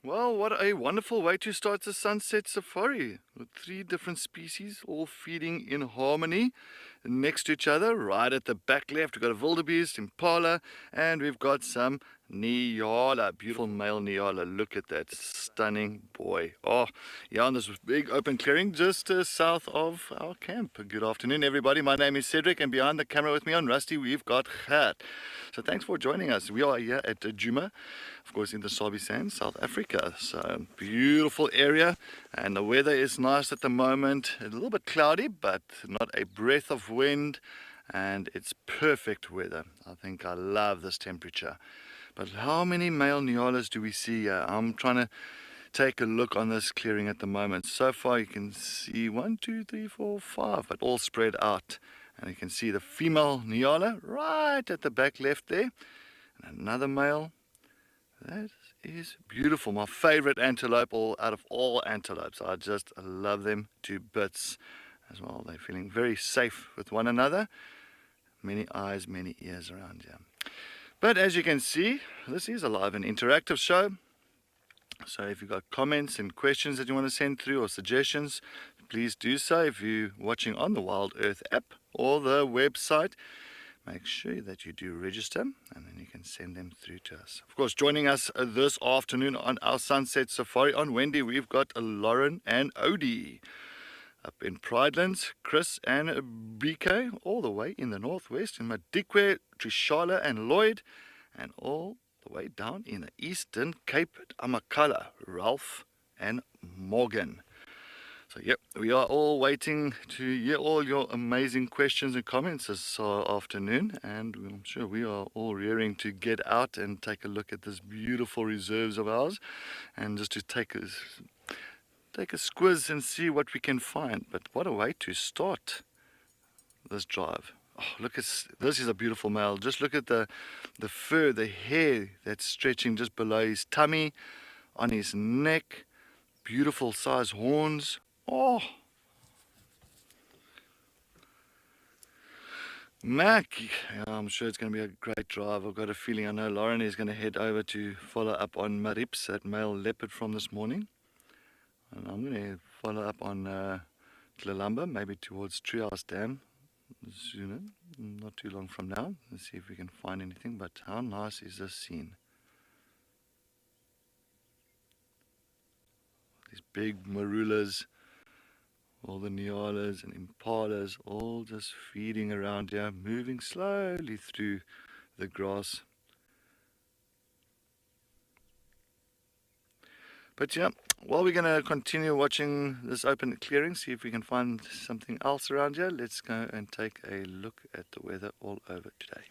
Well, what a wonderful way to start the sunset safari with 3 different species all feeding in harmony next to each other. Right at the back left, we've got a wildebeest, impala, and we've got some Nyala, beautiful male Nyala. Look at that stunning boy. Oh, yeah, on this big open clearing just south of our camp. Good afternoon, everybody. My name is Cedric, and behind the camera with me on Rusty, we've got Gert. So thanks for joining us. We are here at Djuma, of course, in the Sabi Sands, South Africa. So beautiful area, and the weather is nice at the moment. A little bit cloudy, but not a breath of wind, and it's perfect weather. I think I love this temperature. But how many male Nyalas do we see here? I'm trying to take a look on this clearing at the moment. So far you can see 1, 2, 3, 4, 5, but all spread out. And you can see the female Nyala right at the back left there. And another male. That is beautiful. My favorite antelope out of all antelopes. I just love them to bits as well. They're feeling very safe with one another. Many eyes, many ears around here. But as you can see, this is a live and interactive show. So if you've got comments and questions that you want to send through or suggestions, please do so. If you're watching on the WildEarth app or the website, make sure that you do register, and then you can send them through to us. Of course, joining us this afternoon on our Sunset Safari on Wendy, we've got Lauren and Odie. Up in Pridelands, Chris and BK, all the way in the northwest in Madikwe, Trishala and Lloyd, and all the way down in the Eastern Cape at Amakala, Ralph and Morgan. So yep, we are all waiting to hear all your amazing questions and comments this afternoon, and I'm sure we are all rearing to get out and take a look at this beautiful reserves of ours, and just to take a squiz and see what we can find. But what a way to start this drive. Oh, look at this. Is a beautiful male. Just look at the fur, the hair that's stretching just below his tummy, on his neck. Beautiful size horns. Oh, Mac, yeah, I'm sure it's going to be a great drive. I've got a feeling I know Lauren is going to head over to follow up on Marips, that male leopard from this morning. And I'm going to follow up on Tlalamba, maybe towards Treehouse Dam sooner, not too long from now. Let's see if we can find anything. But how nice is this scene? These big marulas, all the Nyalas and impalas, all just feeding around here, moving slowly through the grass. But yeah, while we're going to continue watching this open clearing, see if we can find something else around here, let's go and take a look at the weather all over today.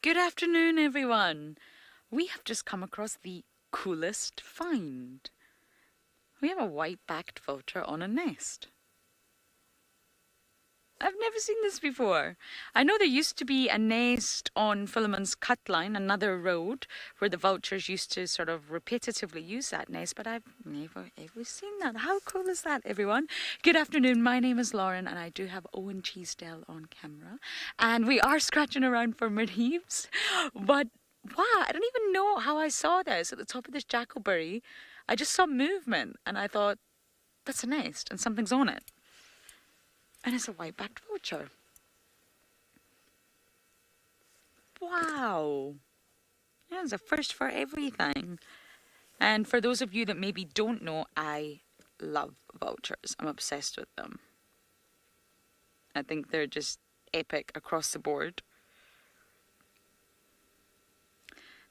Good afternoon, everyone. We have just come across the coolest find. We have a white-backed vulture on a nest. I've never seen this before. I know there used to be a nest on Philemon's Cut Line, another road, where the vultures used to sort of repetitively use that nest, but I've never ever seen that. How cool is that, everyone? Good afternoon. My name is Lauren, and I do have Owen Cheesedale on camera. And we are scratching around for Mareeves, but wow, I don't even know how I saw this at the top of this jackalberry. I just saw movement, and I thought, that's a nest, and something's on it. And it's a white-backed vulture. Wow. Yeah, it's a first for everything. And for those of you that maybe don't know, I love vultures. I'm obsessed with them. I think they're just epic across the board.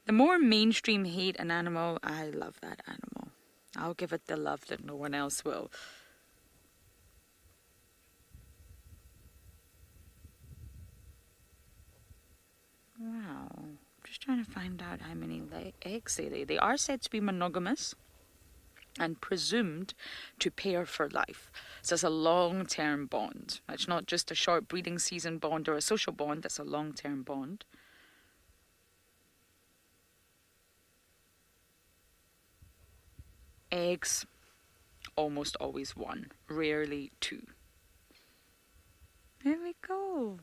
The more mainstream hate an animal, I love that animal. I'll give it the love that no one else will. Wow. Just trying to find out how many eggs they lay. They are said to be monogamous. and presumed to pair for life. So it's a long-term bond. It's not just a short breeding season bond or a social bond, it's a long-term bond. Eggs, almost always one, rarely two. There we go.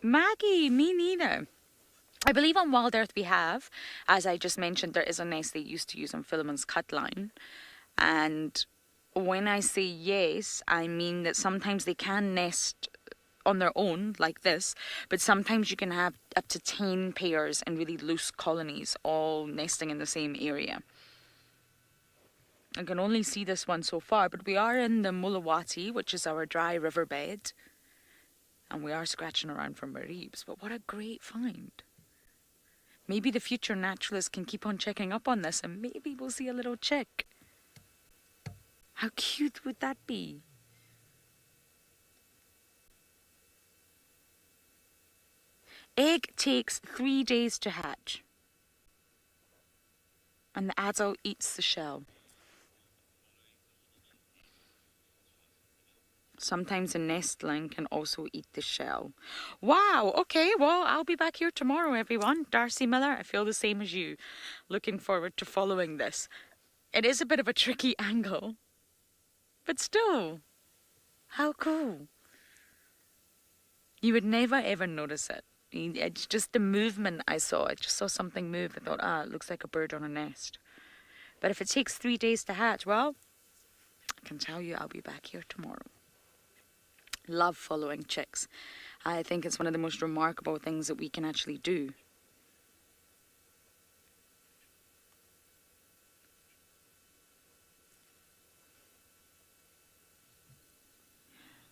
Maggie, me neither. I believe on WildEarth we have, as I just mentioned, there is a nest they used to use on Philemon's cut line. And when I say yes, I mean that sometimes they can nest on their own, like this, but sometimes you can have up to 10 pairs in really loose colonies, all nesting in the same area. I can only see this one so far, but we are in the Mulawati, which is our dry riverbed. And we are scratching around for mareebs, but what a great find. Maybe the future naturalists can keep on checking up on this and maybe we'll see a little chick. How cute would that be? Egg takes 3 days to hatch. And the adult eats the shell. Sometimes a nestling can also eat the shell. Wow, okay, well, I'll be back here tomorrow, everyone. Darcy Miller, I feel the same as you. Looking forward to following this. It is a bit of a tricky angle, but still, how cool. You would never ever notice it. It's just the movement I saw. I just saw something move. I thought, it looks like a bird on a nest. But if it takes 3 days to hatch, well, I can tell you I'll be back here tomorrow. Love following chicks. I think it's one of the most remarkable things that we can actually do.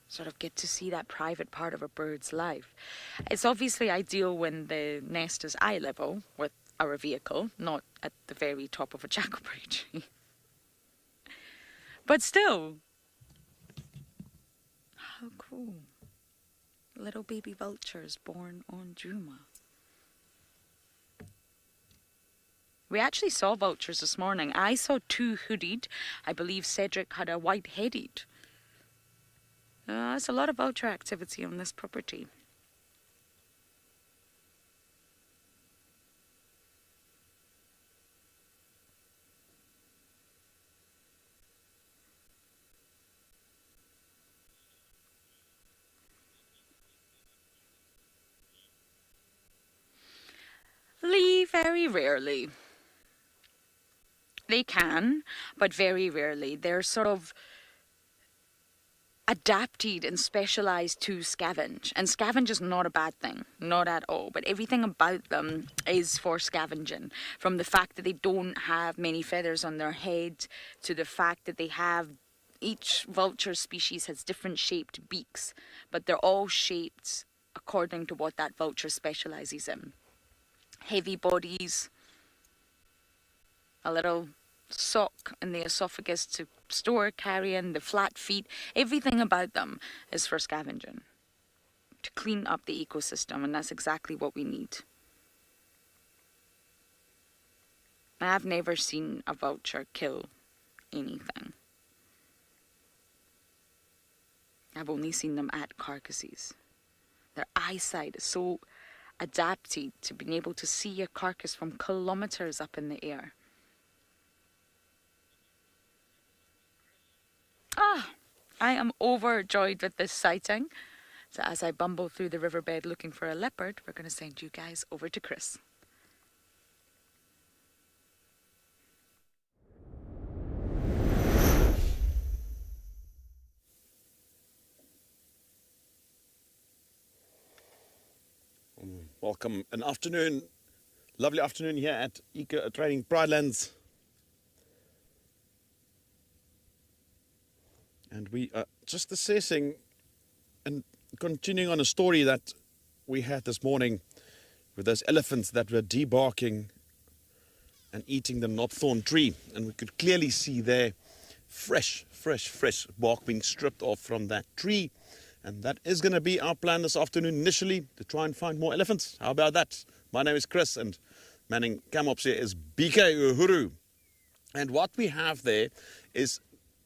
Sort of get to see that private part of a bird's life. It's obviously ideal when the nest is eye level with our vehicle, not at the very top of a jackberry tree. But still, how cool. Little baby vultures born on Juma. We actually saw vultures this morning. I saw 2 hooded. I believe Cedric had a white-headed. There's a lot of vulture activity on this property. Lee, very rarely. They can, but very rarely. They're sort of adapted and specialized to scavenge. And scavenge is not a bad thing, not at all. But everything about them is for scavenging. From the fact that they don't have many feathers on their head, to the fact that they have, each vulture species has different shaped beaks, but they're all shaped according to what that vulture specializes in. Heavy bodies, a little sock in the esophagus to store carrion, the flat feet, everything about them is for scavenging, to clean up the ecosystem, and that's exactly what we need. I've never seen a vulture kill anything. I've only seen them at carcasses. Their eyesight is so adapted to being able to see a carcass from kilometers up in the air. I am overjoyed with this sighting. So as I bumble through the riverbed looking for a leopard, we're going to send you guys over to Chris. Welcome. An afternoon, lovely afternoon here at Eco Trading Pridelands. And we are just assessing and continuing on a story that we had this morning with those elephants that were debarking and eating the knobthorn tree. And we could clearly see there fresh bark being stripped off from that tree. And that is going to be our plan this afternoon initially, to try and find more elephants. How about that? My name is Chris, and manning Camops here is BK Uhuru. And what we have there is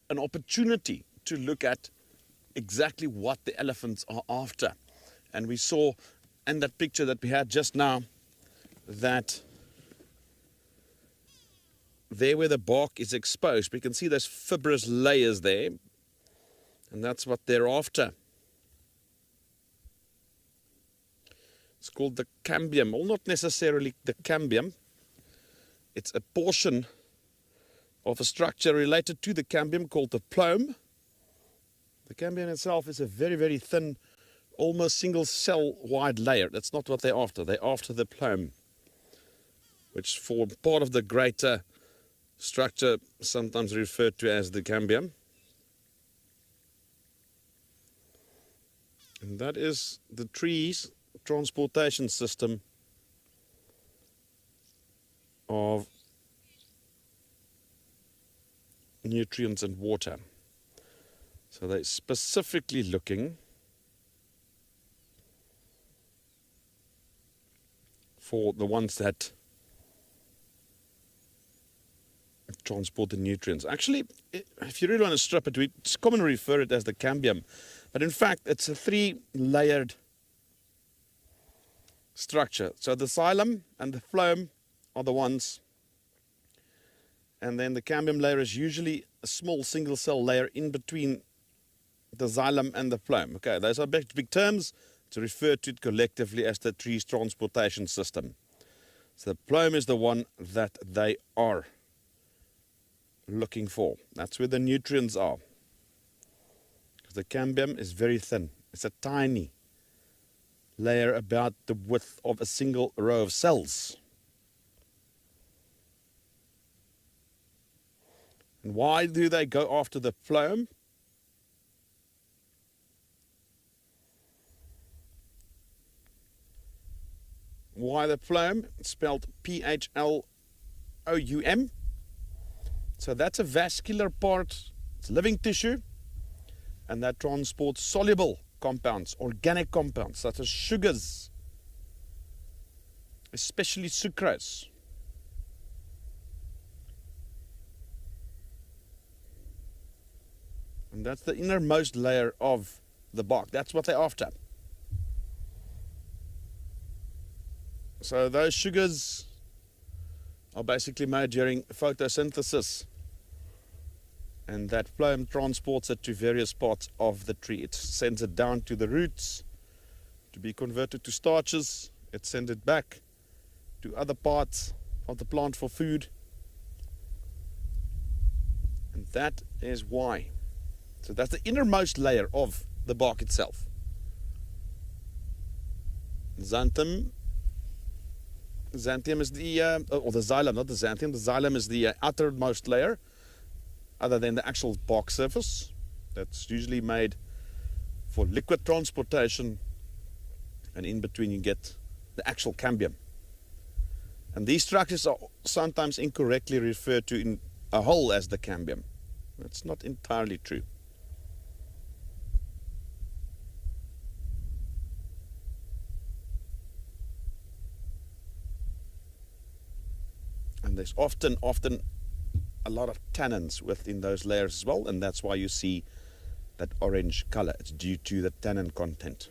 an opportunity to look at exactly what the elephants are after. And we saw in that picture that we had just now that there where the bark is exposed, we can see those fibrous layers there, and that's what they're after. It's called the cambium, well, not necessarily the cambium. It's a portion of a structure related to the cambium called the phloem. The cambium itself is a very, very thin, almost single cell wide layer. That's not what they're after. They're after the phloem, which form part of the greater structure, sometimes referred to as the cambium. And that is the tree's transportation system of nutrients and water. So they're specifically looking for the ones that transport the nutrients. Actually, if you really want to strip it, we commonly refer it as the cambium. But in fact, it's a three-layered structure. So the xylem and the phloem are the ones, and then the cambium layer is usually a small single cell layer in between the xylem and the phloem. Okay, those are big terms to refer to it collectively as the tree's transportation system. So the phloem is the one that they are looking for. That's where the nutrients are. Because the cambium is very thin. It's a tiny layer about the width of a single row of cells. And why do they go after the phloem? Why the phloem? It's spelled P-H-L-O-U-M. So that's a vascular part, it's living tissue, and that transports soluble compounds, organic compounds, such as sugars, especially sucrose. And that's the innermost layer of the bark. That's what they're after. So those sugars are basically made during photosynthesis, and that phloem transports it to various parts of the tree. It sends it down to the roots to be converted to starches. It sends it back to other parts of the plant for food, and that is why. So that's the innermost layer of the bark itself. Xanthium is the, or the xylem, not the xanthium. The xylem is the outermost layer, other than the actual bark surface. That's usually made for liquid transportation, and in between you get the actual cambium. And these structures are sometimes incorrectly referred to in a whole as the cambium. That's not entirely true. And there's often a lot of tannins within those layers as well, and that's why you see that orange color. It's due to the tannin content.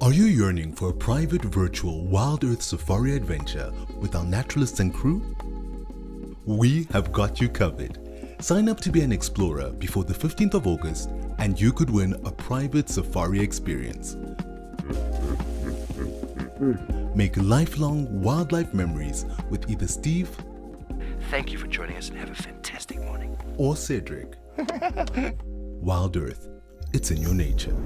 Are you yearning for a private virtual WildEarth safari adventure with our naturalists and crew? We have got you covered. Sign up to be an explorer before the 15th of August and you could win a private safari experience. Make lifelong wildlife memories with either Steve, Thank you for joining us and have a fantastic morning. or Cedric. WildEarth, it's in your nature.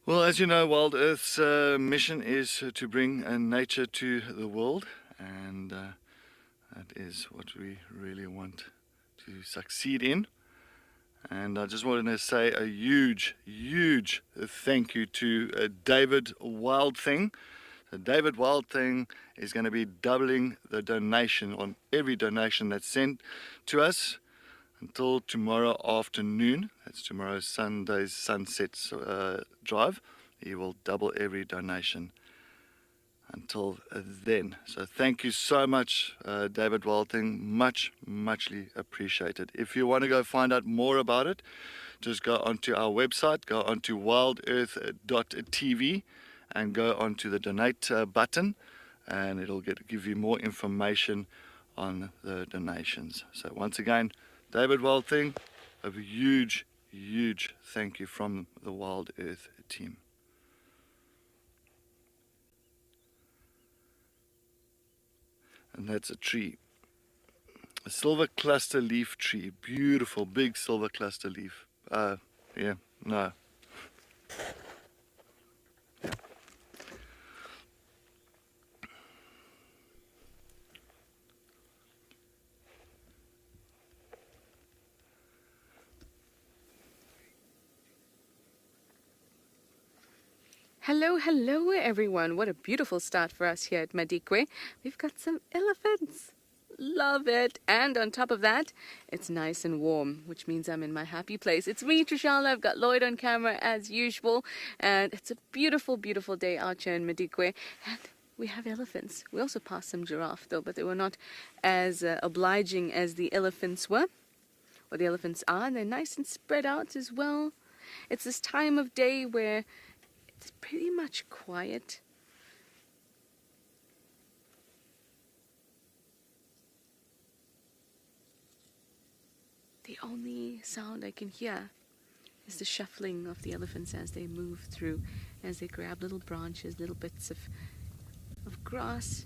Well, as you know, Wild Earth's mission is to bring nature to the world, and that is what we really want to succeed in. And I just wanted to say a huge, huge thank you to David Wildthing. David Wildthing is going to be doubling the donation on every donation that's sent to us until tomorrow afternoon. That's tomorrow Sunday's sunset drive. He will double every donation until then. So thank you so much, David Wildthing. Muchly appreciated. If you want to go find out more about it, just go onto our website, go onto wildearth.tv and go onto the donate button, and it'll give you more information on the donations. So once again, David Wildthing, a huge thank you from the Wild Earth team. And that's a tree, a silver cluster leaf tree, beautiful big silver cluster leaf. Yeah, no. Yeah. Hello everyone. What a beautiful start for us here at Madikwe. We've got some elephants. Love it. And on top of that, it's nice and warm, which means I'm in my happy place. It's me, Trishala. I've got Lloyd on camera as usual. And it's a beautiful day out here in Madikwe. And we have elephants. We also passed some giraffe though, but they were not as obliging as the elephants were. Or the elephants are. And they're nice and spread out as well. It's this time of day where it's pretty much quiet. The only sound I can hear is the shuffling of the elephants as they move through, as they grab little branches, little bits of grass.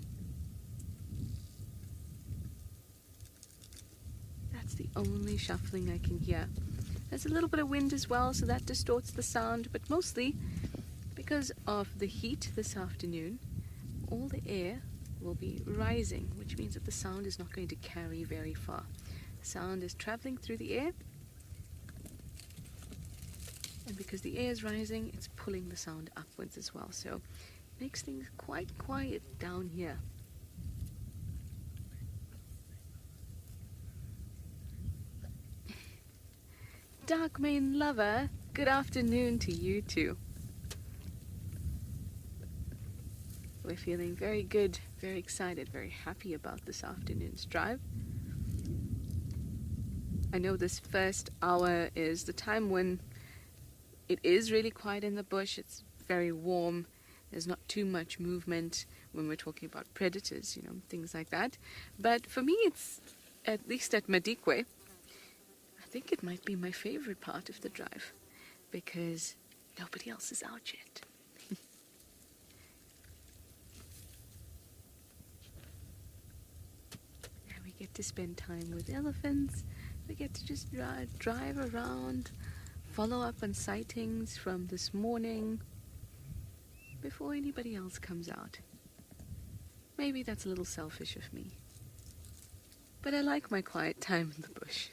That's the only shuffling I can hear. There's a little bit of wind as well, so that distorts the sound, but mostly because of the heat this afternoon, all the air will be rising, which means that the sound is not going to carry very far. The sound is traveling through the air, and because the air is rising, it's pulling the sound upwards as well, so it makes things quite quiet down here. Darkmane lover, good afternoon to you too. We're feeling very good, very excited, very happy about this afternoon's drive. I know this first hour is the time when it is really quiet in the bush. It's very warm. There's not too much movement when we're talking about predators, things like that. But for me, it's, at least at Madikwe, I think it might be my favorite part of the drive because nobody else is out yet. We get to spend time with elephants. We get to just drive around, follow up on sightings from this morning before anybody else comes out. Maybe that's a little selfish of me, but I like my quiet time in the bush.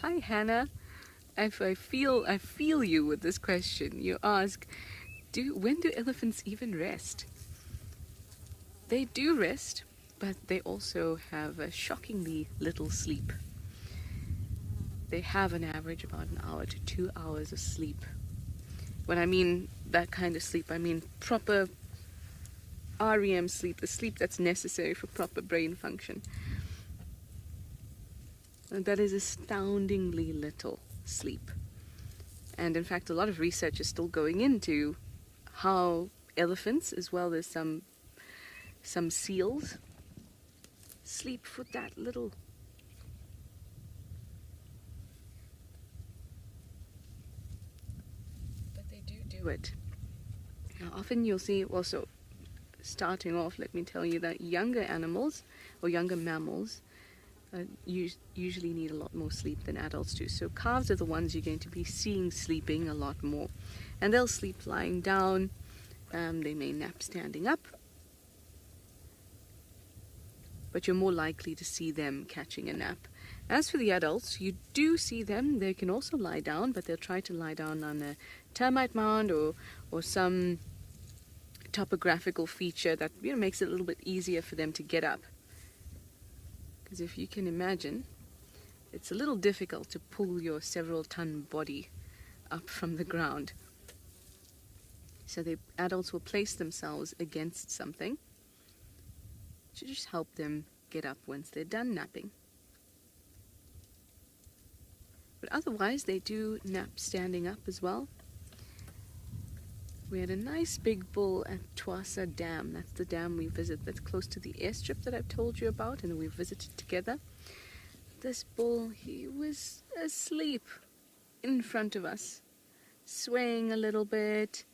Hi Hannah, I feel you with this question. You ask, when do elephants even rest? They do rest, but they also have a shockingly little sleep. They have an average about an hour to 2 hours of sleep. When I mean that kind of sleep, I mean proper REM sleep, the sleep that's necessary for proper brain function. And that is astoundingly little sleep. And in fact, a lot of research is still going into how elephants, as well as some seals, sleep for that little. But they do it. Now, often you'll see also, starting off, let me tell you that younger animals or younger mammals usually need a lot more sleep than adults do. So calves are the ones you're going to be seeing sleeping a lot more. And they'll sleep lying down. They may nap standing up. But you're more likely to see them catching a nap. As for the adults, you do see them. They can also lie down, but they'll try to lie down on a termite mound or some topographical feature that makes it a little bit easier for them to get up. Because if you can imagine, it's a little difficult to pull your several-ton body up from the ground. So the adults will place themselves against something to just help them get up once they're done napping. But otherwise, they do nap standing up as well. We had a nice big bull at Twasa Dam. That's the dam we visit that's close to the airstrip that I've told you about and we visited together. This bull, he was asleep in front of us, swaying a little bit,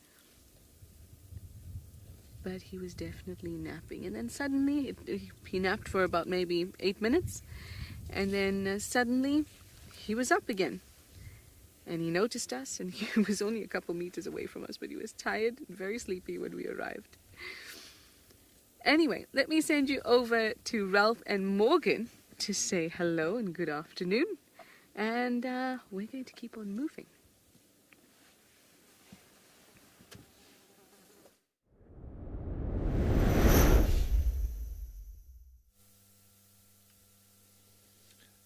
but he was definitely napping. And then suddenly, he napped for about maybe 8 minutes, and then suddenly he was up again. And he noticed us, and he was only a couple meters away from us, but he was tired and very sleepy when we arrived. Anyway, let me send you over to Ralph and Morgan to say hello and good afternoon. And we're going to keep on moving.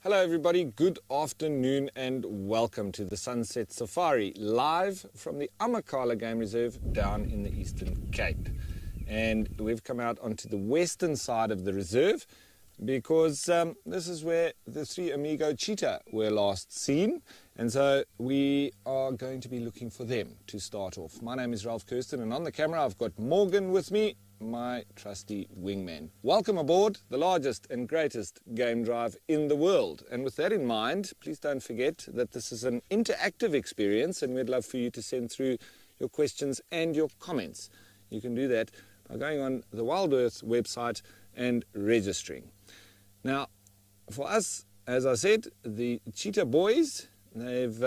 Hello everybody, good afternoon and welcome to the Sunset Safari, live from the Amakhala Game Reserve down in the Eastern Cape. And we've come out onto the western side of the reserve because this is where the three amigo cheetah were last seen. And so we are going to be looking for them to start off. My name is Ralph Kirsten and on the camera I've got Morgan with me, my trusty wingman. Welcome aboard the largest and greatest game drive in the world. And with that in mind, please don't forget that this is an interactive experience and we'd love for you to send through your questions and your comments. You can do that by going on the WildEarth website and registering. Now, for us, as I said, the cheetah boys, they've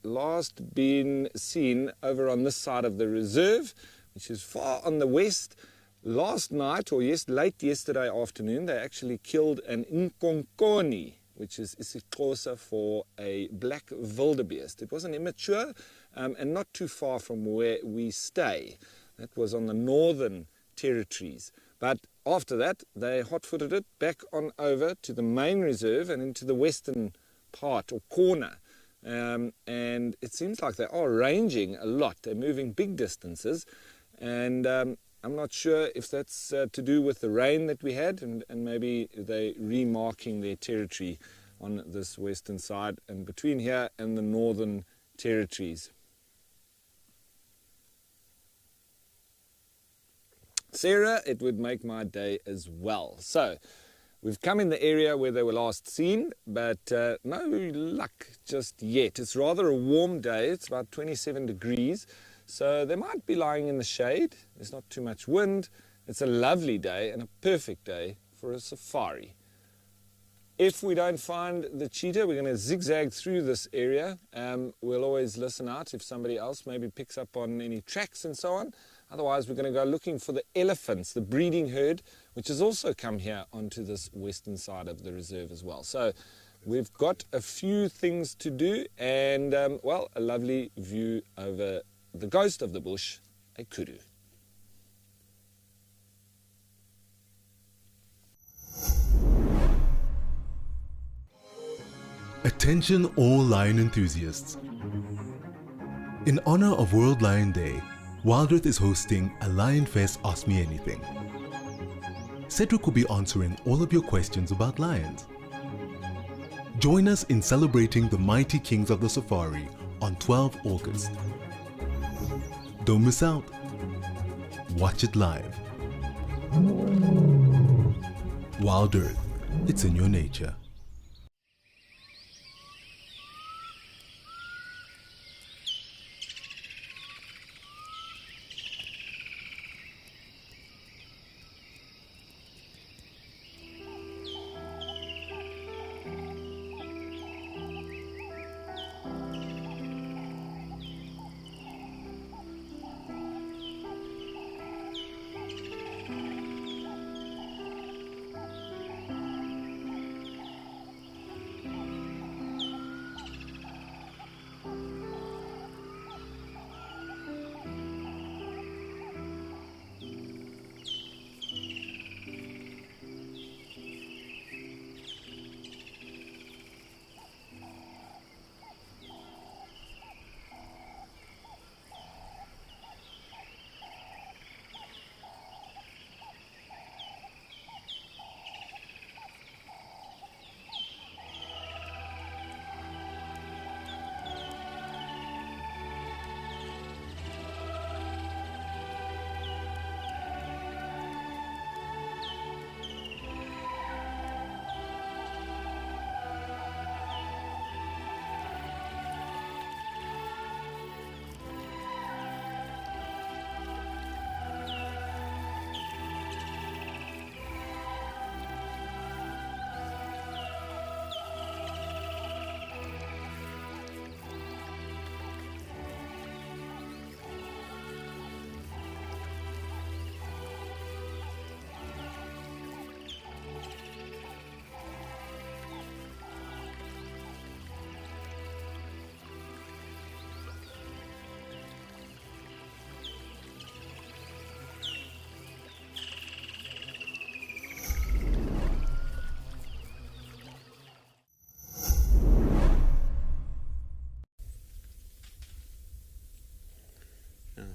last been seen over on this side of the reserve, which is far on the west. Last night, or late yesterday afternoon, they actually killed an inkonkoni, which is isiXhosa for a black wildebeest. It was an immature and not too far from where we stay. That was on the northern territories. But after that, they hot-footed it back on over to the main reserve and into the western part or corner. And it seems like they are ranging a lot. They're moving big distances. And I'm not sure if that's to do with the rain that we had and maybe they remarking their territory on this western side and between here and the northern territories. Sarah, it would make my day as well. So we've come in the area where they were last seen, but no luck just yet. It's rather a warm day. It's about 27 degrees. So they might be lying in the shade. There's not too much wind. It's a lovely day and a perfect day for a safari. If we don't find the cheetah, we're going to zigzag through this area. We'll always listen out if somebody else maybe picks up on any tracks and so on. Otherwise, we're going to go looking for the elephants, the breeding herd, which has also come here onto this western side of the reserve as well. So we've got a few things to do and, well, a lovely view over the ghost of the bush, a kudu. Attention all lion enthusiasts. In honor of World Lion Day, WildEarth is hosting a Lion Fest Ask Me Anything. Cedric will be answering all of your questions about lions. Join us in celebrating the mighty kings of the safari on 12 August. Don't miss out. Watch it live. WildEarth, it's in your nature.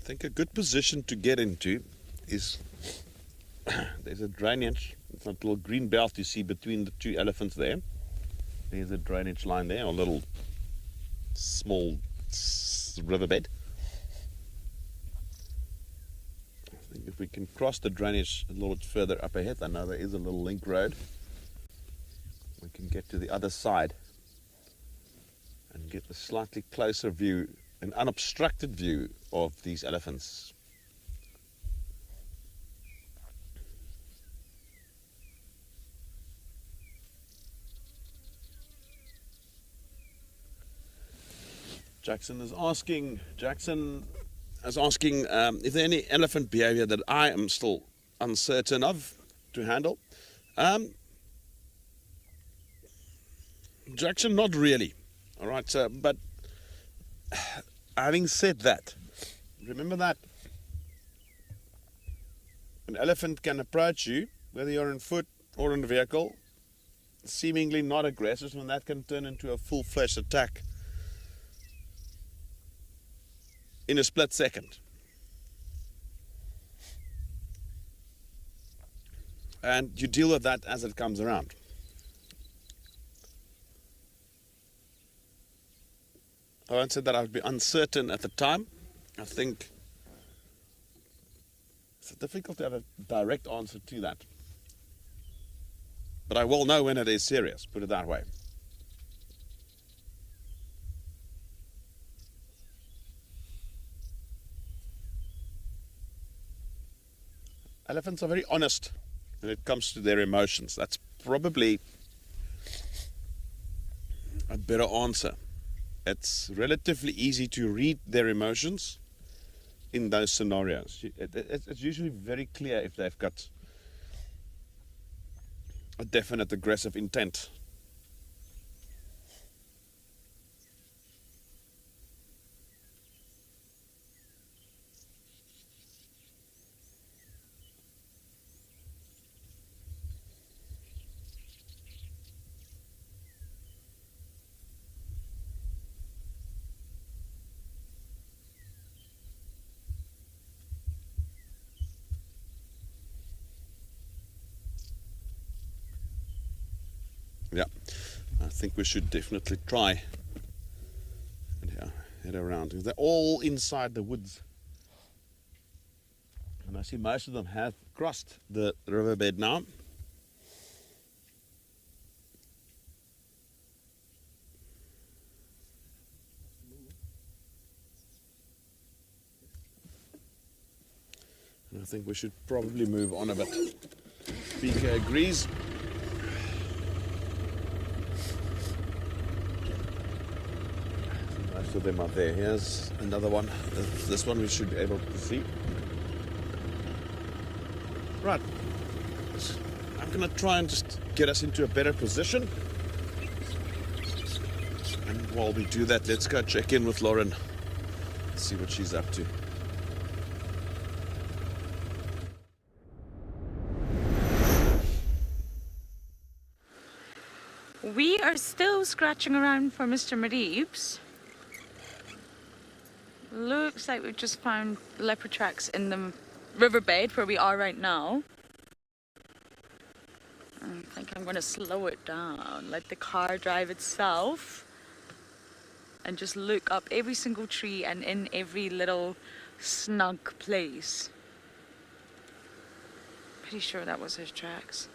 think a good position to get into is there's a drainage. It's that little green belt you see between the two elephants there. There's a drainage line there, a little small riverbed. I think if we can cross the drainage a little bit further up ahead, I know there is a little link road. We can get to the other side and get a slightly closer view, an unobstructed view of these elephants. Jackson is asking, is there any elephant behavior that I am still uncertain of to handle? Jackson, not really. All right, but having said that, remember that an elephant can approach you, whether you're on foot or in a vehicle, seemingly not aggressive, and that can turn into a full-fledged attack in a split second. And you deal with that as it comes around. I won't say that I would be uncertain at the time. I think it's difficult to have a direct answer to that. But I will know when it is serious, put it that way. Elephants are very honest when it comes to their emotions. That's probably a better answer. It's relatively easy to read their emotions in those scenarios. It's usually very clear if they've got a definite aggressive intent. Yeah, I think we should definitely try and head around. They're all inside the woods. And I see most of them have crossed the riverbed now. And I think we should probably move on a bit. Speaker agrees. Most of them are there. Here's another one. This one we should be able to see. Right. I'm going to try and just get us into a better position. And while we do that, let's go check in with Lauren. See what she's up to. We are still scratching around for Mr. Mareebs. Looks like we've just found leopard tracks in the riverbed where we are right now. I think I'm going to slow it down, let the car drive itself, and just look up every single tree and in every little snug place. Pretty sure that was his tracks.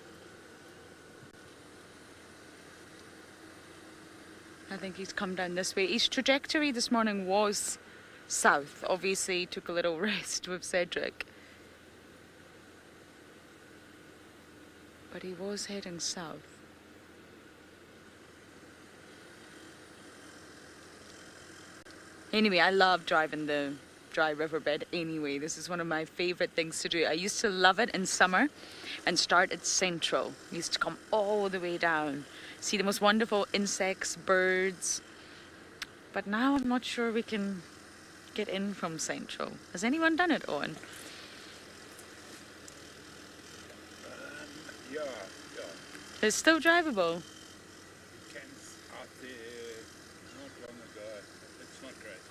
I think he's come down this way. His trajectory this morning was south. Obviously took a little rest with Cedric, but he was heading south. Anyway, I love driving the dry riverbed anyway. This is one of my favorite things to do. I used to love it in summer and start at Central. I used to come all the way down, see the most wonderful insects, birds. But now I'm not sure we can get in from Central. Has anyone done it, Owen? Yeah. It's still drivable. Camps out there not long ago. It's not great.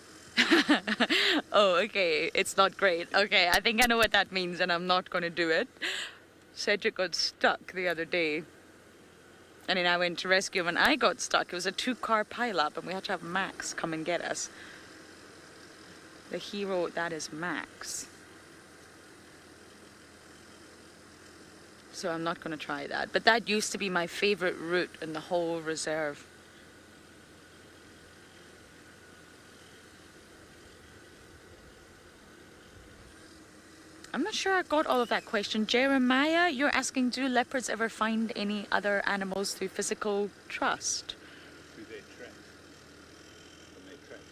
Oh, okay. It's not great. Okay, I think I know what that means, and I'm not going to do it. Cedric got stuck the other day. And then I went to rescue him, and I got stuck. It was a 2-car pileup, and we had to have Max come and get us. The hero, that is Max. So I'm not going to try that. But that used to be my favorite route in the whole reserve. I'm not sure I got all of that question. Jeremiah, you're asking, do leopards ever find any other animals through physical trust? Through their tracks. From their tracks.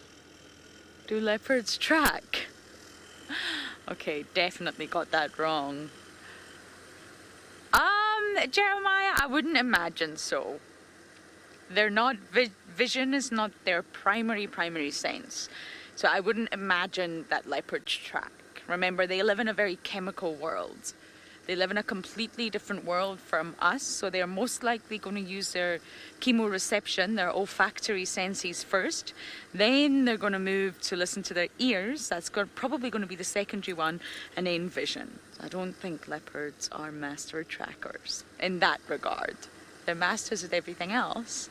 Do leopards track? Okay, definitely got that wrong. Jeremiah, I wouldn't imagine so. They're not, vision is not their primary sense. So I wouldn't imagine that leopards track. Remember, they live in a very chemical world. They live in a completely different world from us, so they're most likely going to use their chemoreception, their olfactory senses first. Then they're going to move to listen to their ears. That's probably going to be the secondary one, and then vision. I don't think leopards are master trackers in that regard. They're masters at everything else,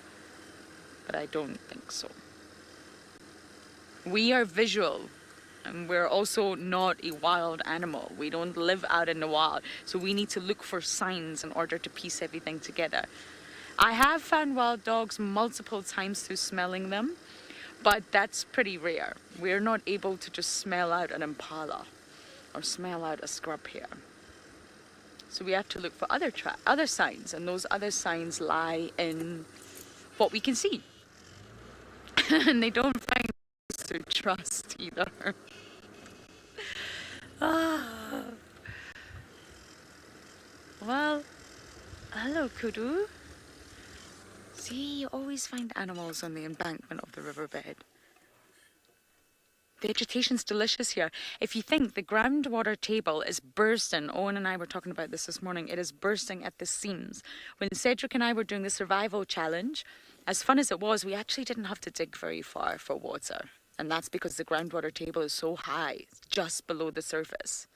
but I don't think so. We are visual. And we're also not a wild animal. We don't live out in the wild. So we need to look for signs in order to piece everything together. I have found wild dogs multiple times through smelling them, but that's pretty rare. We're not able to just smell out an impala or smell out a scrub hare. So we have to look for other signs, and those other signs lie in what we can see. And they don't find us through trust either. Well, hello, kudu. See, you always find animals on the embankment of the riverbed. Vegetation's delicious here. If you think the groundwater table is bursting, Owen and I were talking about this morning, it is bursting at the seams. When Cedric and I were doing the survival challenge, as fun as it was, we actually didn't have to dig very far for water. And that's because the groundwater table is so high, just below the surface.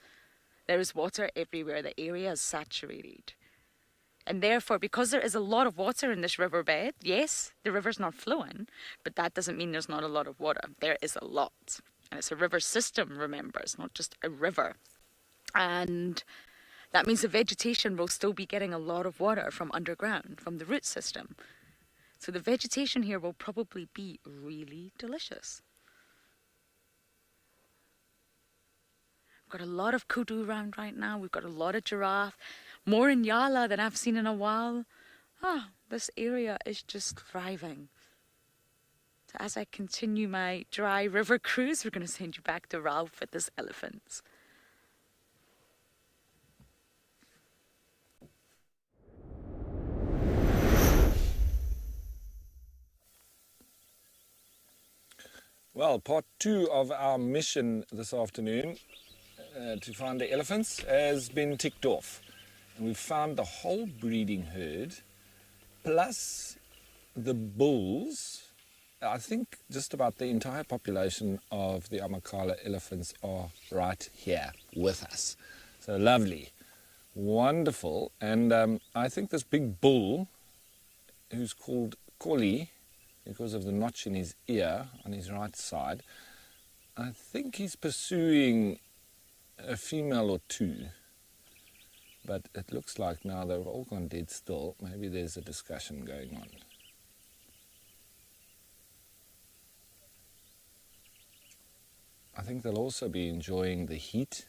There is water everywhere. The area is saturated. And therefore, because there is a lot of water in this riverbed, yes, the river's not flowing, but that doesn't mean there's not a lot of water. There is a lot. And it's a river system, remember. It's not just a river. And that means the vegetation will still be getting a lot of water from underground, from the root system. So the vegetation here will probably be really delicious. We've got a lot of kudu around right now. We've got a lot of giraffe. More Inyala than I've seen in a while. This area is just thriving. So as I continue my dry river cruise, we're going to send you back to Ralph with his elephants. Well, part 2 of our mission this afternoon to find the elephants has been ticked off. And we've found the whole breeding herd, plus the bulls. I think just about the entire population of the Amakhala elephants are right here with us. So lovely, wonderful. And I think this big bull, who's called Collie, because of the notch in his ear on his right side, I think he's pursuing a female or two. But it looks like now they've all gone dead still. Maybe there's a discussion going on. I think they'll also be enjoying the heat,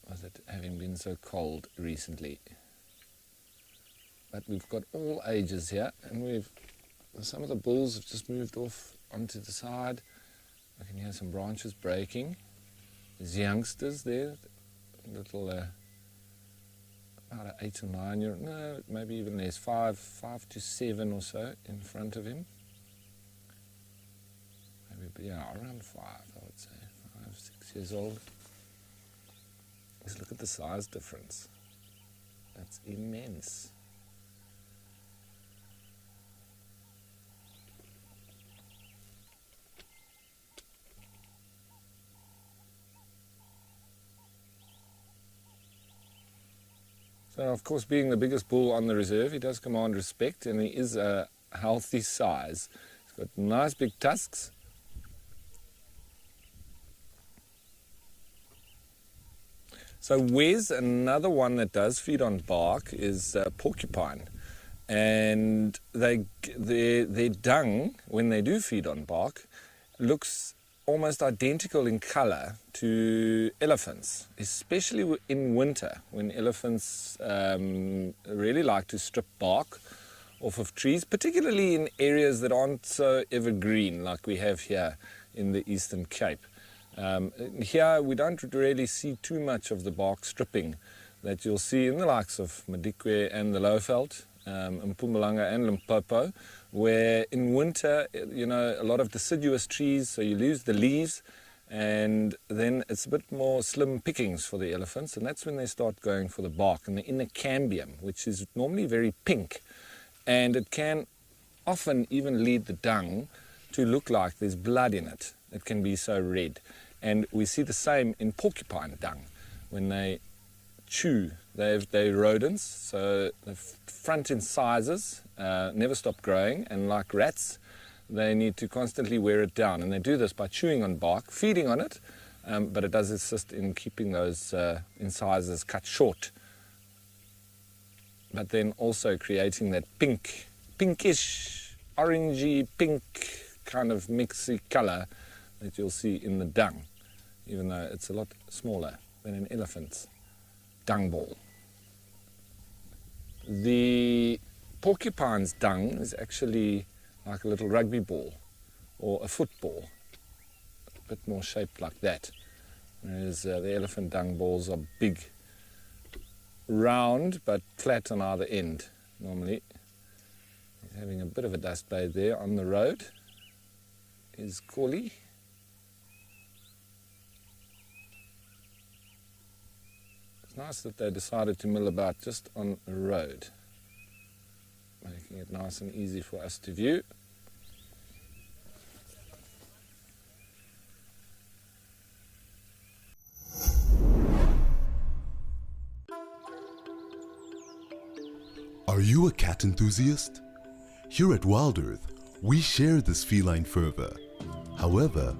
with it having been so cold recently. But we've got all ages here, and some of the bulls have just moved off onto the side. I can hear some branches breaking. There's youngsters there, little about 8 or 9 year, no, maybe even less, 5 to 7 or so in front of him. Maybe, yeah, around 5, I would say, 5, 6 years old. Just look at the size difference. That's immense. So, of course, being the biggest bull on the reserve, he does command respect, and he is a healthy size. He's got nice big tusks. So Wes, another one that does feed on bark, is porcupine. And their dung, when they do feed on bark, looks almost identical in color to elephants, especially in winter, when elephants really like to strip bark off of trees, particularly in areas that aren't so evergreen like we have here in the Eastern Cape. Here we don't really see too much of the bark stripping that you'll see in the likes of Madikwe and the Lowveld, Mpumalanga and Limpopo, where in winter, you know, a lot of deciduous trees, so you lose the leaves, and then it's a bit more slim pickings for the elephants, and that's when they start going for the bark and the inner cambium, which is normally very pink, and it can often even lead the dung to look like there's blood in it. It can be so red. And we see the same in porcupine dung. When they chew, they're rodents, so the front incisors never stop growing, and like rats, they need to constantly wear it down. And they do this by chewing on bark, feeding on it, but it does assist in keeping those incisors cut short. But then also creating that pinkish, orangey, pink kind of mixy color that you'll see in the dung, even though it's a lot smaller than an elephant's dung ball. The porcupine's dung is actually like a little rugby ball or a football, a bit more shaped like that, whereas the elephant dung balls are big, round but flat on either end. Normally he's having a bit of a dust bathe there on the road is Corley. It's nice that they decided to mill about just on the road, making it nice and easy for us to view. Are you a cat enthusiast? Here at WildEarth, we share this feline fervor. However,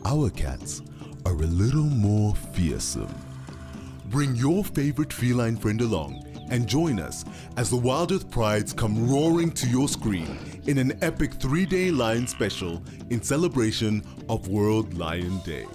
our cats are a little more fearsome. Bring your favorite feline friend along and join us as the WildEarth Prides come roaring to your screen in an epic 3-day lion special in celebration of World Lion Day.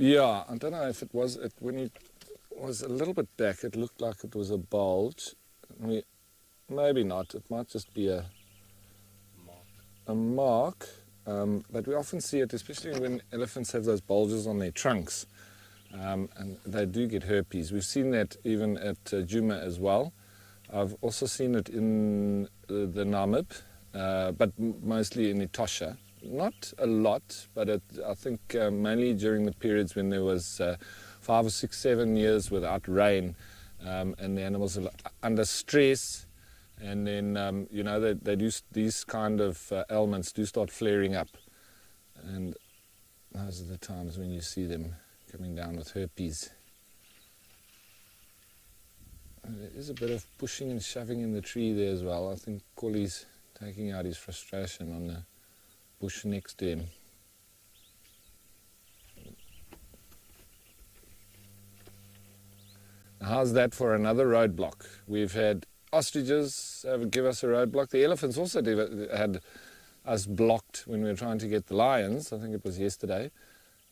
Yeah, I don't know if it was, when it was a little bit back, it looked like it was a bulge. Maybe not, it might just be a mark, but we often see it, especially when elephants have those bulges on their trunks, and they do get herpes. We've seen that even at Djuma as well. I've also seen it in the Namib, but mostly in Etosha. Not a lot, but I think mainly during the periods when there was 5 or 6, 7 years without rain, and the animals are under stress, and then you know, they do, these kind of ailments do start flaring up, and those are the times when you see them coming down with herpes. There is a bit of pushing and shoving in the tree there as well. I think Collie's taking out his frustration on the bush next to him. How's that for another roadblock? We've had ostriches give us a roadblock. The elephants also had us blocked when we were trying to get the lions. I think it was yesterday.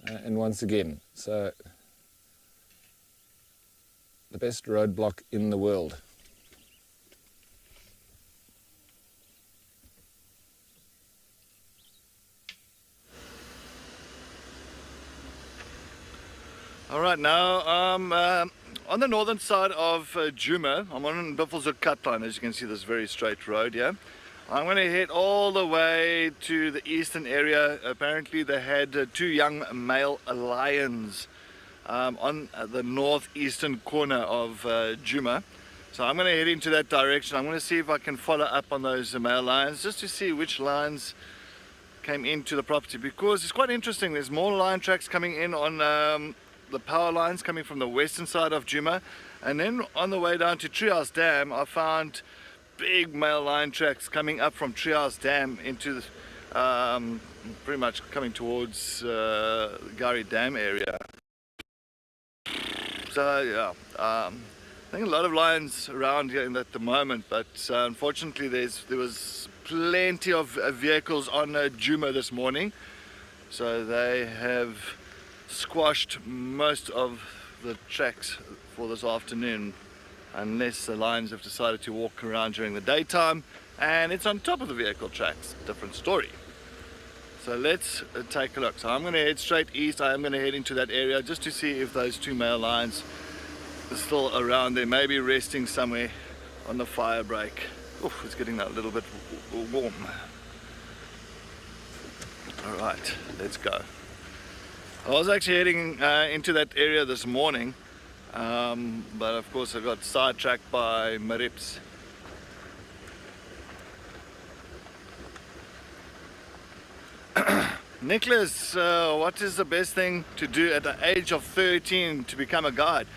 And once again, so the best roadblock in the world. All right, now on the northern side of Djuma, I'm on Buffelshoek cut line. As you can see, this very straight road here. I'm going to head all the way to the eastern area. Apparently they had 2 young male lions on the northeastern corner of Djuma. So I'm going to head into that direction. I'm going to see if I can follow up on those male lions, just to see which lions came into the property, because it's quite interesting. There's more lion tracks coming in on the power lines coming from the western side of Djuma, and then on the way down to Treehouse Dam I found big male lion tracks coming up from Treehouse Dam into pretty much coming towards Gari Dam area. So yeah, I think a lot of lions around here at the moment, but unfortunately there was plenty of vehicles on Djuma this morning, so they have squashed most of the tracks for this afternoon, unless the lions have decided to walk around during the daytime and it's on top of the vehicle tracks. Different story. So let's take a look. So I'm going to head straight east. I am going to head into that area just to see if those 2 male lions are still around there, maybe resting somewhere on the fire break. Oof, it's getting a little bit warm. Alright, let's go. I was actually heading into that area this morning, but of course I got sidetracked by Marips. Nicholas, what is the best thing to do at the age of 13 to become a guide?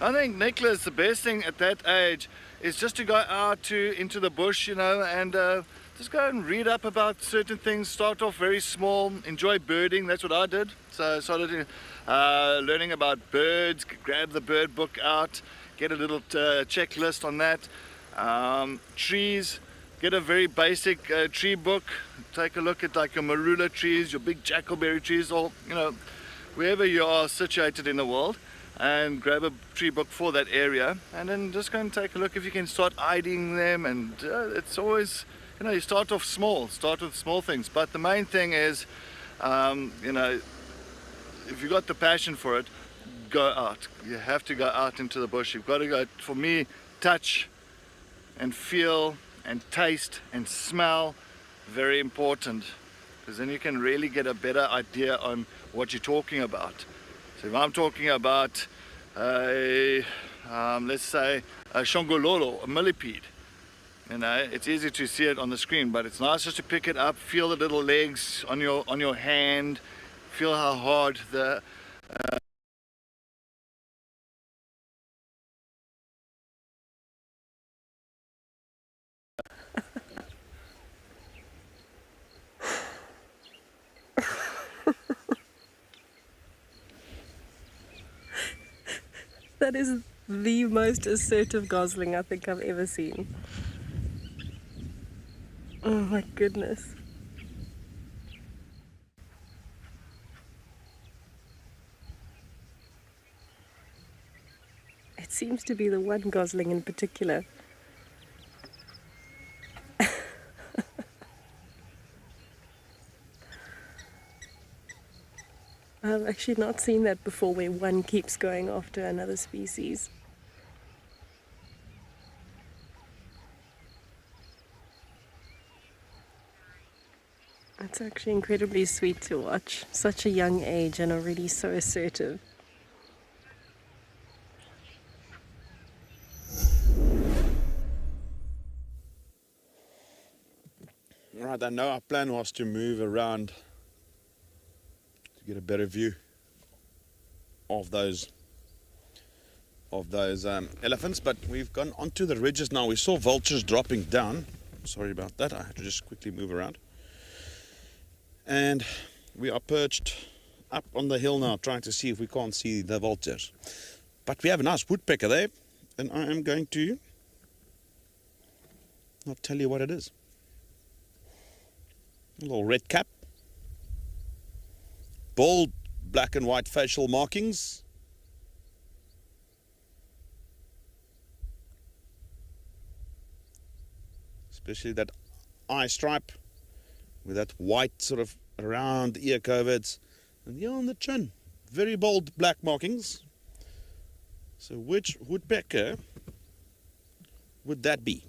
I think, Nicholas, the best thing at that age is just to go out into the bush, you know, and just go and read up about certain things. Start off very small, enjoy birding. That's what I did. So I started learning about birds, grab the bird book out, get a little checklist on that. Trees, get a very basic tree book. Take a look at like your marula trees, your big jackalberry trees, or you know, wherever you are situated in the world, and grab a tree book for that area, and then just go and take a look if you can start IDing them. And it's always, you know, you start off small, start with small things, but the main thing is, you know, if you've got the passion for it, go out. You have to go out into the bush. You've got to go, for me, touch and feel and taste and smell, very important, because then you can really get a better idea on what you're talking about. So if I'm talking about let's say a shongololo, a millipede, you know, it's easy to see it on the screen, but it's nice just to pick it up, feel the little legs on your hand, feel how hard the That is the most assertive gosling I think I've ever seen. Oh my goodness. It seems to be the one gosling in particular. I've actually not seen that before, where one keeps going after another species. It's actually incredibly sweet to watch. Such a young age and already so assertive. Right, I know our plan was to move around to get a better view of those elephants, but we've gone onto the ridges now. We saw vultures dropping down. Sorry about that. I had to just quickly move around. And we are perched up on the hill now, trying to see if we can't see the vultures. But we have a nice woodpecker there, and I am going to not tell you what it is. A little red cap, bold black and white facial markings, especially that eye stripe with that white sort of around the ear coverts, and here on the chin, very bold black markings. So which woodpecker would that be?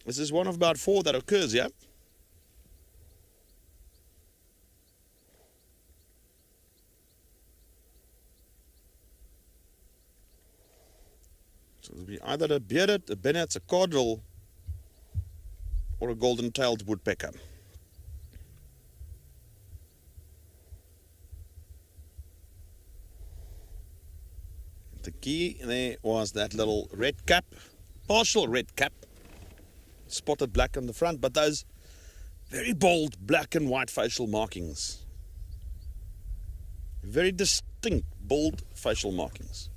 This is one of about 4 that occurs here. So it'll be either a bearded, a bennet, a cardinal, or a golden-tailed woodpecker. The key there was that little red cap, partial red cap, spotted black on the front, but those very bold black and white facial markings. Very distinct, bold facial markings.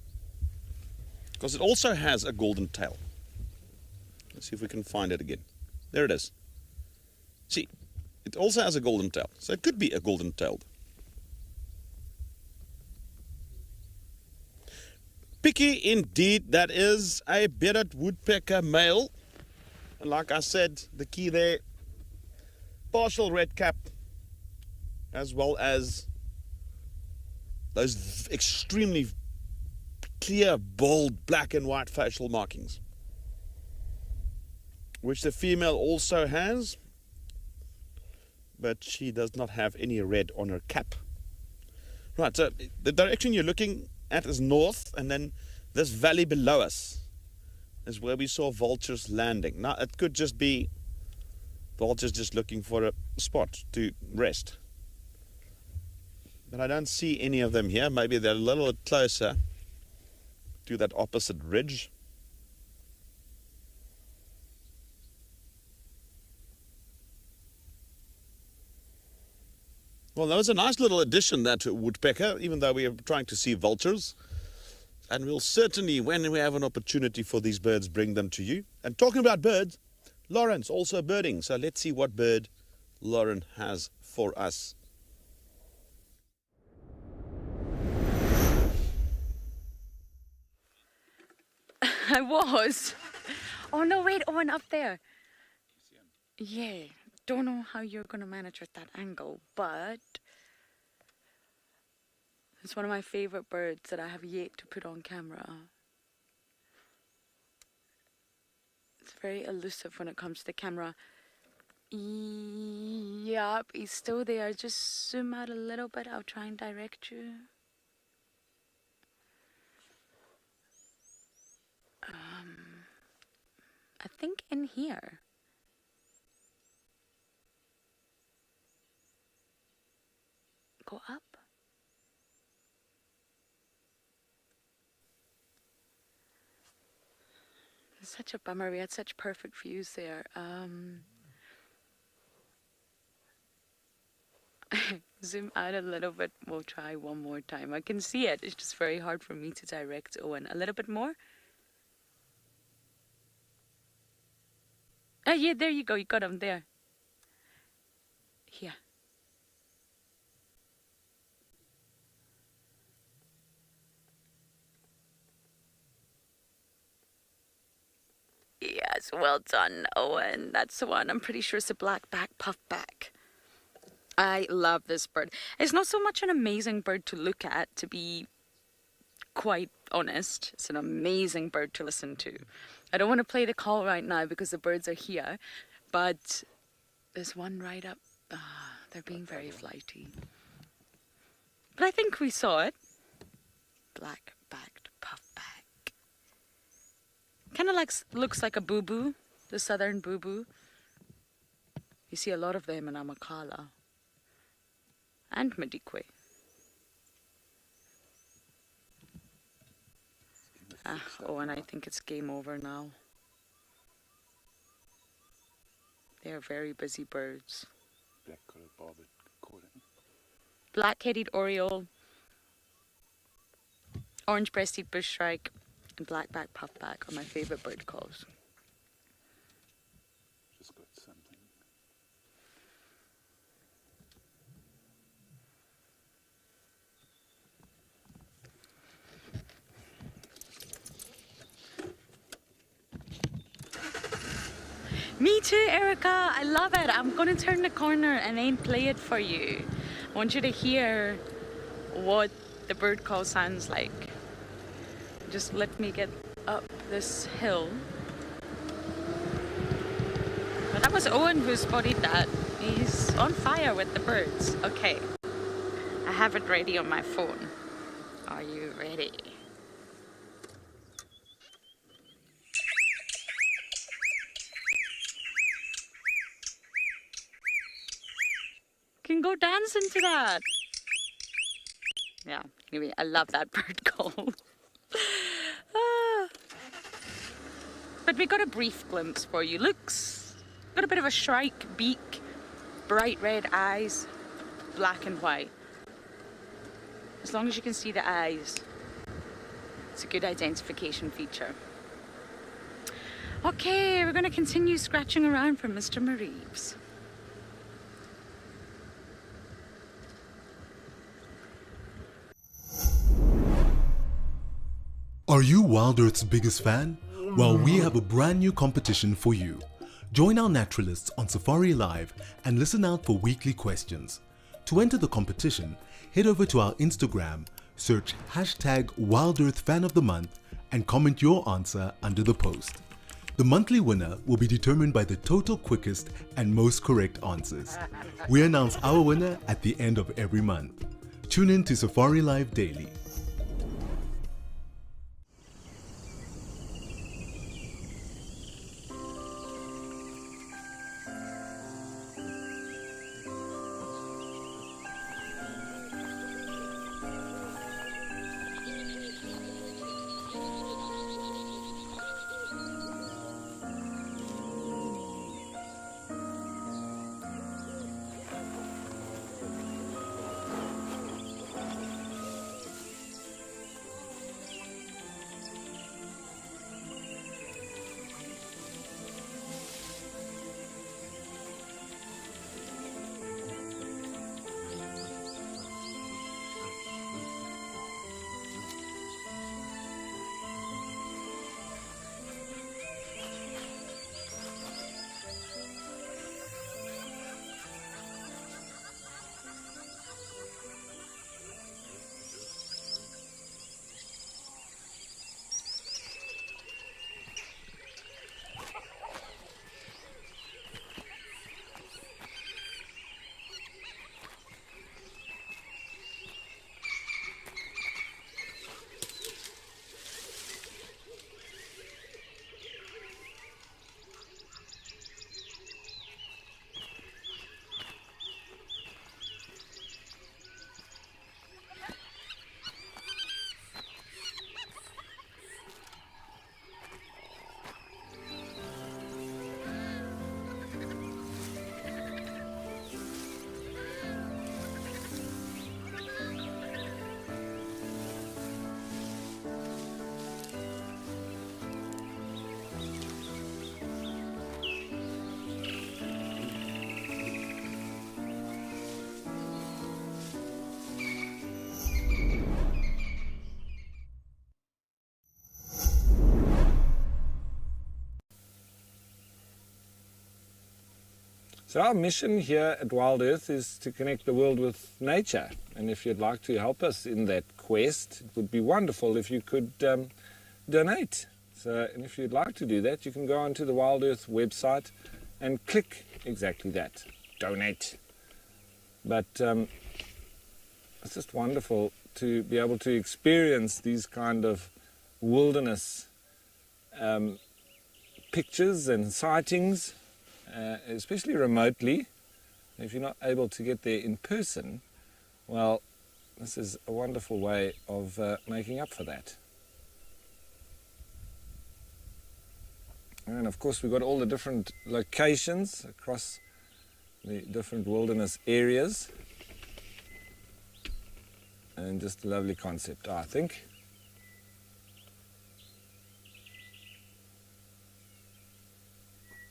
Because it also has a golden tail. Let's see if we can find it again. There it is. See, it also has a golden tail, so it could be a golden-tailed. Picky indeed, that is a bearded woodpecker male. And like I said, the key there, partial red cap, as well as those extremely clear, bold, black and white facial markings, which the female also has, but she does not have any red on her cap. Right, so the direction you're looking at is north, and then this valley below us is where we saw vultures landing. Now, it could just be vultures just looking for a spot to rest. But I don't see any of them here. Maybe they're a little bit closer to that opposite ridge. Well, that was a nice little addition, that woodpecker, even though we are trying to see vultures. And we'll certainly, when we have an opportunity for these birds, bring them to you. And talking about birds, Lauren's also birding. So let's see what bird Lauren has for us. I was. Oh, no, wait, Owen, up there. Yeah, don't know how you're going to manage with that angle, but it's one of my favorite birds that I have yet to put on camera. It's very elusive when it comes to the camera. Yep, he's still there. Just zoom out a little bit. I'll try and direct you. I think in here. Go up. It's such a bummer. We had such perfect views there. Zoom out a little bit. We'll try one more time. I can see it. It's just very hard for me to direct Owen. A little bit more. Oh, yeah, there you go. You got him there. Here. Yes, well done, Owen. That's the one. I'm pretty sure it's a black-back puffback. I love this bird. It's not so much an amazing bird to look at, to be quite honest. It's an amazing bird to listen to. I don't want to play the call right now because the birds are here, but there's one right up. They're being very flighty. But I think we saw it. Black-backed puffback. Kind of like looks like a boo-boo, the southern boo-boo. You see a lot of them in Amakala and Madikwe. Oh, and I think it's game over now. They are very busy birds. Black-collared barbet caught it. Black-headed oriole, orange-breasted bushshrike, and black-backed puffback are my favorite bird calls. Just got something. Me too, Erica. I love it. I'm going to turn the corner and then play it for you. I want you to hear what the bird call sounds like. Just let me get up this hill. But that was Owen who spotted that. He's on fire with the birds. Okay. I have it ready on my phone. Are you ready? Can go dance into that. Yeah, anyway, I love that bird call. But we got a brief glimpse for you. Got a bit of a shrike beak, bright red eyes, black and white. As long as you can see the eyes, it's a good identification feature. Okay, we're going to continue scratching around for Mr. Mareeves. Are you WildEarth's biggest fan? Well, we have a brand new competition for you. Join our naturalists on Safari Live and listen out for weekly questions. To enter the competition, head over to our Instagram, search #WildEarthFanOfTheMonth and comment your answer under the post. The monthly winner will be determined by the total quickest and most correct answers. We announce our winner at the end of every month. Tune in to Safari Live daily. So our mission here at WildEarth is to connect the world with nature. And if you'd like to help us in that quest, it would be wonderful if you could donate. So, and if you'd like to do that, you can go onto the WildEarth website and click exactly that, donate. But it's just wonderful to be able to experience these kind of wilderness pictures and sightings, especially remotely. If you're not able to get there in person, well, this is a wonderful way of making up for that. And of course we've got all the different locations across the different wilderness areas. And just a lovely concept, I think.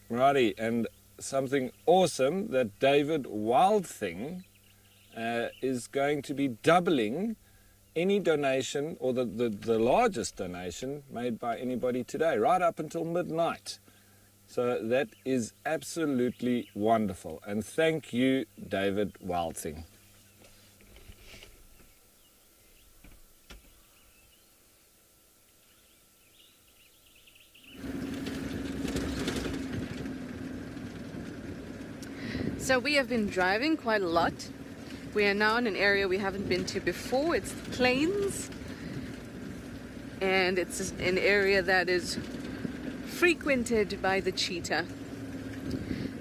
Righty, and something awesome that David WildThing is going to be doubling any donation, or the largest donation made by anybody today, right up until midnight. So that is absolutely wonderful. And thank you, David WildThing. So we have been driving quite a lot. We are now in an area we haven't been to before. It's the plains, and it's an area that is frequented by the cheetah.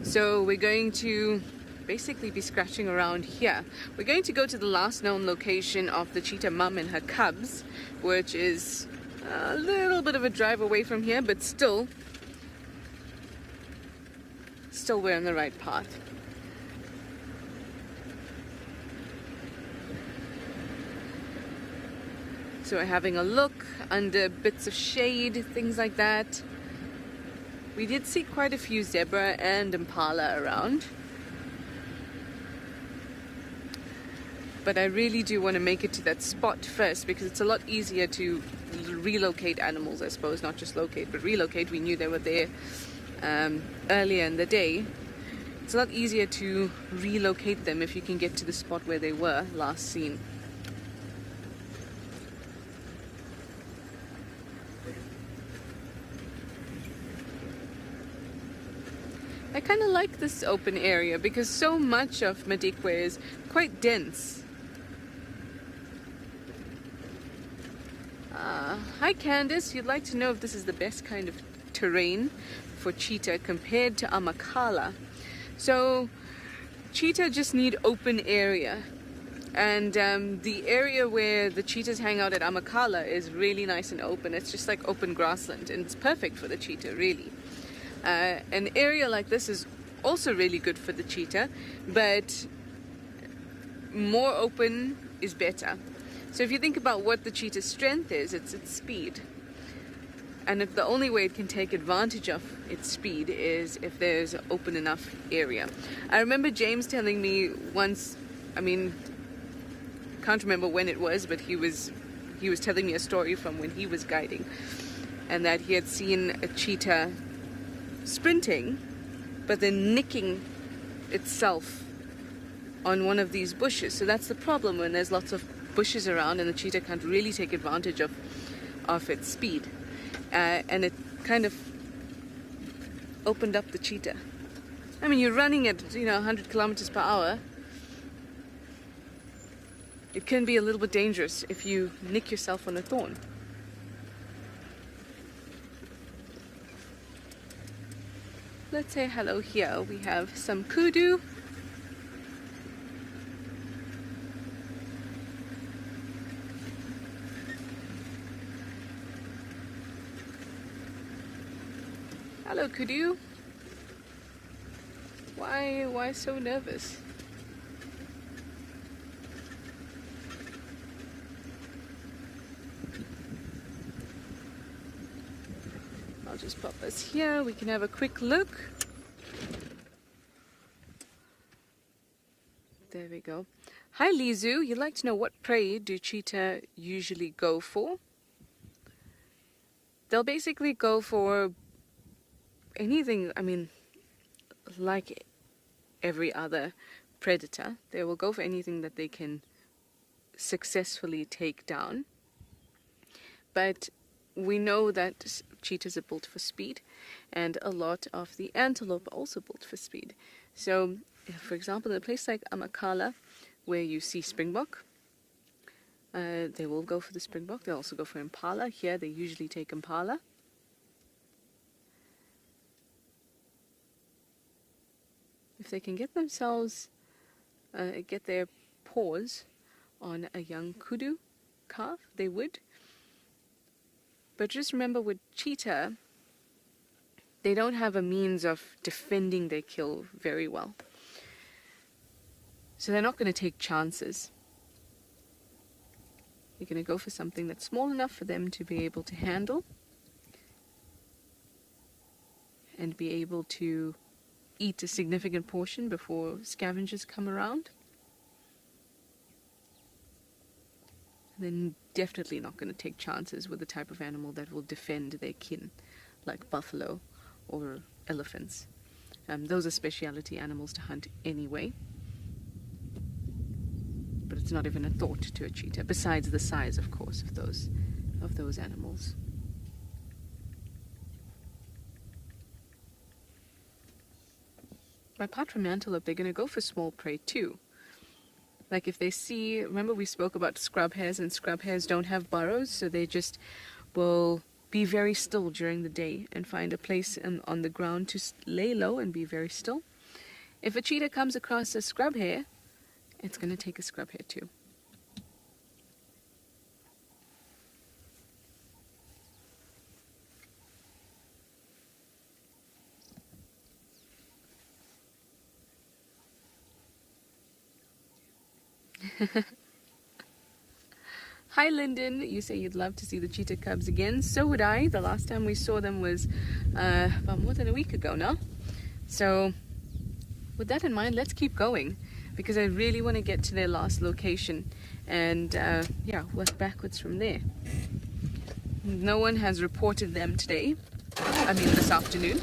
So we're going to basically be scratching around here. We're going to go to the last known location of the cheetah mum and her cubs, which is a little bit of a drive away from here, but still we're on the right path. So we're having a look under bits of shade, things like that. We did see quite a few zebra and impala around. But I really do want to make it to that spot first, because it's a lot easier to relocate animals, I suppose. Not just locate, but relocate. We knew they were there earlier in the day. It's a lot easier to relocate them if you can get to the spot where they were last seen. I kind of like this open area because so much of Madikwe is quite dense. Hi Candice, you'd like to know if this is the best kind of terrain for cheetah compared to Amakhala. So cheetah just need open area, and the area where the cheetahs hang out at Amakhala is really nice and open. It's just like open grassland, and it's perfect for the cheetah, really. An area like this is also really good for the cheetah, but more open is better. So if you think about what the cheetah's strength is, it's its speed. And if the only way it can take advantage of its speed is if there's an open enough area. I remember James telling me once, can't remember when it was, but he was telling me a story from when he was guiding, and that he had seen a cheetah sprinting, but then nicking itself on one of these bushes. So that's the problem when there's lots of bushes around and the cheetah can't really take advantage of its speed. And it kind of opened up the cheetah. You're running at 100 kilometers per hour. It can be a little bit dangerous if you nick yourself on a thorn. Let's say hello here. We have some kudu. Hello kudu. Why so nervous? I'll just pop us here. We can have a quick look. There we go. Hi Lizu, you'd like to know what prey do cheetah usually go for? They'll basically go for anything, like every other predator. They will go for anything that they can successfully take down. But we know that cheetahs are built for speed, and a lot of the antelope are also built for speed. So, for example, in a place like Amakala, where you see springbok, they will go for the springbok. They'll also go for impala. Here, they usually take impala. If they can get themselves, get their paws on a young kudu calf, they would. But just remember, with cheetah, they don't have a means of defending their kill very well. So they're not going to take chances. They're going to go for something that's small enough for them to be able to handle and be able to eat a significant portion before scavengers come around. Then definitely not going to take chances with the type of animal that will defend their kin, like buffalo or elephants. Those are speciality animals to hunt anyway. But it's not even a thought to a cheetah, besides the size, of course, of those animals. But apart from antelope, they're going to go for small prey too. Like if they see, remember we spoke about scrub hares, and scrub hares don't have burrows, so they just will be very still during the day and find a place on the ground to lay low and be very still. If a cheetah comes across a scrub hare, it's going to take a scrub hare too. Hi Lyndon, you say you'd love to see the cheetah cubs again. So would I. The last time we saw them was about more than a week ago now. So with that in mind, let's keep going, because I really want to get to their last location and yeah, work backwards from there. No one has reported them today. I mean this afternoon.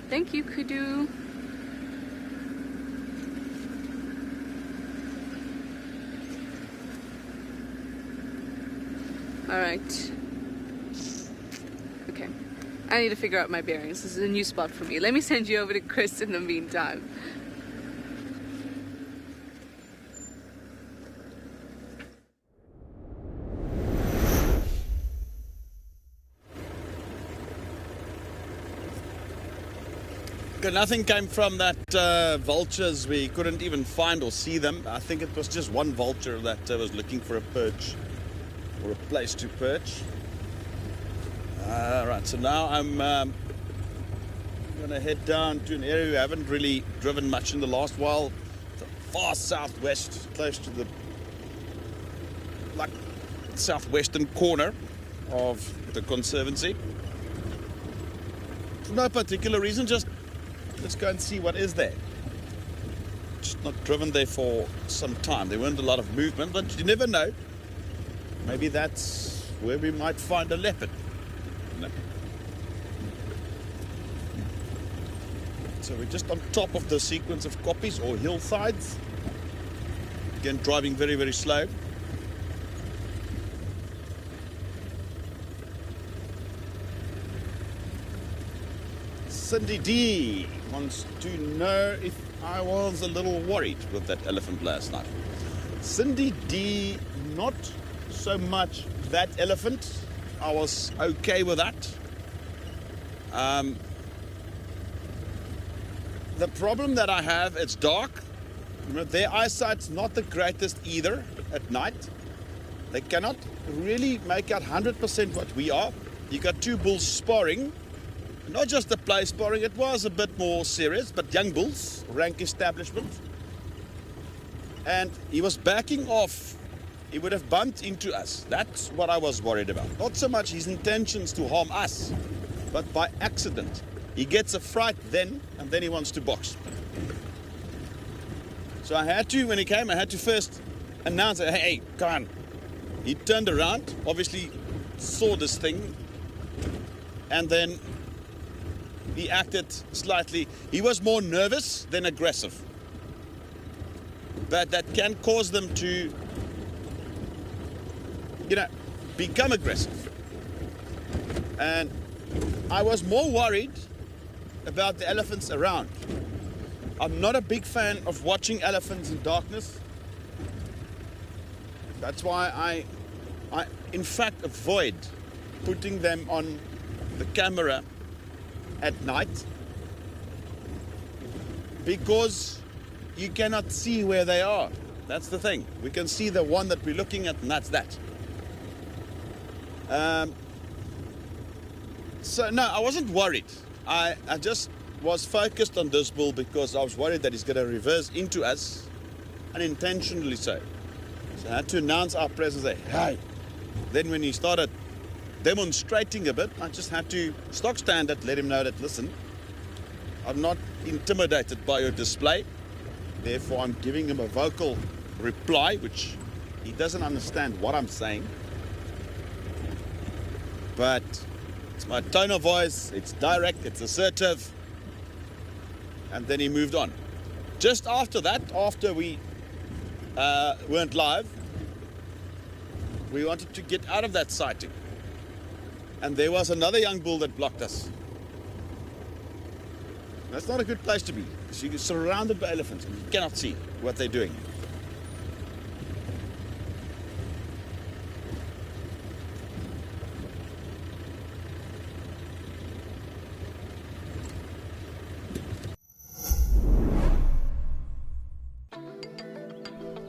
Thank you, Kudu. All right. Okay. I need to figure out my bearings. This is a new spot for me. Let me send you over to Chris in the meantime. Nothing came from that vultures. We couldn't even find or see them. I think it was just one vulture that was looking for a perch or a place to perch. Right, so now I'm going to head down to an area we haven't really driven much in the last while. The far southwest, close to the southwestern corner of the conservancy. For no particular reason, just let's go and see what is there. Just not driven there for some time. There weren't a lot of movement, but you never know. Maybe that's where we might find a leopard. No. So we're just on top of the sequence of koppies or hillsides. Again, driving very, very slow. Cindy D wants to know if I was a little worried with that elephant last night. Cindy D, not so much that elephant. I was okay with that. The problem that I have, it's dark. Their eyesight's not the greatest either at night. They cannot really make out 100% what we are. You got two bulls sparring. Not just the play sparring, it was a bit more serious, but young bulls, rank establishment. And he was backing off. He would have bumped into us. That's what I was worried about. Not so much his intentions to harm us, but by accident. He gets a fright then, and then he wants to box. So I had to, when he came, I had to first announce, hey, come on. He turned around, obviously saw this thing, and then he acted slightly. He was more nervous than aggressive. But that can cause them to, become aggressive. And I was more worried about the elephants around. I'm not a big fan of watching elephants in darkness. That's why I in fact avoid putting them on the camera at night, because you cannot see where they are. That's the thing. We can see the one that we're looking at, and that's that. So no, I wasn't worried. I just was focused on this bull because I was worried that he's going to reverse into us, unintentionally so. So I had to announce our presence there. Hey. Then when he started demonstrating a bit, I just had to stock stand it, let him know that, listen, I'm not intimidated by your display. Therefore, I'm giving him a vocal reply, which he doesn't understand what I'm saying. But it's my tone of voice, it's direct, it's assertive. And then he moved on. Just after that, after we weren't live, we wanted to get out of that sighting. And there was another young bull that blocked us. That's not a good place to be, because you're surrounded by elephants and you cannot see what they're doing.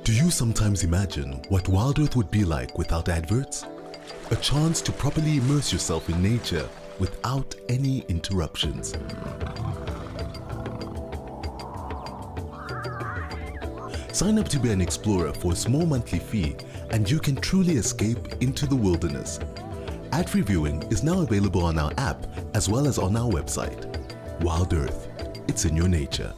Do you sometimes imagine what WildEarth would be like without adverts? A chance to properly immerse yourself in nature without any interruptions. Sign up to be an explorer for a small monthly fee and you can truly escape into the wilderness. Ad-free viewing is now available on our app as well as on our website. WildEarth, it's in your nature.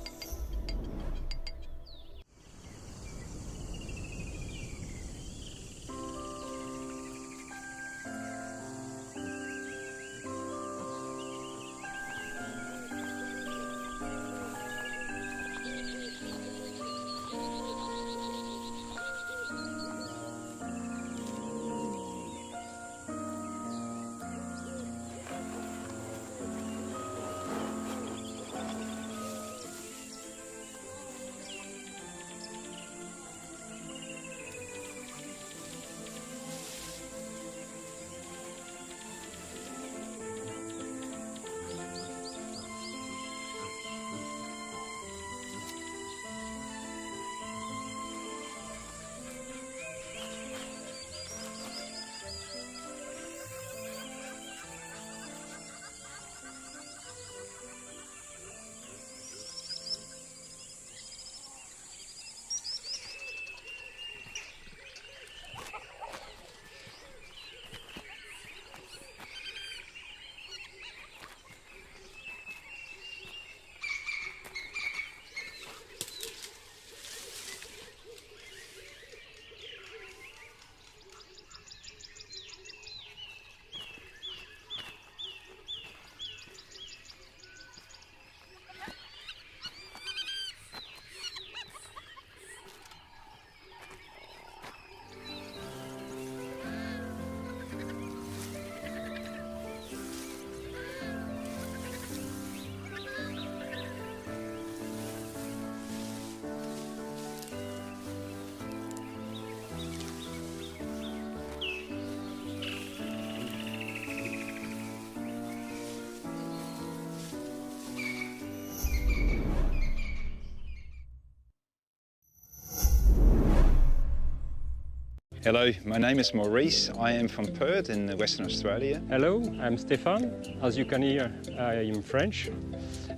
Hello, my name is Maurice. I am from Perth in Western Australia. Hello, I'm Stéphane. As you can hear, I am French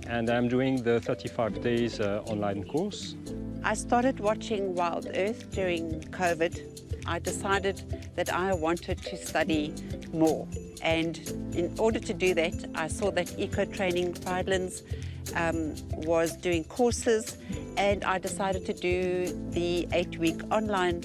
and I'm doing the 35 days online course. I started watching WildEarth during COVID. I decided that I wanted to study more, and in order to do that, I saw that eco-training Friedlands was doing courses, and I decided to do the 8-week online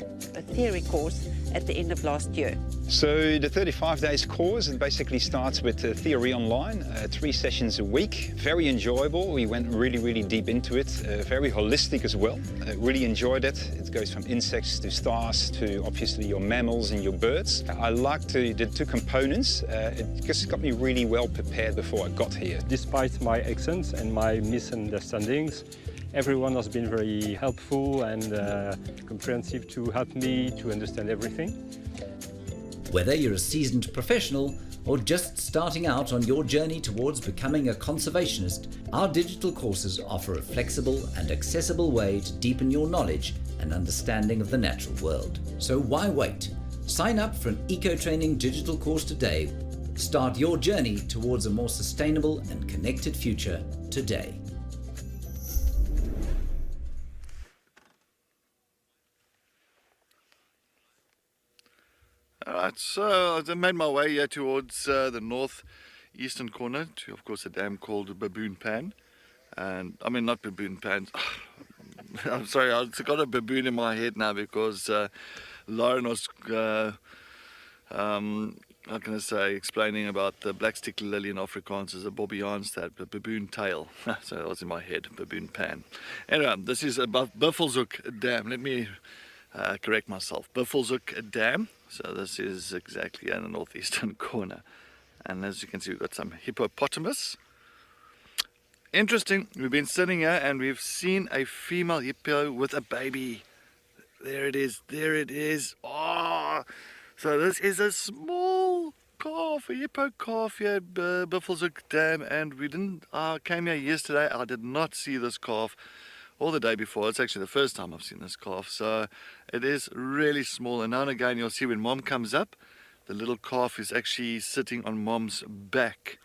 theory course at the end of last year. So the 35 days course, it basically starts with theory online, 3 sessions a week. Very enjoyable. We went really deep into it. Very holistic as well. Really enjoyed it. It goes from insects to stars to obviously your mammals and your birds. I liked the 2 components. It just got me really well prepared before I got here. Despite my accents and my misunderstandings, everyone has been very helpful and comprehensive to help me to understand everything. Whether you're a seasoned professional or just starting out on your journey towards becoming a conservationist, our digital courses offer a flexible and accessible way to deepen your knowledge and understanding of the natural world. So why wait? Sign up for an eco-training digital course today. Start your journey towards a more sustainable and connected future today. Alright, so I made my way here towards the northeastern corner to, of course, a dam called Baboon Pan. And I mean, not Baboon Pan. I'm sorry, I've got a baboon in my head now because Lauren was, how can I say, explaining about the black stick lily in Afrikaans as a bobbejaanstad, the baboon tail. So that was in my head, Baboon Pan. Anyway, this is above Buffelshoek Dam. Let me correct myself. Buffelshoek Dam. So this is exactly in the northeastern corner. And as you can see, we've got some hippopotamus. Interesting, we've been sitting here and we've seen a female hippo with a baby. There it is, there it is. Oh, so this is a small calf, a hippo calf here at Buffelshoek Dam. And we didn't, came here yesterday, I did not see this calf. Or the day before. It's actually the first time I've seen this calf, so it is really small. And now and again you'll see when mom comes up, the little calf is actually sitting on mom's back.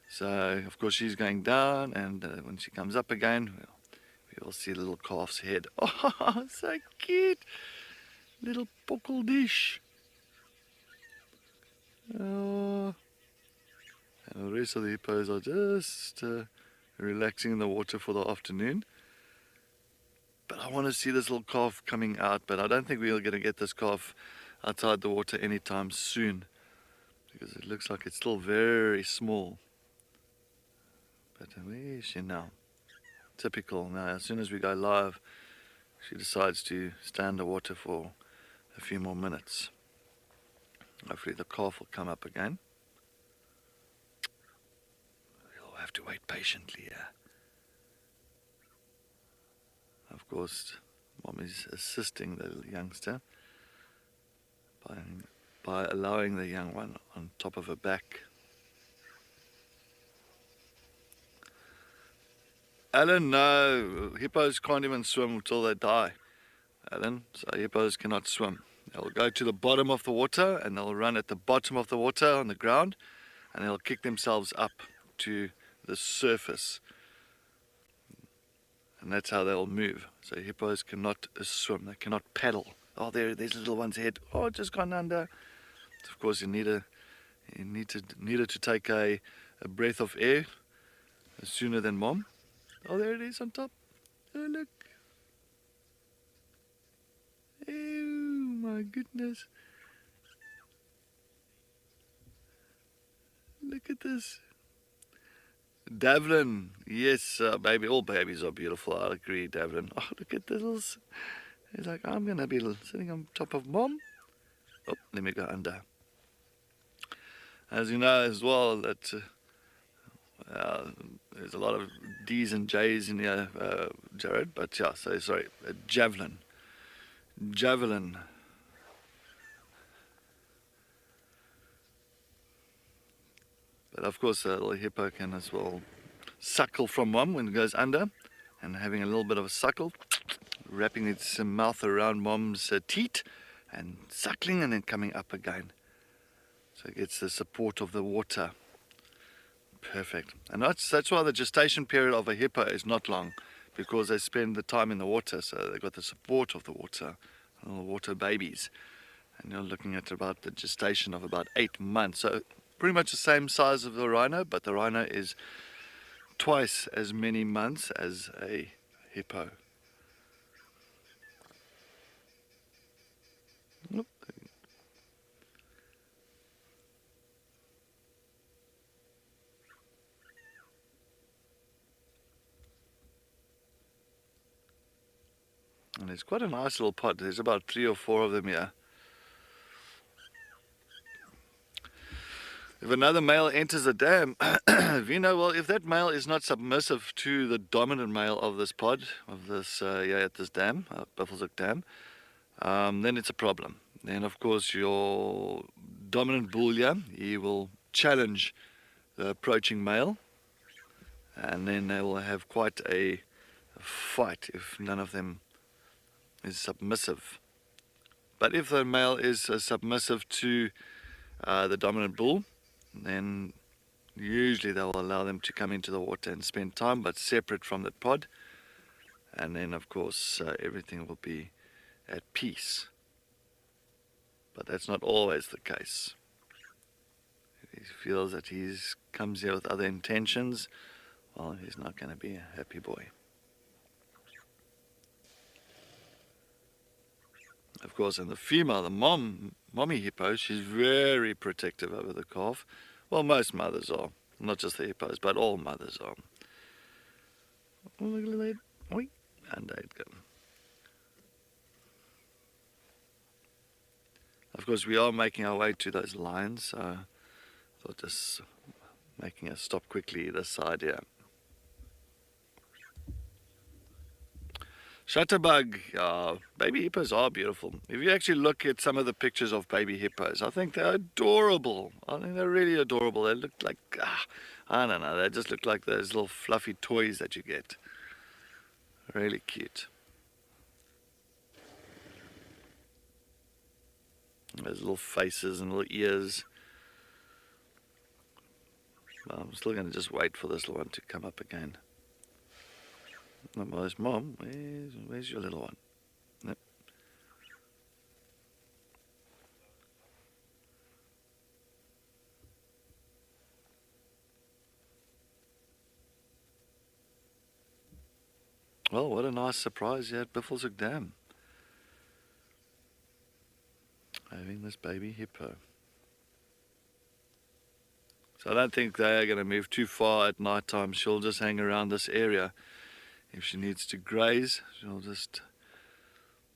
So of course she's going down, and when she comes up again, we will see the little calf's head. Oh, so cute, little buckle dish. Oh, and the rest of the hippos are just relaxing in the water for the afternoon. But I want to see this little calf coming out, but I don't think we're going to get this calf outside the water anytime soon, because it looks like it's still very small. But where is she now? Typical. Now, as soon as we go live, she decides to stay underwater for a few more minutes. Hopefully the calf will come up again. We'll have to wait patiently here. Of course, mom is assisting the youngster by allowing the young one on top of her back. Alan, no, hippos can't even swim until they die, Alan. So hippos cannot swim. They'll go to the bottom of the water and they'll run at the bottom of the water on the ground, and they'll kick themselves up to the surface. And that's how they'll move. So hippos cannot swim, they cannot paddle. Oh, there's the little one's head. Oh, just gone under. So of course, you needed to take a breath of air sooner than mom. Oh, there it is on top. Oh, look. Oh, my goodness. Look at this. Devlin, yes, baby, all babies are beautiful, I agree, Devlin. Oh, look at this. He's like, I'm going to be sitting on top of mom. Oh, let me go under. As you know as well, that there's a lot of D's and J's in here, Jared, but yeah, so sorry, javelin. Javelin. But of course, a little hippo can as well suckle from mom when it goes under, and having a little bit of a suckle, wrapping its mouth around mom's teat and suckling and then coming up again. So it gets the support of the water. Perfect. And that's why the gestation period of a hippo is not long, because they spend the time in the water, so they've got the support of the water, little water babies. And you're looking at about the gestation of about 8 months. So pretty much the same size of the rhino, but the rhino is twice as many months as a hippo. Oop. And it's quite a nice little pod. There's about 3 or 4 of them here. If another male enters the dam, if that male is not submissive to the dominant male of this pod, of this, at this dam, Buffelshoek Dam, then it's a problem. Then, of course, your dominant bull here, he will challenge the approaching male, and then they will have quite a fight if none of them is submissive. But if the male is submissive to the dominant bull, then usually they will allow them to come into the water and spend time, but separate from the pod, and then of course everything will be at peace. But that's not always the case. If he feels that he comes here with other intentions, well, he's not going to be a happy boy. Of course, and the female, the mommy hippo, she's very protective over the calf. Well, most mothers are, not just the hippos, but all mothers are. Oh, look at that. Oi, and there you go. Of course, we are making our way to those lions, so I thought just making us stop quickly this side here. Shutterbug, baby hippos are beautiful. If you actually look at some of the pictures of baby hippos, I think they're adorable. I think they're really adorable. They look like, I don't know, they just look like those little fluffy toys that you get. Really cute. Those little faces and little ears. Well, I'm still going to just wait for this little one to come up again. Where's Mom? Where's your little one? Nope. Well, what a nice surprise here at Buffelshoek Dam. Having this baby hippo. So I don't think they are going to move too far at night time. She'll just hang around this area. If she needs to graze, she'll just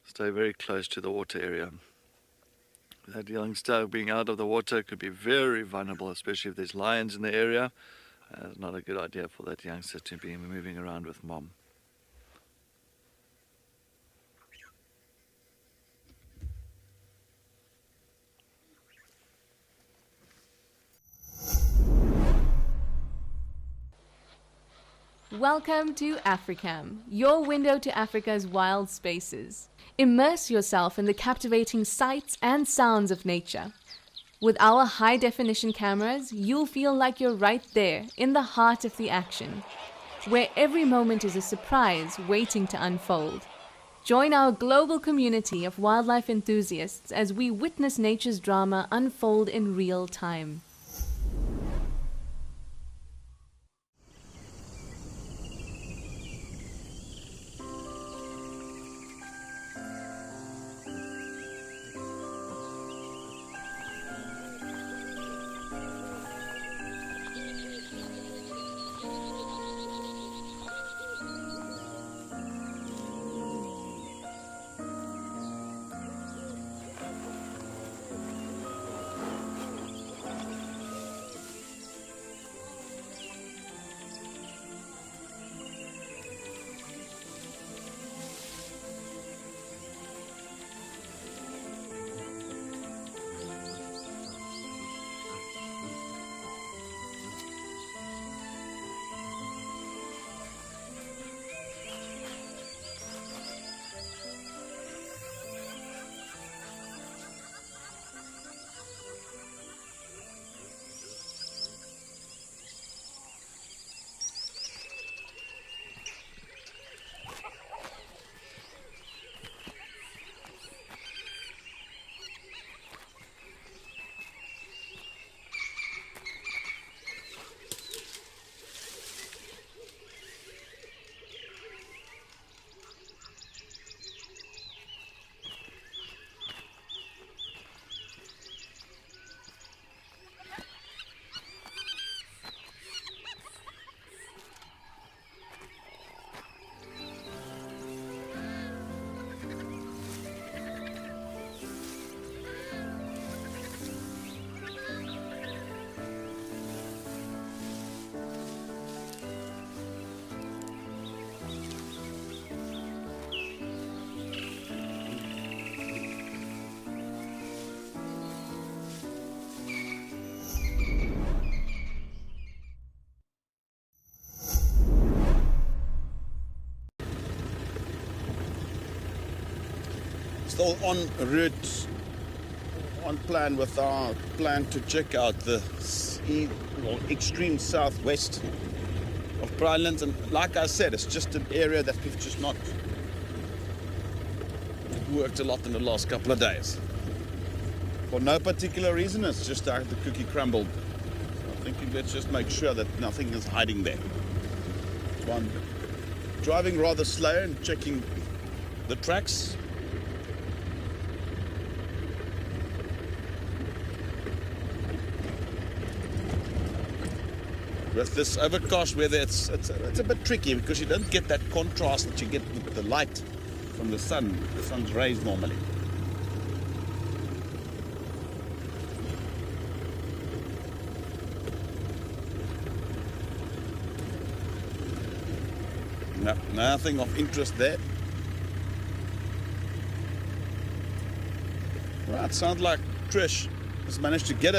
stay very close to the water area. That youngster being out of the water could be very vulnerable, especially if there's lions in the area. It's not a good idea for that youngster to be moving around with Mom. Welcome to Africam, your window to Africa's wild spaces. Immerse yourself in the captivating sights and sounds of nature. With our high-definition cameras, you'll feel like you're right there in the heart of the action, where every moment is a surprise waiting to unfold. Join our global community of wildlife enthusiasts as we witness nature's drama unfold in real time. still en route, on plan with our plan to check out the extreme southwest of Pryland. And like I said, it's just an area that we've just not worked a lot in the last couple of days. For no particular reason, it's just how the cookie crumbled. I think let's just make sure that nothing is hiding there. So I'm driving rather slow and checking the tracks. With this overcast weather, it's a bit tricky because you don't get that contrast that you get with the light from the sun's rays normally. No, nothing of interest there. Well, it sounds like Trish has managed to get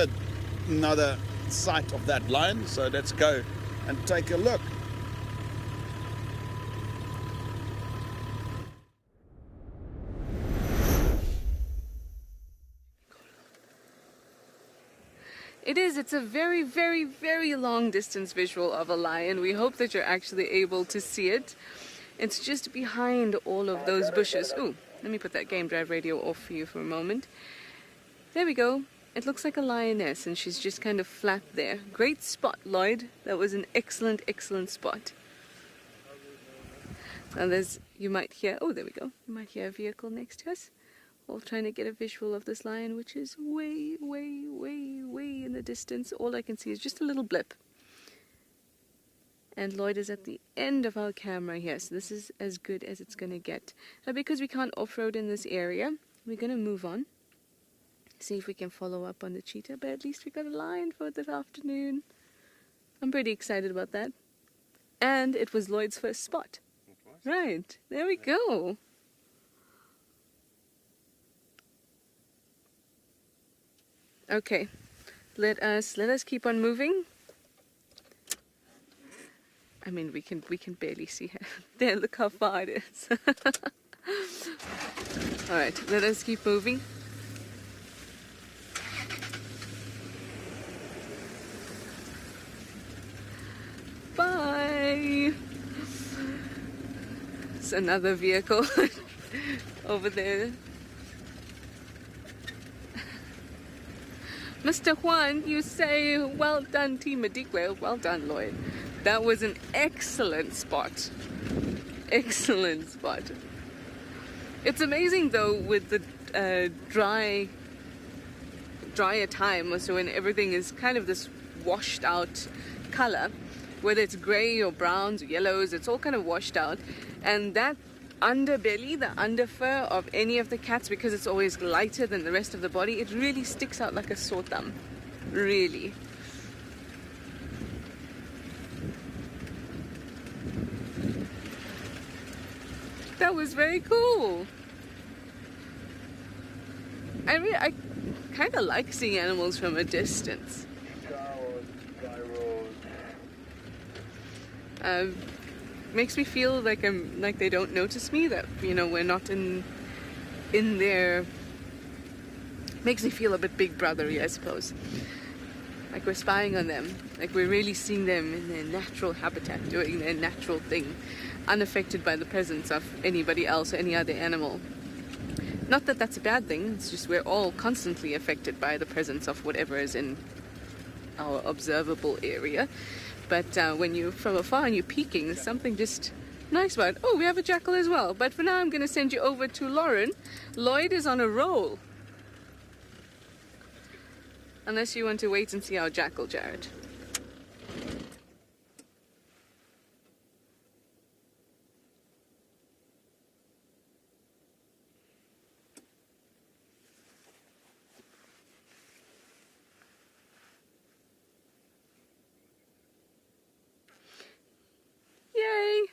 another sight of that lion, so let's go and take a look. It's a very, very, very long distance visual of a lion. We hope that you're actually able to see it. It's just behind all of those bushes. Ooh, let me put that game drive radio off for you for a moment. There we go. It looks like a lioness, and she's just kind of flat there. Great spot, Lloyd. That was an excellent, excellent spot. And you might hear, oh, there we go. You might hear a vehicle next to us. All trying to get a visual of this lion, which is way, way, way, way in the distance. All I can see is just a little blip. And Lloyd is at the end of our camera here, so this is as good as it's going to get. Now, because we can't off-road in this area, we're going to move on. See if we can follow up on the cheetah, but at least we got a lion for this afternoon. I'm pretty excited about that. And it was Lloyd's first spot. Right, there we go. Okay, let us keep on moving. I mean, we can barely see her. There, look how far it is. All right, let us keep moving. Bye. It's another vehicle over there. Mr. Juan, you say, well done, Team Madikwe. Well done, Lloyd. That was an excellent spot. Excellent spot. It's amazing, though, with the drier time, so when everything is kind of this washed out color, whether it's gray or browns or yellows, it's all kind of washed out. And that underbelly, the underfur of any of the cats, because it's always lighter than the rest of the body, it really sticks out like a sore thumb. Really. That was very cool. I kind of like seeing animals from a distance. Makes me feel like they don't notice me, that we're not in their. Makes me feel a bit big brothery, I suppose. Like we're spying on them, like we're really seeing them in their natural habitat, doing their natural thing, unaffected by the presence of anybody else or any other animal. Not that that's a bad thing, it's just we're all constantly affected by the presence of whatever is in our observable area. But when you're from afar and you're peeking, there's something just nice about it. Oh, we have a jackal as well. But for now, I'm going to send you over to Lauren. Lloyd is on a roll. Unless you want to wait and see our jackal, Jared. Yay!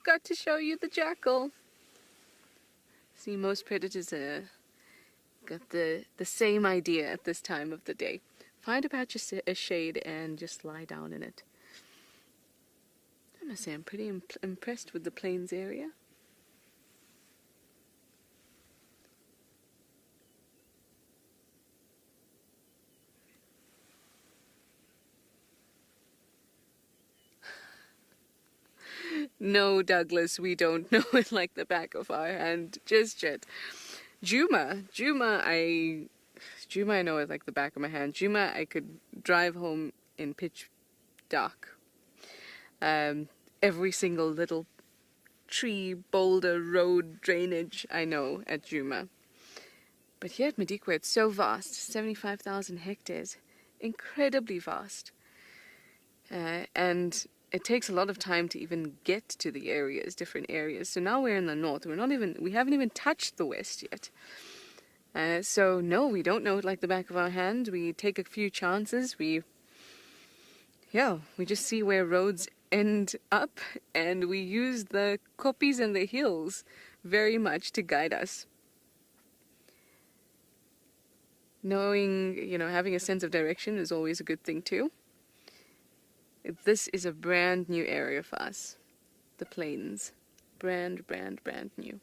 Got to show you the jackal. See, most predators got the same idea at this time of the day. Find a patch of a shade and just lie down in it. I must say I'm pretty impressed with the plains area. No, Douglas, we don't know it like the back of our hand just yet. Juma I know it like the back of my hand. Juma, I could drive home in pitch dark. Every single little tree, boulder, road, drainage I know at Juma. But here at Madikwe, it's so vast, 75,000 hectares, incredibly vast. And it takes a lot of time to even get to the areas, different areas. So now we're in the north. We haven't even touched the west yet. So no, we don't know it like the back of our hand. We take a few chances. We just see where roads end up, and we use the koppies and the hills very much to guide us. Knowing, having a sense of direction is always a good thing too. This is a brand new area for us. The plains. Brand new.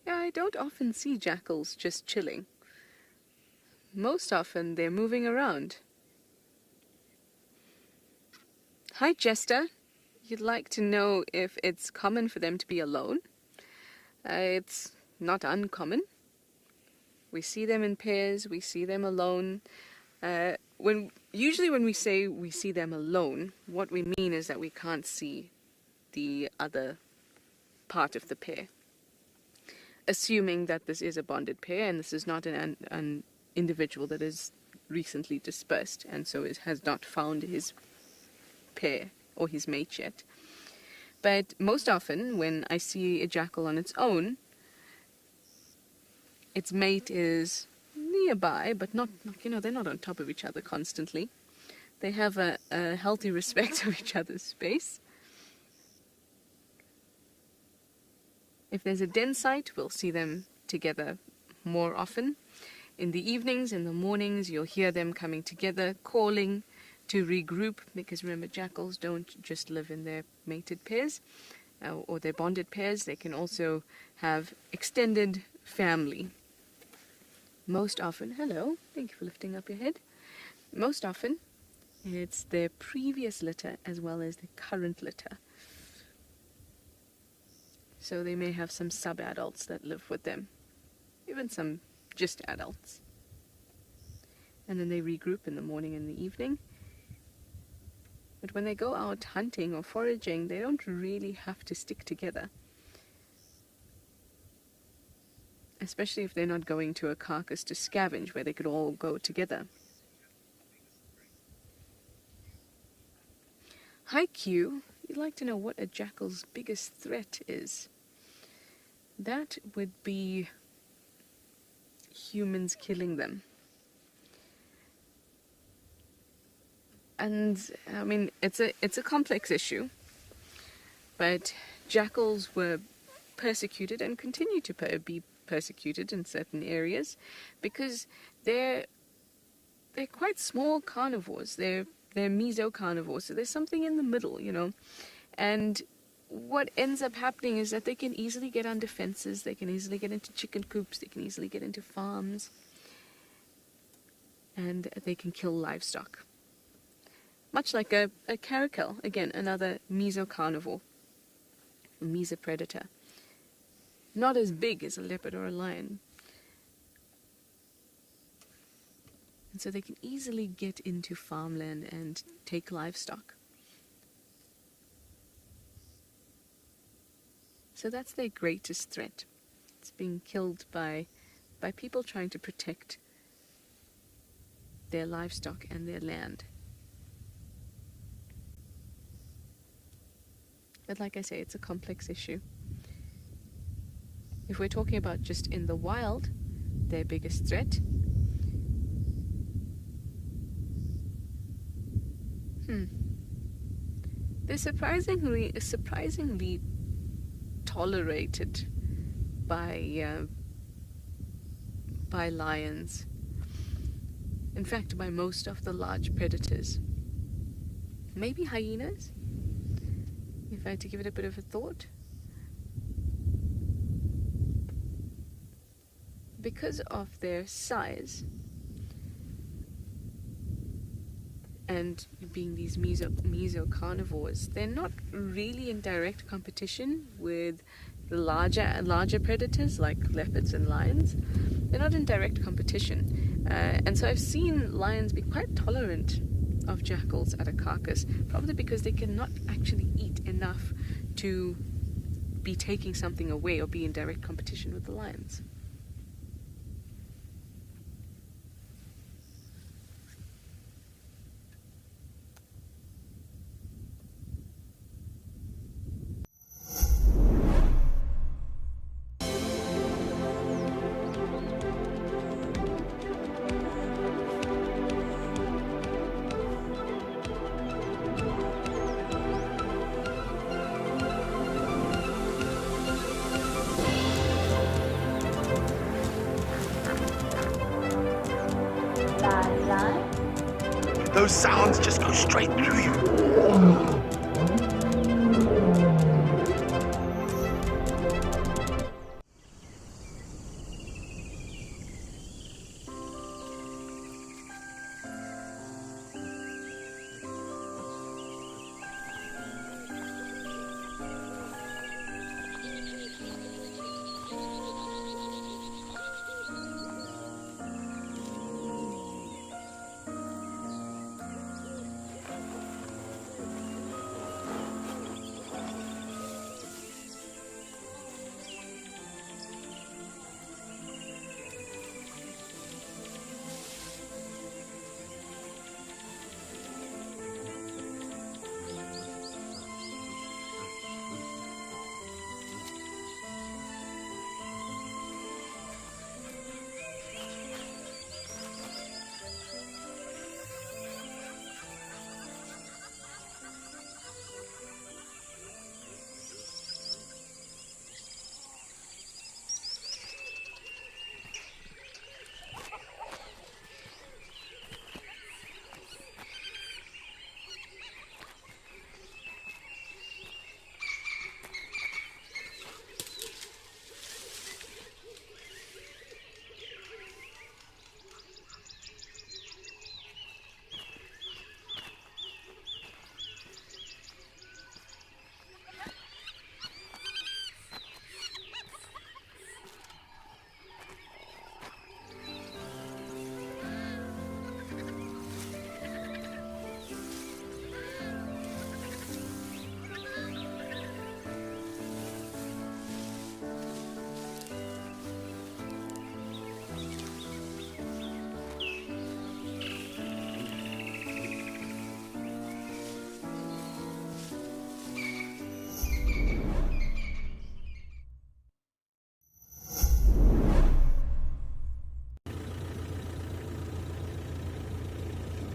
Yeah, I don't often see jackals just chilling. Most often they're moving around. Hi, Jester. You'd like to know if it's common for them to be alone? It's not uncommon. We see them in pairs, we see them alone. Usually when we say we see them alone, what we mean is that we can't see the other part of the pair. Assuming that this is a bonded pair and this is not an individual that is recently dispersed and so has not found his pair or his mate yet. But most often when I see a jackal on its own, its mate is nearby, but not they're not on top of each other constantly. They have a healthy respect of each other's space. If there's a den site, we'll see them together more often. In the evenings, in the mornings, you'll hear them coming together, calling to regroup, because remember, jackals don't just live in their mated pairs or their bonded pairs. They can also have extended family. Most often, hello, thank you for lifting up your head. Most often, it's their previous litter as well as the current litter. So they may have some sub-adults that live with them, even some just adults. And then they regroup in the morning and the evening. But when they go out hunting or foraging, they don't really have to stick together. Especially if they're not going to a carcass to scavenge where they could all go together. Hi Q, you'd like to know what a jackal's biggest threat is. That would be humans killing them. And I mean, it's a complex issue, but jackals were persecuted and continue to be persecuted in certain areas because they're quite small carnivores. They're mesocarnivores, so there's something in the middle, And what ends up happening is that they can easily get under fences, they can easily get into chicken coops, they can easily get into farms, and they can kill livestock. Much like a caracal, again, another mesocarnivore, a mesopredator. Not as big as a leopard or a lion. And so they can easily get into farmland and take livestock. So that's their greatest threat. It's being killed by people trying to protect their livestock and their land. But like I say, it's a complex issue. If we're talking about just in the wild, their biggest threat, they're surprisingly tolerated by lions. In fact, by most of the large predators. Maybe hyenas, if I had to give it a bit of a thought. because of their size and being these mesocarnivores, they're not really in direct competition with the larger predators like leopards and lions. They're not in direct competition. And so I've seen lions be quite tolerant of jackals at a carcass, probably because they cannot actually eat enough to be taking something away or be in direct competition with the lions. Those sounds just go straight through you.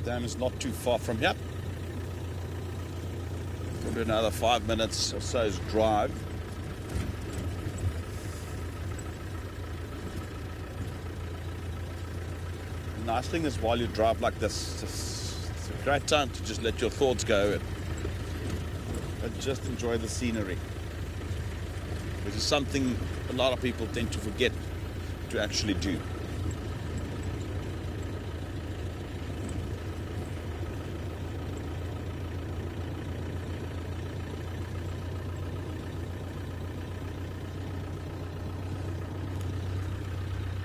Dam is not too far from here. Probably another 5 minutes or so's drive. The nice thing is while you drive like this, it's a great time to just let your thoughts go and just enjoy the scenery, which is something a lot of people tend to forget to actually do.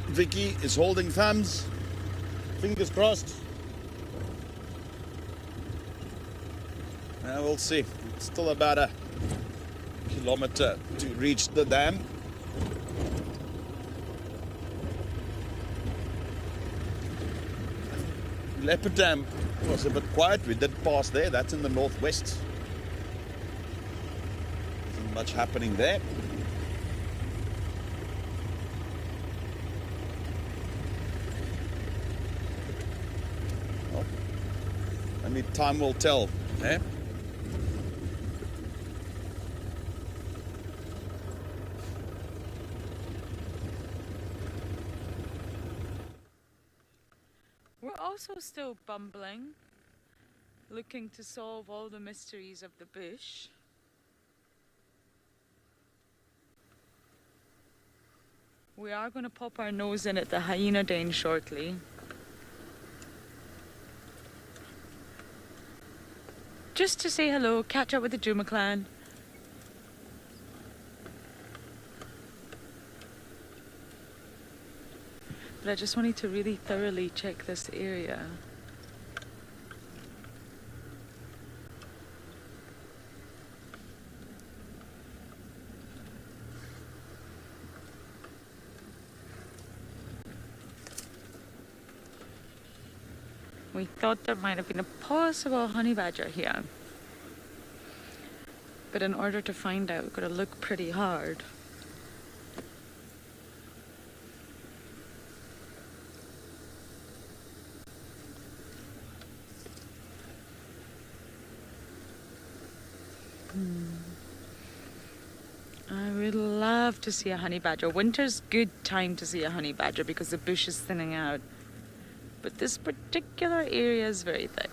Vicky is holding thumbs, fingers crossed. We'll see. It's still about a kilometer to reach the dam. Leopard Dam was a bit quiet. We did pass there. That's in the northwest. Isn't much happening there. Only time will tell, eh? We're also still bumbling, looking to solve all the mysteries of the bush. We are going to pop our nose in at the hyena den shortly. Just to say hello, catch up with the Juma clan. But I just wanted to really thoroughly check this area. We thought there might have been a possible honey badger here. But in order to find out, we've got to look pretty hard. I would love to see a honey badger. Winter's good time to see a honey badger because the bush is thinning out. But this particular area is very thick.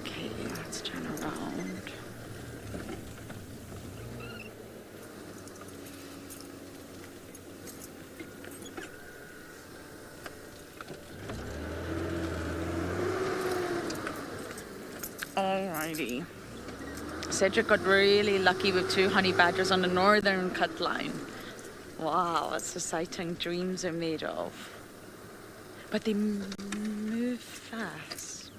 Okay, let's turn around. Alrighty. Cedric got really lucky with 2 honey badgers on the northern cut line. Wow, that's the sighting dreams are made of. But they move fast.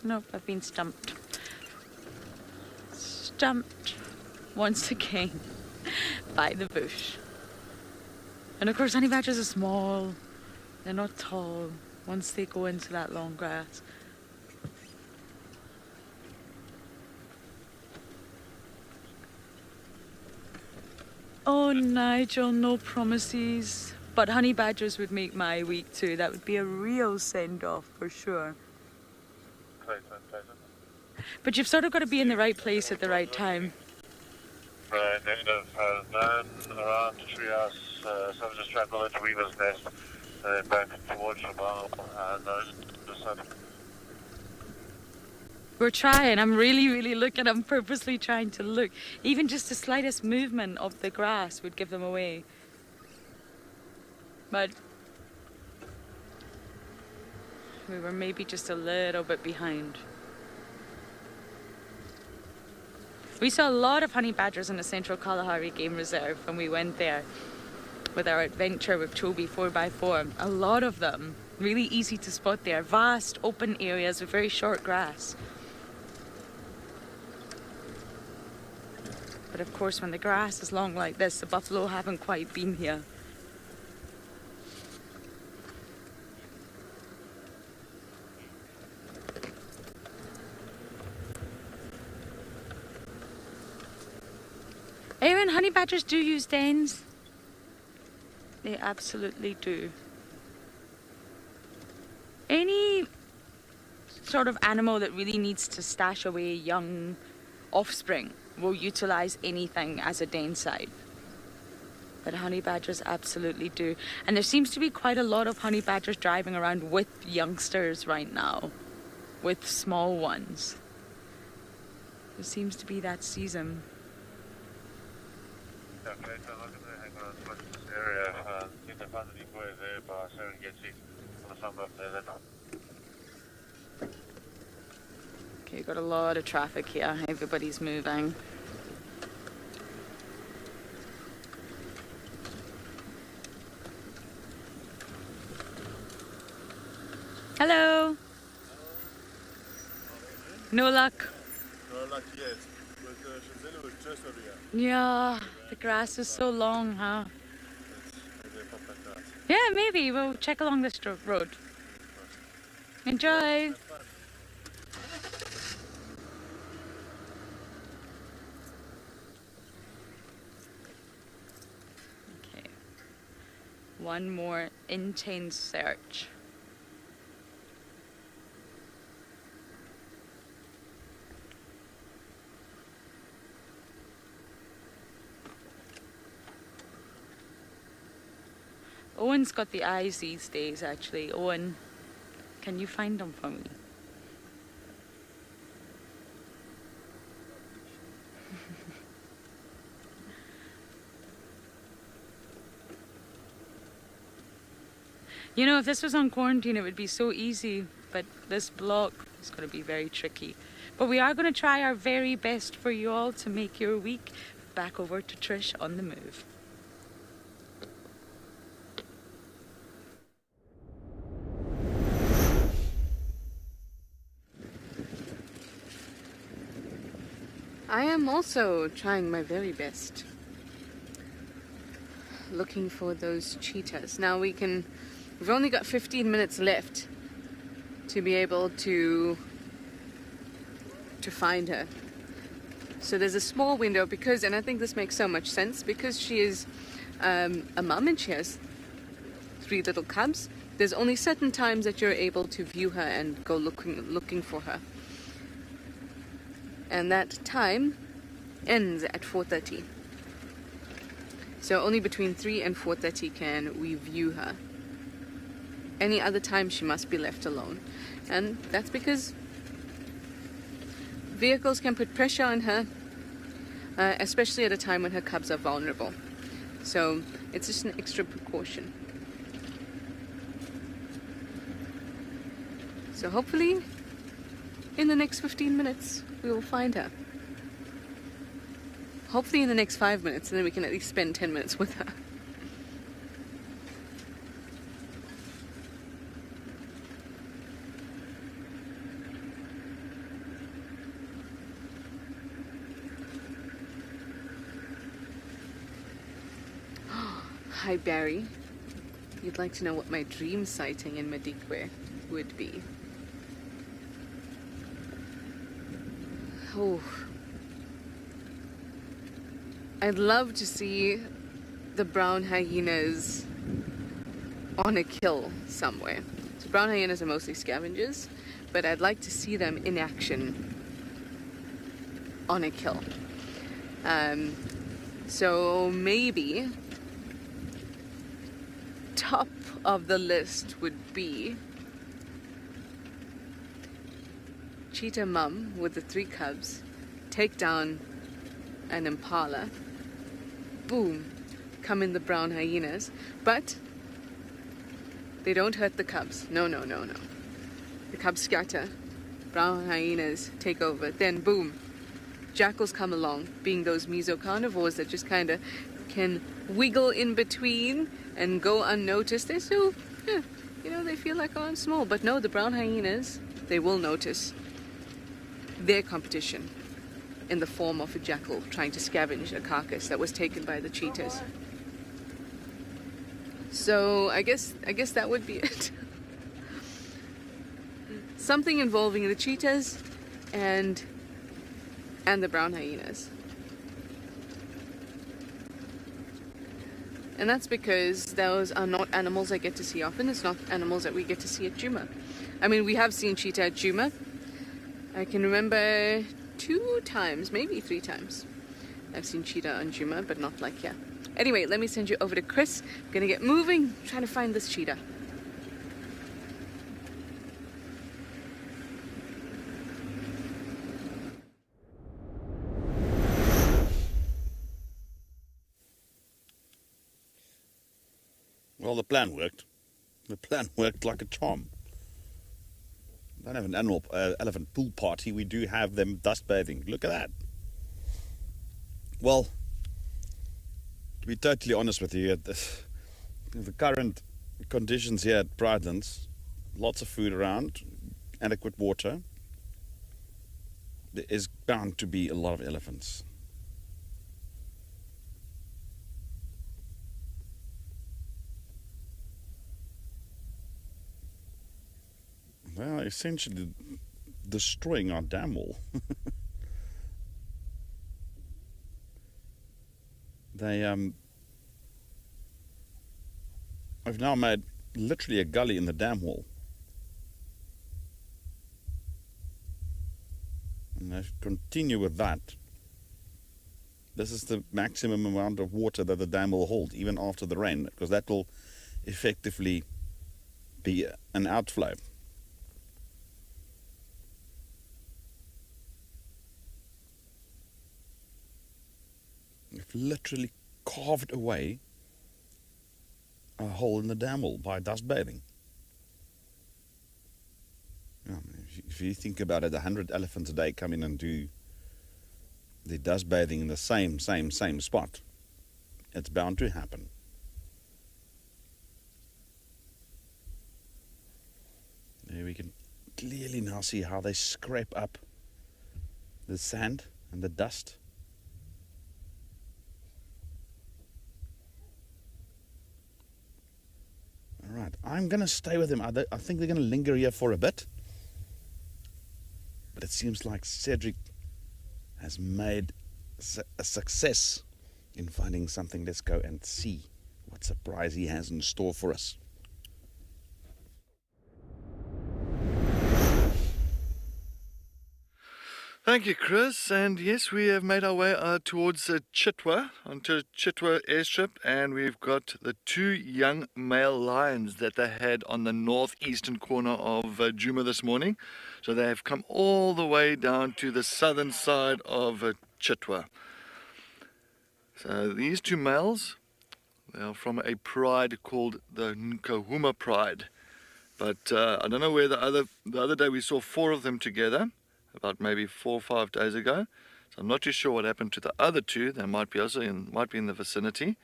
Nope, I've been stumped. Stumped once again by the bush. And of course, honey badgers are small. They're not tall once they go into that long grass. Oh, Nigel, no promises. But honey badgers would make my week too. That would be a real send-off for sure. But you've sort of got to be in the right place at the right time. Negative has known around the treehouse, so just tried to let Weaver's nest, and then back towards the mile, and the sun. We're trying. I'm really looking. I'm purposely trying to look. Even just the slightest movement of the grass would give them away. But we were maybe just a little bit behind. We saw a lot of honey badgers in the Central Kalahari Game Reserve when we went there with our adventure with Chobe 4x4. A lot of them. Really easy to spot there. Vast open areas with very short grass. But of course, when the grass is long like this, the buffalo haven't quite been here. Aaron, honey badgers do use dens. They absolutely do. Any sort of animal that really needs to stash away young offspring will utilize anything as a den site. But honey badgers absolutely do. And there seems to be quite a lot of honey badgers driving around with youngsters right now, with small ones. There seems to be that season. Okay, so look at the hang around this area, in the front of the square there by Serengeti, on the thumb up there, then. Okay, got a lot of traffic here. Everybody's moving. Hello. No luck. No luck yet. But Shazela was just over here. Yeah, the grass is so long, huh? Yeah, maybe. We'll check along this road. Enjoy. Okay. one more intense search. Owen's got the eyes these days, actually. Owen, can you find them for me? You know, if this was on quarantine, it would be so easy, but this block is going to be very tricky. But we are going to try our very best for you all to make your week. Back over to Trish on the move. I am also trying my very best, looking for those cheetahs. Now we've only got 15 minutes left to be able to find her. So there's a small window because, and I think this makes so much sense, because she is a mum and she has 3 little cubs. There's only certain times that you're able to view her and go looking for her. And that time ends at 4:30. So only between 3 and 4:30 can we view her. Any other time she must be left alone. And that's because vehicles can put pressure on her, especially at a time when her cubs are vulnerable. So it's just an extra precaution. So hopefully in the next 15 minutes we will find her. Hopefully in the next 5 minutes, and then we can at least spend 10 minutes with her. Hi Barry. You'd like to know what my dream sighting in Madikwe would be. Oh, I'd love to see the brown hyenas on a kill somewhere. So brown hyenas are mostly scavengers, but I'd like to see them in action on a kill. So maybe top of the list would be cheetah mum with the 3 cubs take down an impala. Boom, come in the brown hyenas, but they don't hurt the cubs. No. The cubs scatter, brown hyenas take over, then boom, jackals come along, being those meso carnivores that just kind of can wiggle in between and go unnoticed. They're so, they feel like, oh, I'm small. But no, the brown hyenas, they will notice their competition in the form of a jackal trying to scavenge a carcass that was taken by the cheetahs. So I guess that would be it. Something involving the cheetahs and the brown hyenas. And that's because those are not animals I get to see often. It's not animals that we get to see at Djuma. I mean, we have seen cheetah at Djuma. I can remember 2 times, maybe 3 times. I've seen cheetah on Djuma, but not like here. Anyway, let me send you over to Chris. I'm gonna get moving, trying to find this cheetah. Well, the plan worked. The plan worked like a charm. We don't have an annual elephant pool party. We do have them dust bathing. Look at that. Well, to be totally honest with you, the current conditions here at Brightlands, lots of food around, adequate water, there is bound to be a lot of elephants. They are essentially destroying our dam wall. I've now made literally a gully in the dam wall. And I continue with that. This is the maximum amount of water that the dam will hold, even after the rain, because that will effectively be an outflow. We've literally carved away a hole in the dam wall by dust bathing. If you think about it, 100 elephants a day come in and do the dust bathing in the same spot. It's bound to happen. There we can clearly now see how they scrape up the sand and the dust. All right, I'm going to stay with them. I think they're going to linger here for a bit. But it seems like Cedric has made a success in finding something. Let's go and see what surprise he has in store for us. Thank you, Chris. And yes, we have made our way towards Chitwa, onto Chitwa airstrip, and we've got the 2 young male lions that they had on the northeastern corner of Djuma this morning. So they have come all the way down to the southern side of Chitwa. So these 2 males, they are from a pride called the Nkuhuma Pride. But I don't know where the other day we saw 4 of them together, about maybe 4 or 5 days ago. So I'm not too sure what happened to the other 2. They might be in the vicinity.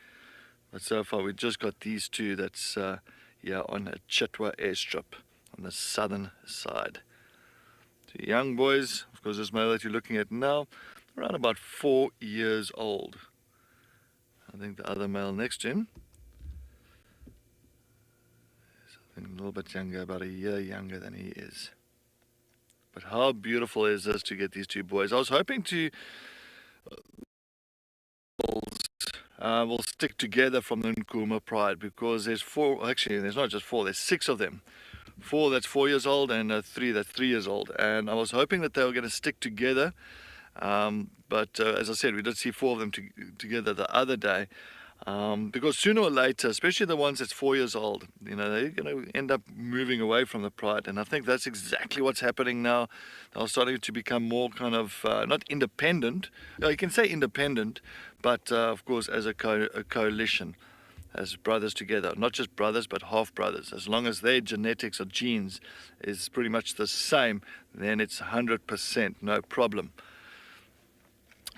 But so far we just got these 2 that's here on a Chitwa airstrip on the southern side. 2 young boys, of course this male that you're looking at now, around about 4 years old. I think the other male next to him is I think a little bit younger, about a year younger than he is. But how beautiful is this to get these 2 boys? I was hoping to will stick together from the Nkuhuma Pride, because there's 4, actually there's not just 4, there's 6 of them. 4 that's 4 years old and 3 that's 3 years old. And I was hoping that they were going to stick together. But as I said, we did see 4 of them together the other day. Because sooner or later, especially the ones that's 4 years old, you know, they're going to end up moving away from the pride. And I think that's exactly what's happening now. They're starting to become more kind of, not independent. You can say independent, but of course as a coalition, as brothers together. Not just brothers, but half brothers. As long as their genetics or genes is pretty much the same, then it's 100%, no problem.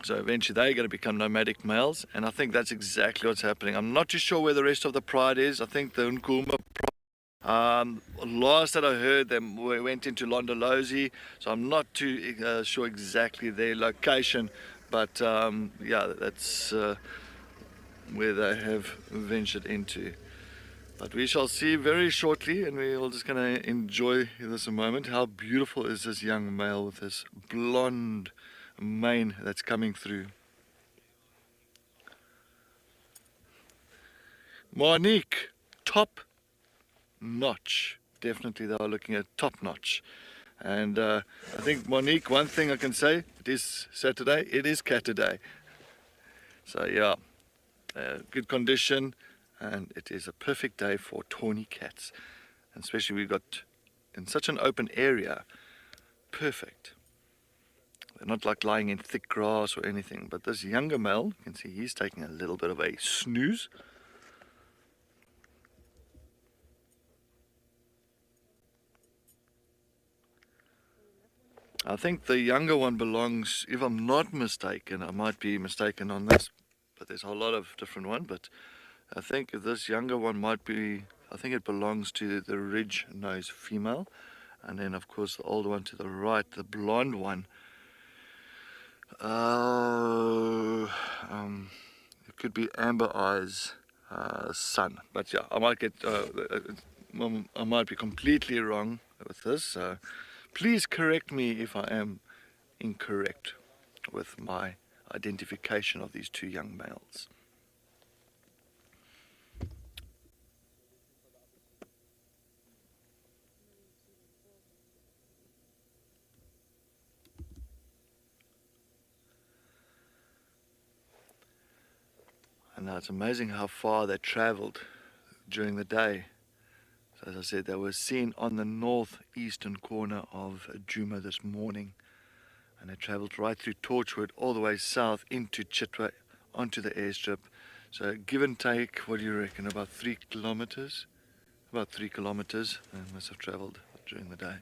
So eventually they're going to become nomadic males, and I think that's exactly what's happening. I'm not too sure where the rest of the pride is. I think the Nkuhuma pride, last that I heard, they went into Londolozi, so I'm not too sure exactly their location, but yeah, that's where they have ventured into. But we shall see very shortly, and we're all just going to enjoy this a moment. How beautiful is this young male with this blonde mane that's coming through. Monique, top notch. Definitely they are looking at top notch. And I think, Monique, one thing I can say, it is Saturday, it is Catterday. So yeah, good condition, and it is a perfect day for tawny cats. And especially we got in such an open area, perfect. They're not like lying in thick grass or anything, but this younger male, you can see he's taking a little bit of a snooze. I think the younger one belongs, if I'm not mistaken, I might be mistaken on this, but there's a whole lot of different ones, but I think this younger one might be, I think it belongs to the ridge nose female, and then of course the older one to the right, the blonde one, it could be Amber Eyes son, but yeah, I might get, I might be completely wrong with this. Please correct me if I am incorrect with my identification of these 2 young males. And now it's amazing how far they traveled during the day. So as I said, they were seen on the northeastern corner of Djuma this morning. And they traveled right through Torchwood all the way south into Chitwa onto the airstrip. So give and take, what do you reckon, about 3 kilometers? About 3 kilometers they must have traveled during the day.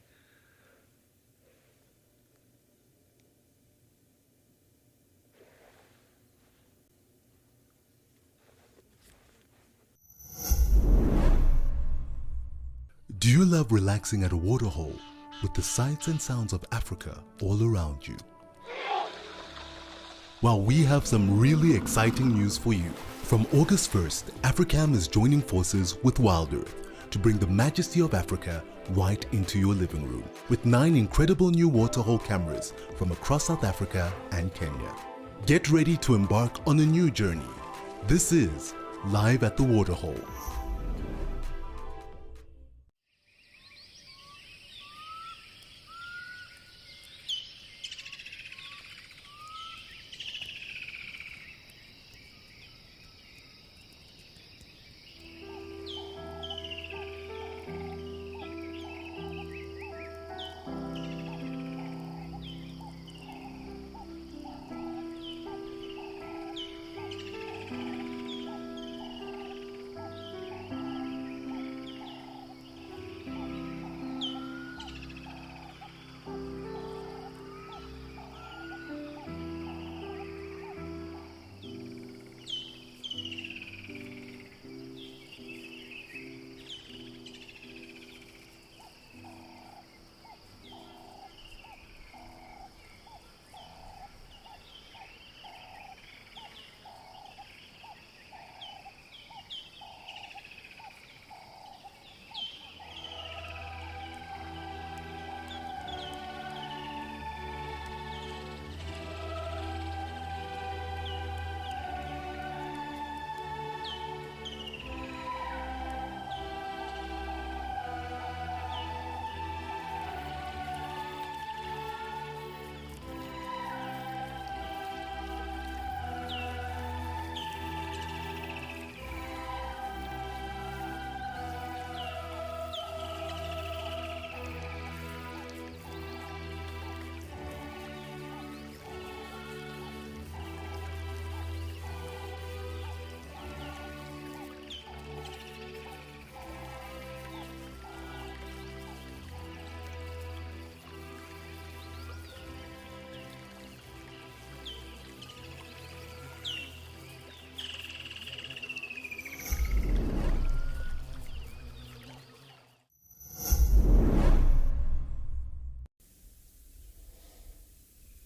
Do you love relaxing at a waterhole with the sights and sounds of Africa all around you? Well, we have some really exciting news for you. From August 1st, Africam is joining forces with WildEarth to bring the majesty of Africa right into your living room with 9 incredible new waterhole cameras from across South Africa and Kenya. Get ready to embark on a new journey. This is Live at the Waterhole.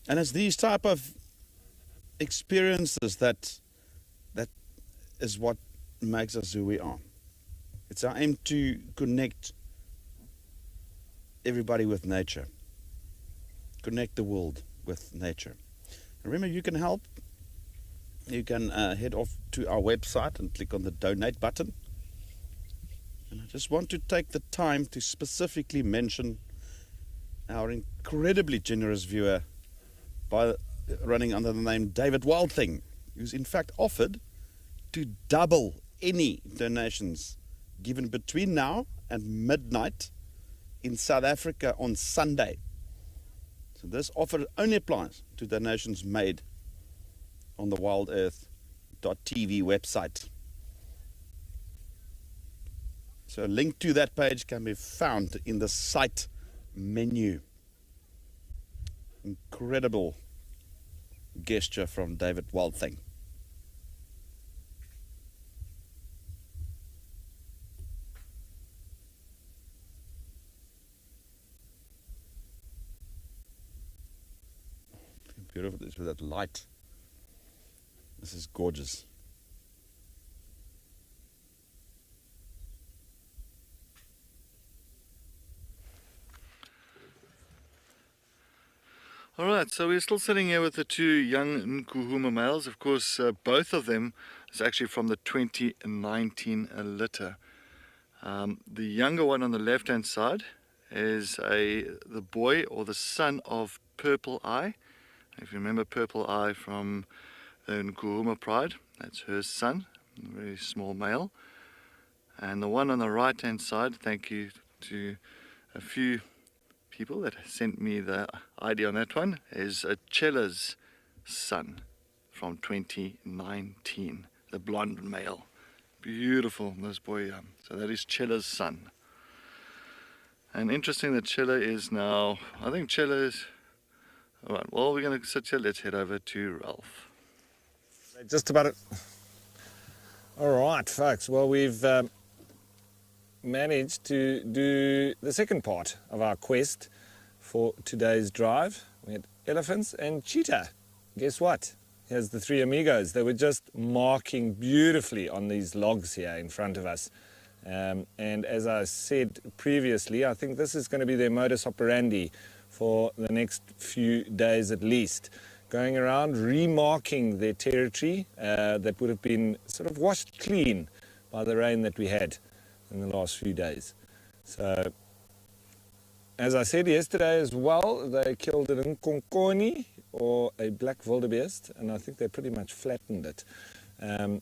And it's these type of experiences that is what makes us who we are. It's our aim to connect everybody with nature, connect the world with nature. And remember, you can help. You can head off to our website and click on the donate button. And I just want to take the time to specifically mention our incredibly generous viewer by running under the name David Wildthing, who's in fact offered to double any donations given between now and midnight in South Africa on Sunday. So this offer only applies to donations made on the WildEarth.tv website. So a link to that page can be found in the site menu. Incredible gesture from David Wildthing. Beautiful, this with that light. This is gorgeous. All right, so we're still sitting here with the 2 young Nkuhuma males. Of course, both of them is actually from the 2019 litter. The younger one on the left-hand side is the boy or the son of Purple Eye. If you remember Purple Eye from the Nkuhuma Pride, that's her son, a very small male. And the one on the right hand side, thank you to a few people that sent me the ID on that one, is a Chella's son from 2019, the blonde male. Beautiful, this boy. So that is Chella's son. And interesting that Chella is now, I think Chella is, alright, well, we're going to sit here. Let's head over to Ralph. Just about it. All right, folks. Well, we've managed to do the second part of our quest for today's drive. We had elephants and cheetah. Guess what? Here's the three amigos. They were just marking beautifully on these logs here in front of us. And as I said previously, I think this is going to be their modus operandi for the next few days at least. Going around remarking their territory that would have been sort of washed clean by the rain that we had in the last few days. So, as I said yesterday as well, they killed an nkonkoni, or a black wildebeest, and I think they pretty much flattened it. And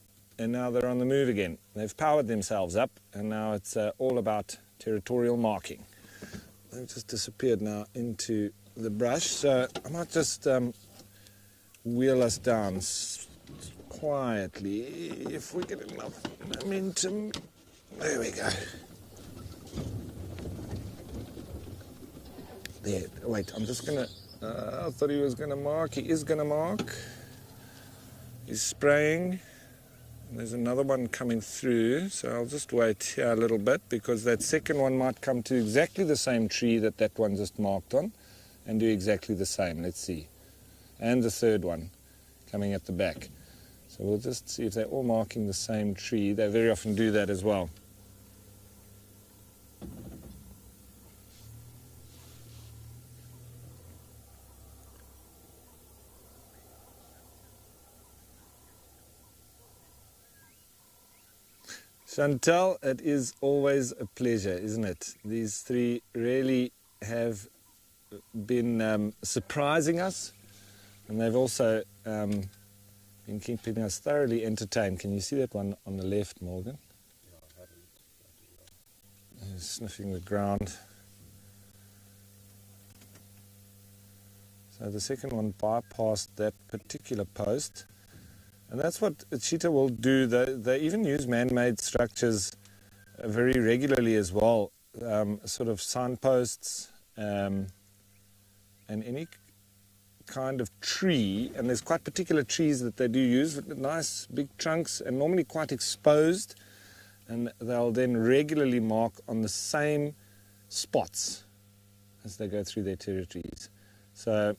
now they're on the move again. They've powered themselves up, and now it's all about territorial marking. They've just disappeared now into the brush, so I might just wheel us down quietly if we get enough momentum. There we go. There, wait, I'm just gonna, I thought he was gonna mark. He is gonna mark. He's spraying. There's another one coming through, so I'll just wait here a little bit because that second one might come to exactly the same tree that that one just marked on and do exactly the same. Let's see. And the third one coming at the back. So we'll just see if they're all marking the same tree. They very often do that as well. Chantal, it is always a pleasure, isn't it? These three really have been surprising us, and they've also been keeping us thoroughly entertained. Can you see that one on the left, Morgan? He's sniffing the ground. So the second one bypassed that particular post. And that's what a cheetah will do. They even use man-made structures very regularly as well, sort of signposts and any kind of tree. And there's quite particular trees that they do use with nice big trunks and normally quite exposed. And they'll then regularly mark on the same spots as they go through their territories. So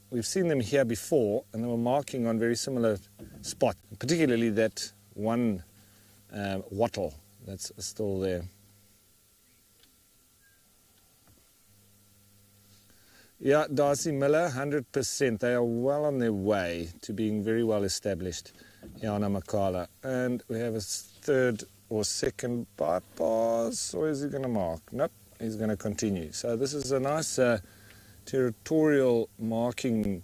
we've seen them here before, and they were marking on very similar spots, particularly that one wattle that's still there. Yeah, Darcy Miller, 100%. They are well on their way to being very well established here on Amakala. And we have a third or second bypass, or is he going to mark? Nope, he's going to continue. So this is a nice territorial marking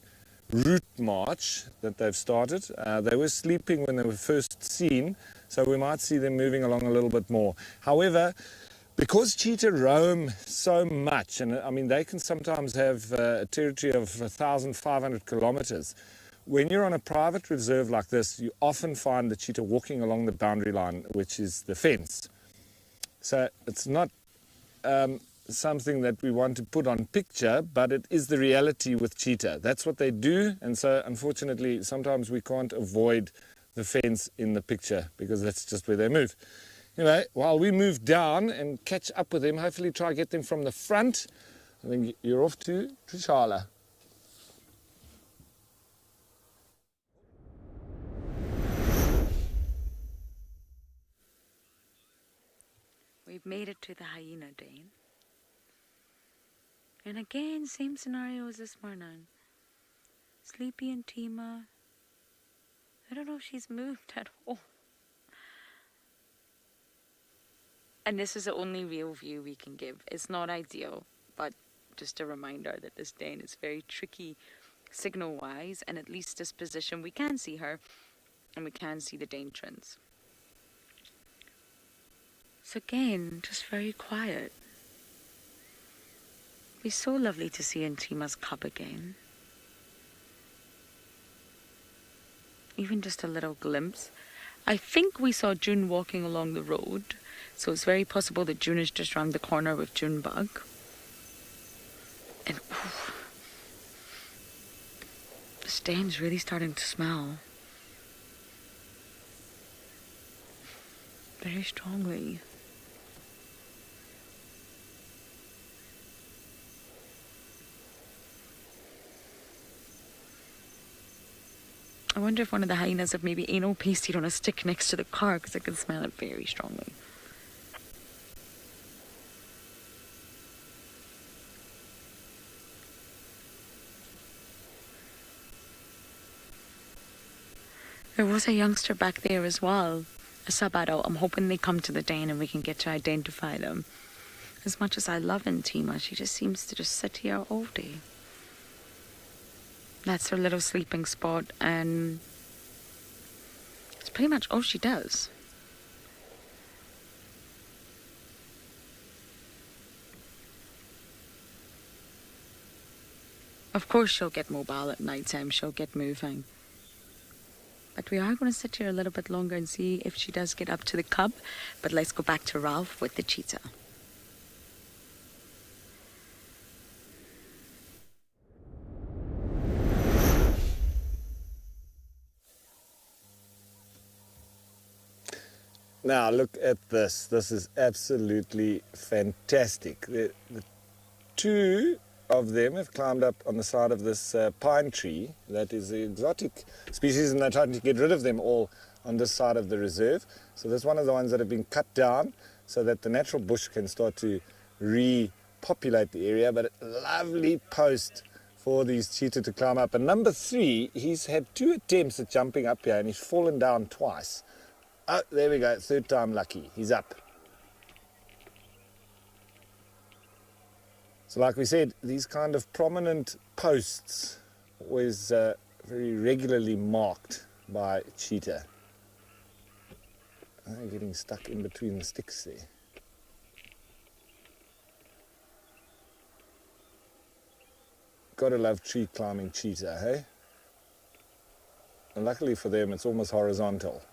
route march that they've started. They were sleeping when they were first seen, so we might see them moving along a little bit more. However, because cheetah roam so much, and I mean they can sometimes have a territory of 1,500 kilometers, when you're on a private reserve like this, you often find the cheetah walking along the boundary line, which is the fence. So it's not something that we want to put on picture, but it is the reality with cheetah. That's what they do, and so unfortunately sometimes we can't avoid the fence in the picture because that's just where they move. Anyway, while we move down and catch up with them, hopefully try to get them from the front, I think you're off to Trichala. We've made it to the hyena den. And again, same scenario as this morning. Sleepy and Tima. I don't know if she's moved at all. And this is the only real view we can give. It's not ideal, but just a reminder that this den is very tricky signal-wise, and at least this position we can see her, and we can see the entrance. So again, just very quiet. It'd be so lovely to see Intima's cub again. Even just a little glimpse. I think we saw June walking along the road, so it's very possible that June is just around the corner with Junebug. And ooh, the stain's really starting to smell. Very strongly. I wonder if one of the hyenas have maybe anal pasted on a stick next to the car, because I can smell it very strongly. There was a youngster back there as well, a sub-adult. I'm hoping they come to the den and we can get to identify them. As much as I love Intima, she just seems to just sit here all day. That's her little sleeping spot, and it's pretty much all she does. Of course she'll get mobile at night time, she'll get moving. But we are going to sit here a little bit longer and see if she does get up to the cub. But let's go back to Ralph with the cheetah. Now look at this. This is absolutely fantastic. The two of them have climbed up on the side of this pine tree that is the exotic species, and they're trying to get rid of them all on this side of the reserve. So that's one of the ones that have been cut down so that the natural bush can start to repopulate the area. But a lovely post for these cheetah to climb up. And number 3, he's had 2 attempts at jumping up here and he's fallen down twice. Oh, there we go, 3rd time lucky, he's up. So like we said, these kind of prominent posts always very regularly marked by cheetah. They're getting stuck in between the sticks there. Gotta love tree climbing cheetah, hey? And luckily for them, it's almost horizontal,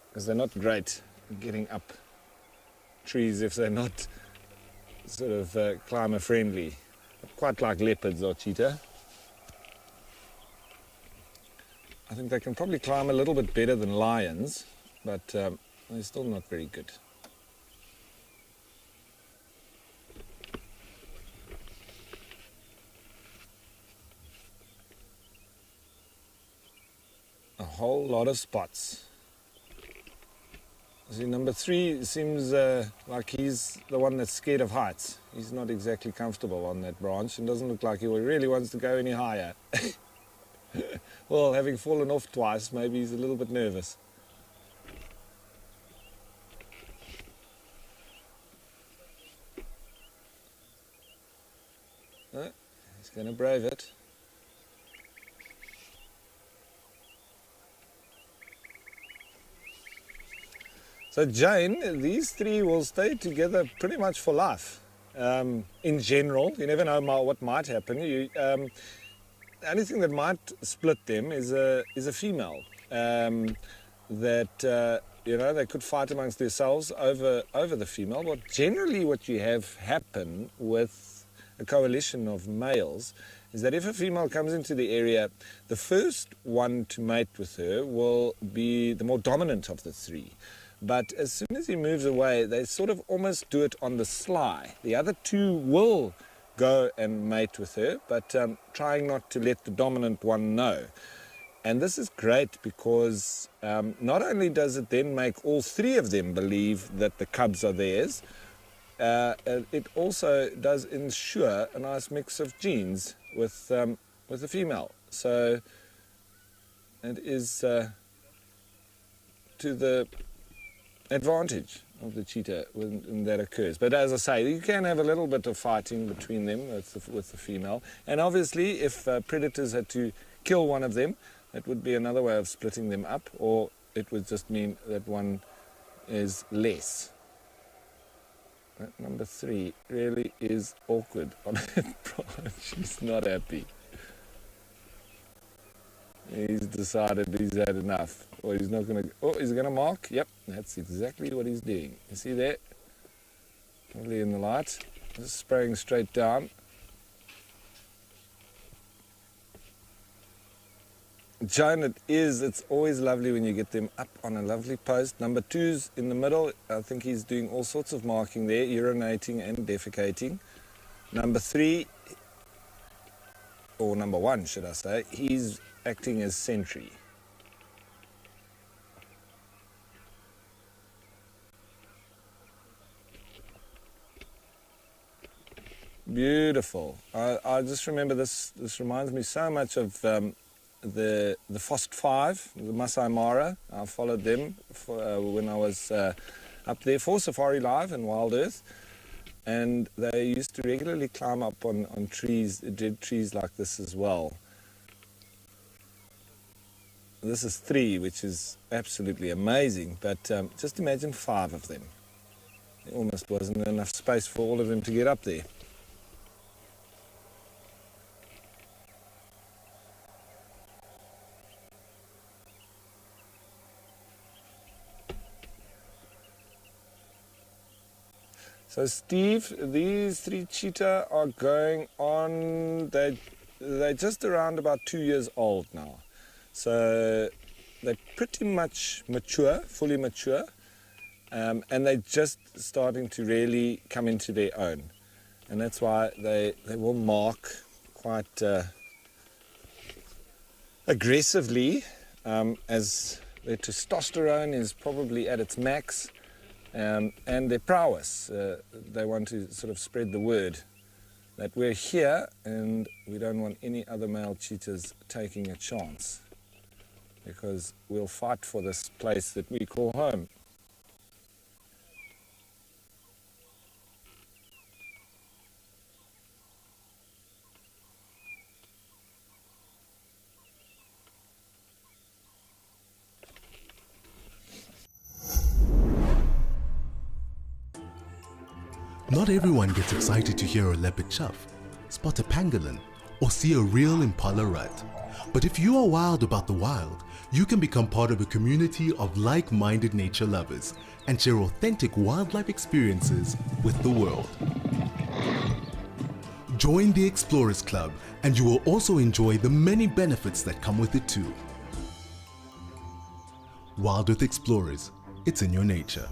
because they're not great at getting up trees if they're not sort of climber friendly. Quite like leopards or cheetah. I think they can probably climb a little bit better than lions, but they're still not very good. A whole lot of spots. See, number 3 seems like he's the one that's scared of heights. He's not exactly comfortable on that branch and doesn't look like he really wants to go any higher. Well, having fallen off twice, maybe he's a little bit nervous. He's going to brave it. So Jane, these 3 will stay together pretty much for life. In general, you never know what might happen. The only thing that might split them is a female. That you know, they could fight amongst themselves over the female. But generally, what you have happen with a coalition of males is that if a female comes into the area, the first one to mate with her will be the more dominant of the 3. But as soon as he moves away, they sort of almost do it on the sly. The other 2 will go and mate with her, but trying not to let the dominant one know. And this is great because not only does it then make all 3 of them believe that the cubs are theirs, it also does ensure a nice mix of genes with the female. So it is to the advantage of the cheetah when that occurs. But as I say, you can have a little bit of fighting between them with the female. And obviously, if predators had to kill one of them, that would be another way of splitting them up, or it would just mean that one is less. That number 3 really is awkward on that branch. She's not happy. He's decided he's had enough. Or he's not going to... Oh, he's going to mark? Yep, that's exactly what he's doing. You see that? Probably in the light. Just spraying straight down. Joan, it's always lovely when you get them up on a lovely post. Number 2's in the middle. I think he's doing all sorts of marking there, urinating and defecating. Number 3, or number 1 should I say, he's acting as sentry. Beautiful. I just remember this reminds me so much of the Fost 5, the Masai Mara. I followed them when I was up there for Safari Live and WildEarth, and they used to regularly climb up on trees, dead trees like this as well. This is 3, which is absolutely amazing, but just imagine 5 of them. There almost wasn't enough space for all of them to get up there. So Steve, these 3 cheetah are going on, they're just around about 2 years old now. So they're pretty much mature, fully mature, and they're just starting to really come into their own. And that's why they will mark quite aggressively as their testosterone is probably at its max. And their prowess, they want to sort of spread the word that we're here and we don't want any other male cheetahs taking a chance, because we'll fight for this place that we call home. Not everyone gets excited to hear a leopard chuff, spot a pangolin, or see a real impala rut. But if you are wild about the wild, you can become part of a community of like-minded nature lovers and share authentic wildlife experiences with the world. Join the Explorers Club and you will also enjoy the many benefits that come with it too. WildEarth Explorers, it's in your nature.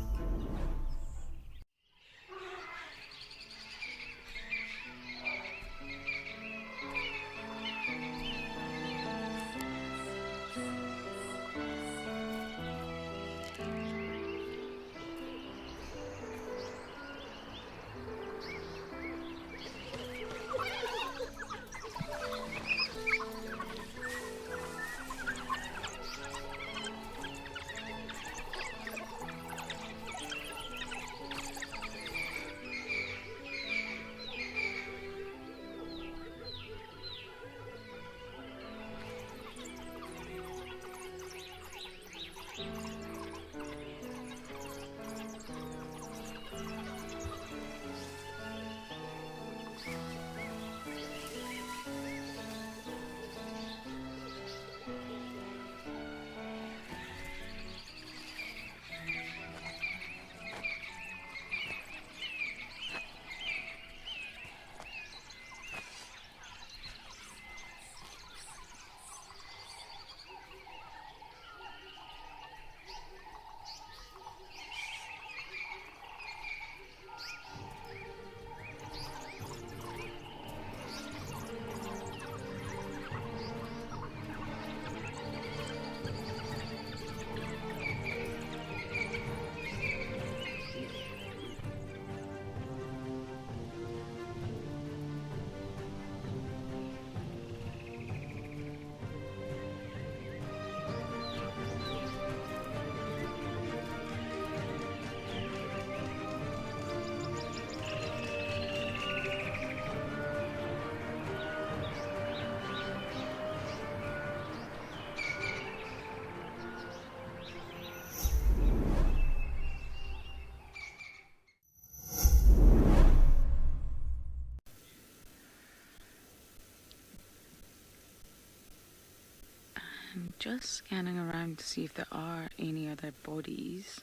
I'm just scanning around to see if there are any other bodies.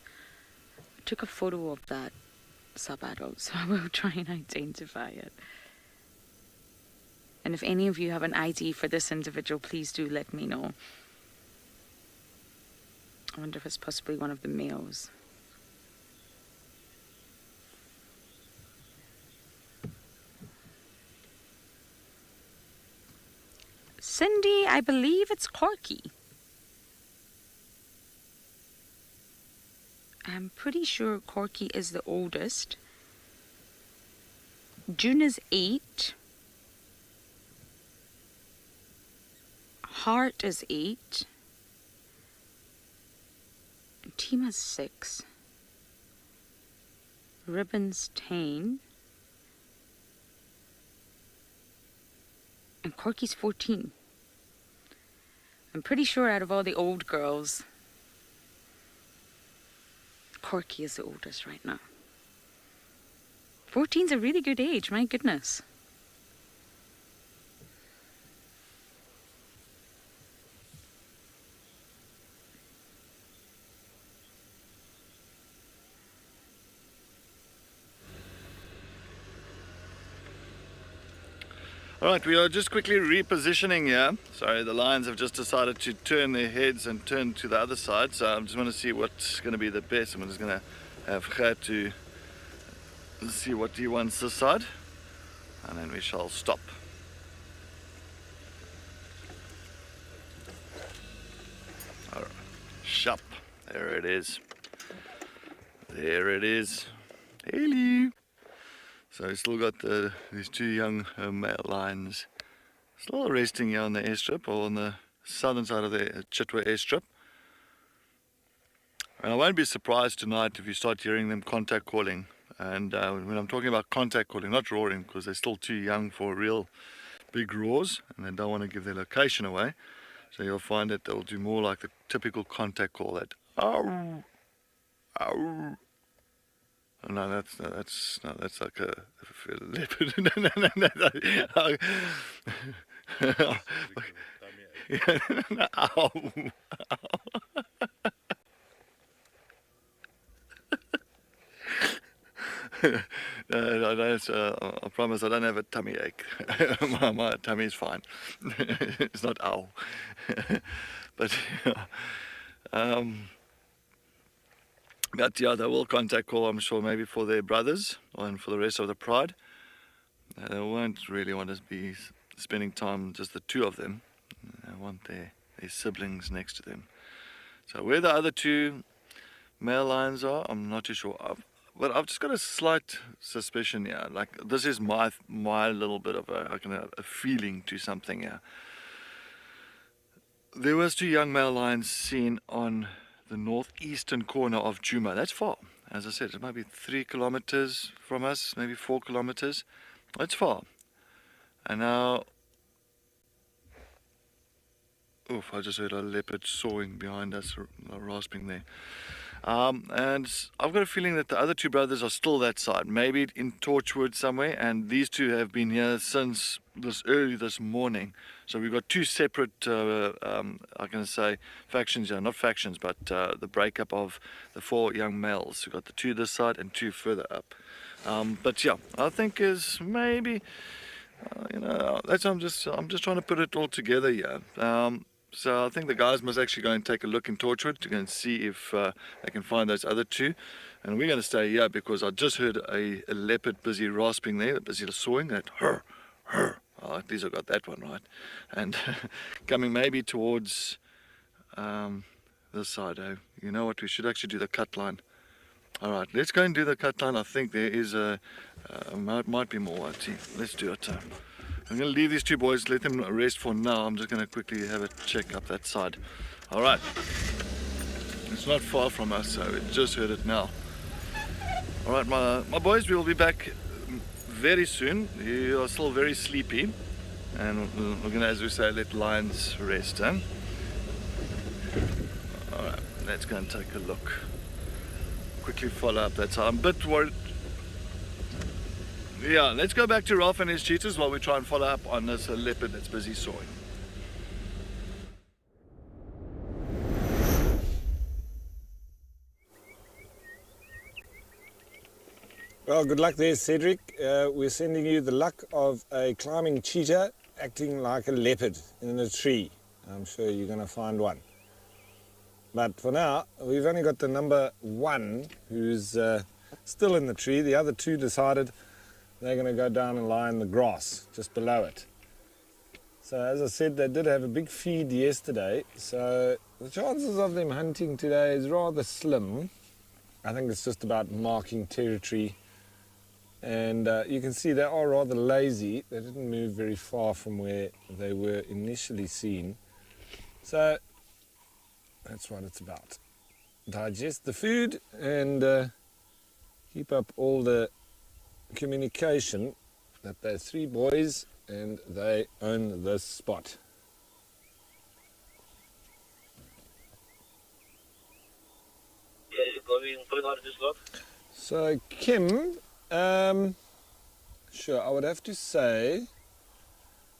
I took a photo of that sub-adult, so I will try and identify it. And if any of you have an ID for this individual, please do let me know. I wonder if it's possibly one of the males. Cindy, I believe it's Corky. I'm pretty sure Corky is the oldest. June is 8. Hart is 8. Tima's 6. Ribbon's 10. And Corky's 14. I'm pretty sure out of all the old girls, Corky is the oldest right now. 14's a really good age, my goodness. Alright, we are just quickly repositioning here. Sorry, the lions have just decided to turn their heads and turn to the other side, so I just want to see what's going to be the best. I'm just going to have Gert to see what he wants this side, and then we shall stop. Alright, shop. There it is. There it is. Hello. So we've still got these two young male lions still resting here on the airstrip, or on the southern side of the Chitwa airstrip. And I won't be surprised tonight if you start hearing them contact calling. And when I'm talking about contact calling, not roaring, because they're still too young for real big roars and they don't want to give their location away. So you'll find that they'll do more like the typical contact call, that ow, ow. No, that's like a leopard. No. Ow. I promise I don't have a tummy ache. my tummy is fine. It's not ow. But but yeah, they will contact call, I'm sure, maybe for their brothers and for the rest of the pride. They won't really want to be spending time, just the two of them. They want their siblings next to them. So where the other two male lions are, I'm not too sure of. But I've just got a slight suspicion here. Like, this is my little bit of a feeling to something here. There was two young male lions seen on the northeastern corner of Djuma. That's far. As I said, it might be 3 kilometers from us, maybe 4 kilometers. That's far. And now, oof, I just heard a leopard sawing behind us, rasping there. And I've got a feeling that the other two brothers are still that side, maybe in Torchwood somewhere, and these two have been here since early this morning. So we've got two separate, I can say, factions here, not factions, but the breakup of the 4 young males. We've got the 2 this side and 2 further up. But yeah, I think is maybe, that's I'm just trying to put it all together here. So I think the guys must actually go and take a look in Torchwood to go and see if they can find those other 2. And we're going to stay here because I just heard a leopard busy rasping there, busy sawing, that hur, hur. Oh, at least I got that one right. And coming maybe towards this side. Oh, you know what, we should actually do the cut line. Alright, let's go and do the cut line. I think there is might be more. Let's do it. I'm going to leave these two boys, let them rest for now. I'm just going to quickly have a check up that side. Alright. It's not far from us, so we just heard it now. Alright, my boys, we will be back very soon. You are still very sleepy. And we're going to, as we say, let lions rest. Alright, let's go and take a look. Quickly follow up that side. I'm a bit worried. Yeah, let's go back to Ralph and his cheetahs while we try and follow up on this leopard that's busy sawing. Well, good luck there, Cedric. We're sending you the luck of a climbing cheetah acting like a leopard in a tree. I'm sure you're going to find one. But for now, we've only got the number 1 who's still in the tree. The other 2 decided they're going to go down and lie in the grass just below it. So as I said, they did have a big feed yesterday, so the chances of them hunting today is rather slim. I think it's just about marking territory. And you can see they are rather lazy. They didn't move very far from where they were initially seen. So that's what it's about. Digest the food and keep up all the communication that they're 3 boys and they own this spot. So Kim, sure, I would have to say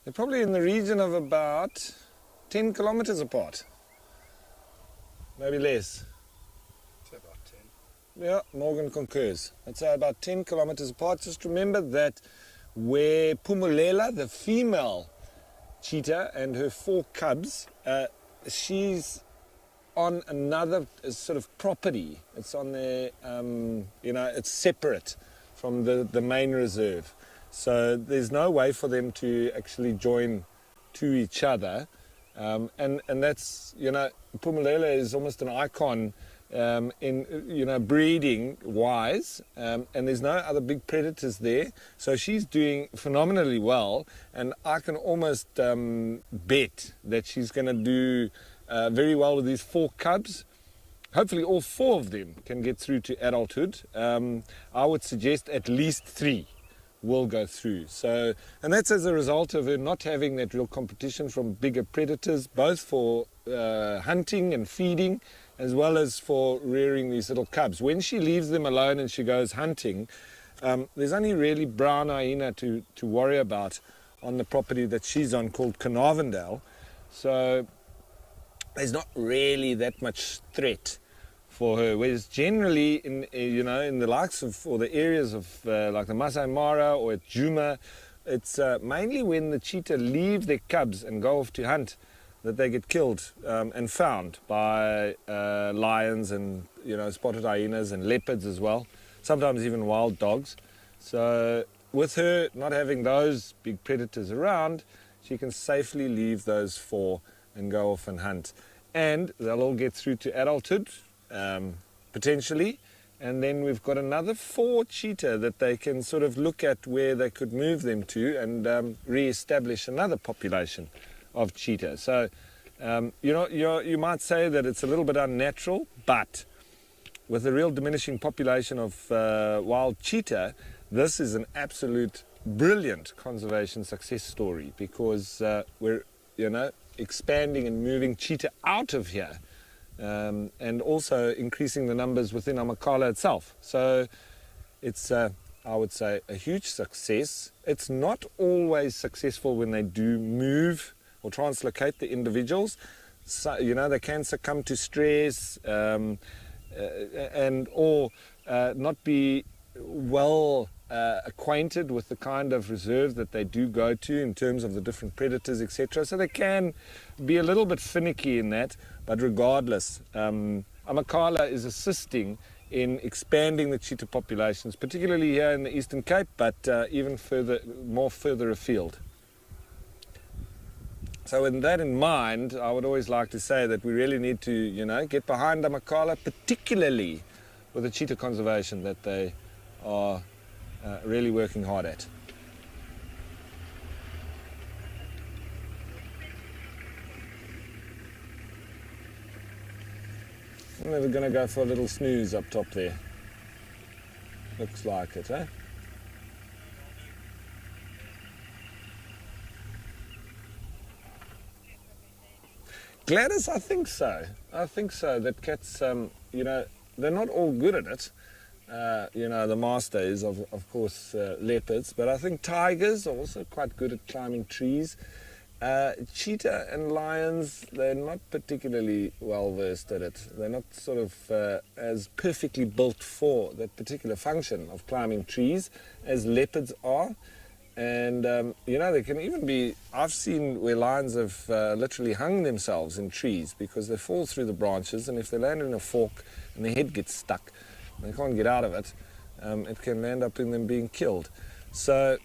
they're probably in the region of about 10 kilometers apart. Maybe less. Say about 10. Yeah, Morgan concurs. I'd say about 10 kilometers apart. Just remember that where Pumulela, the female cheetah, and her 4 cubs, she's on another sort of property. It's on their, it's separate from the main reserve. So there's no way for them to actually join to each other. And that's, Pumulela is almost an icon in, breeding wise. And there's no other big predators there. So she's doing phenomenally well. And I can almost bet that she's going to do very well with these 4 cubs. Hopefully all 4 of them can get through to adulthood. I would suggest at least 3 will go through. So, and that's as a result of her not having that real competition from bigger predators, both for hunting and feeding, as well as for rearing these little cubs. When she leaves them alone and she goes hunting, there's only really brown hyena to worry about on the property that she's on called Carnarvondale. So there's not really that much threat for her. Whereas generally in the likes of, or the areas of like the Masai Mara or at Juma, it's mainly when the cheetah leave their cubs and go off to hunt that they get killed and found by lions and spotted hyenas and leopards as well, sometimes even wild dogs. So with her not having those big predators around, she can safely leave those 4 and go off and hunt. And they'll all get through to adulthood, potentially. And then we've got another 4 cheetah that they can sort of look at where they could move them to and re-establish another population of cheetah. So, you might say that it's a little bit unnatural, but with a real diminishing population of wild cheetah, this is an absolute brilliant conservation success story because we're, expanding and moving cheetah out of here and also increasing the numbers within Amakhala itself. So it's, I would say, a huge success. It's not always successful when they do move or translocate the individuals. So, they can succumb to stress and or not be well acquainted with the kind of reserve that they do go to in terms of the different predators, etc. So they can be a little bit finicky in that, but regardless, Amakhala is assisting in expanding the cheetah populations, particularly here in the Eastern Cape, but even further afield. So with that in mind, I would always like to say that we really need to, get behind Amakhala, particularly with the cheetah conservation that they are really working hard at. And we're going to go for a little snooze up top there. Looks like it, eh? Gladys, I think so. I think so. That cats, they're not all good at it. The master is, of course, leopards, but I think tigers are also quite good at climbing trees. Cheetah and lions, they're not particularly well versed at it. They're not sort of as perfectly built for that particular function of climbing trees as leopards are. And, there can even be, I've seen where lions have literally hung themselves in trees because they fall through the branches, and if they land in a fork and their head gets stuck, and they can't get out of it, it can end up in them being killed. So,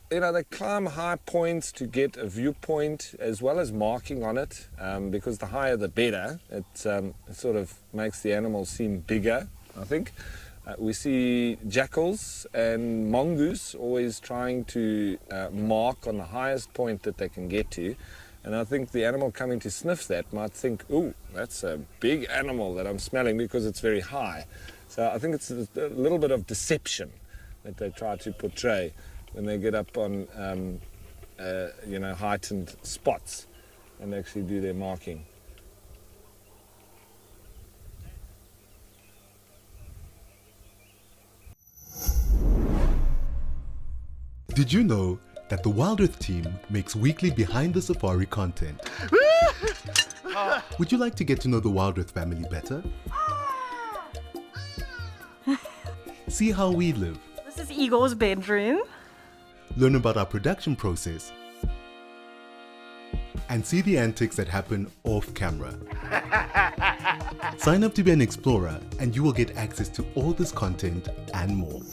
they climb high points to get a viewpoint as well as marking on it, because the higher the better. It sort of makes the animal seem bigger, I think. We see jackals and mongoose always trying to mark on the highest point that they can get to. And I think the animal coming to sniff that might think, ooh, that's a big animal that I'm smelling because it's very high. So I think it's a little bit of deception that they try to portray when they get up on, heightened spots and actually do their marking. Did you know that the WildEarth team makes weekly behind the safari content? Would you like to get to know the WildEarth family better? See how we live. This is Igor's bedroom. Learn about our production process. And see the antics that happen off camera. Sign up to be an explorer and you will get access to all this content and more.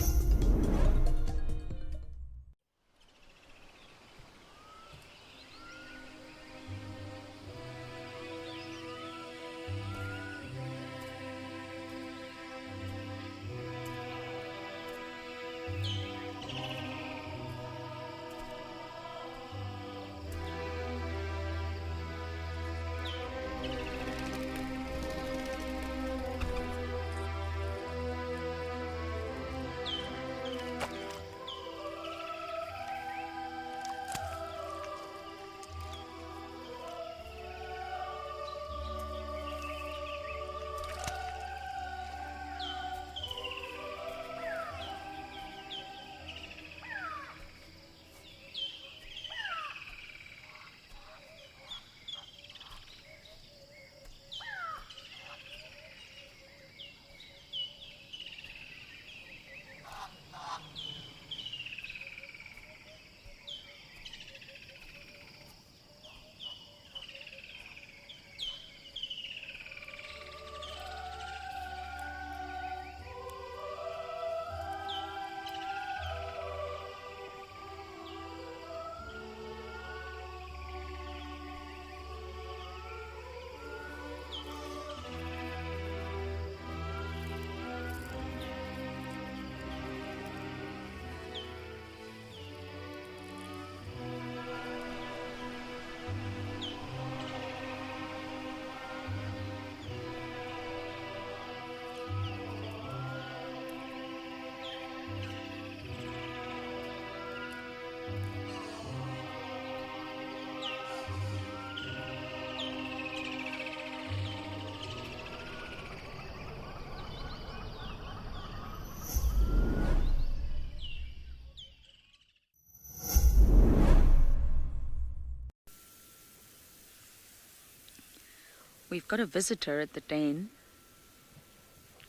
We've got a visitor at the Dane.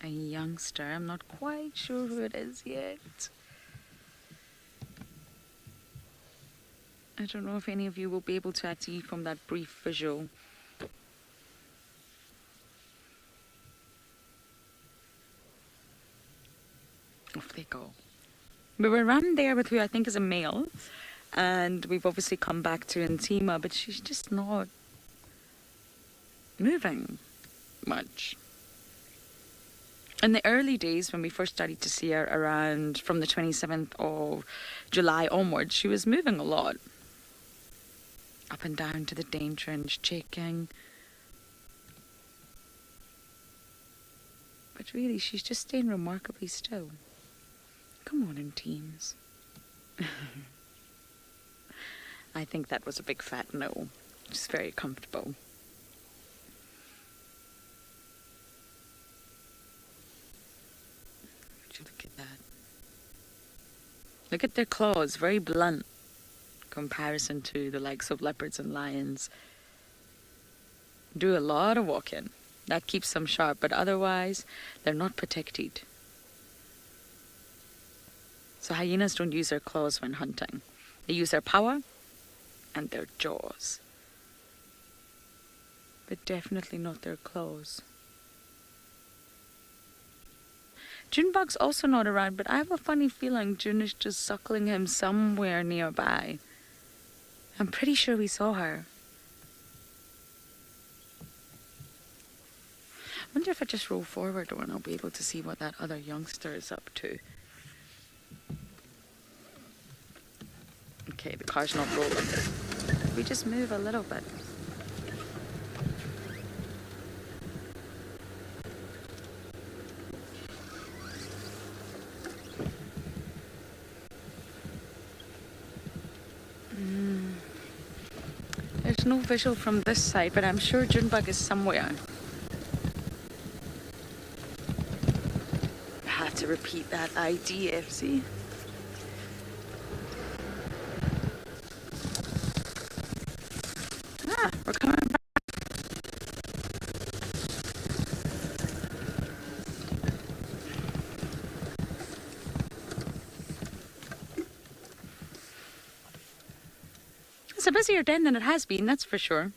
A youngster. I'm not quite sure who it is yet. I don't know if any of you will be able to see from that brief visual. Off they go. We were around there with who I think is a male. And we've obviously come back to Intima, but she's just not moving much. In the early days, when we first started to see her around from the 27th of July onwards, she was moving a lot. Up and down to the Dane Trench, checking. But really, she's just staying remarkably still. Come on in teams. I think that was a big fat no. She's very comfortable. Look at that. Look at their claws, very blunt. comparison to the likes of leopards and lions, do a lot of walking. That keeps them sharp, but otherwise they're not protected. So hyenas don't use their claws when hunting. They use their power and their jaws, but definitely not their claws. Junebug's also not around, but I have a funny feeling June is just suckling him somewhere nearby. I'm pretty sure we saw her. I wonder if I just roll forward and I'll be able to see what that other youngster is up to. Okay, the car's not rolling. We just move a little bit. There's no visual from this side, but I'm sure Junebug is somewhere. I have to repeat that ID, FC. Ah, we're coming back. It's a busier den than it has been, that's for sure.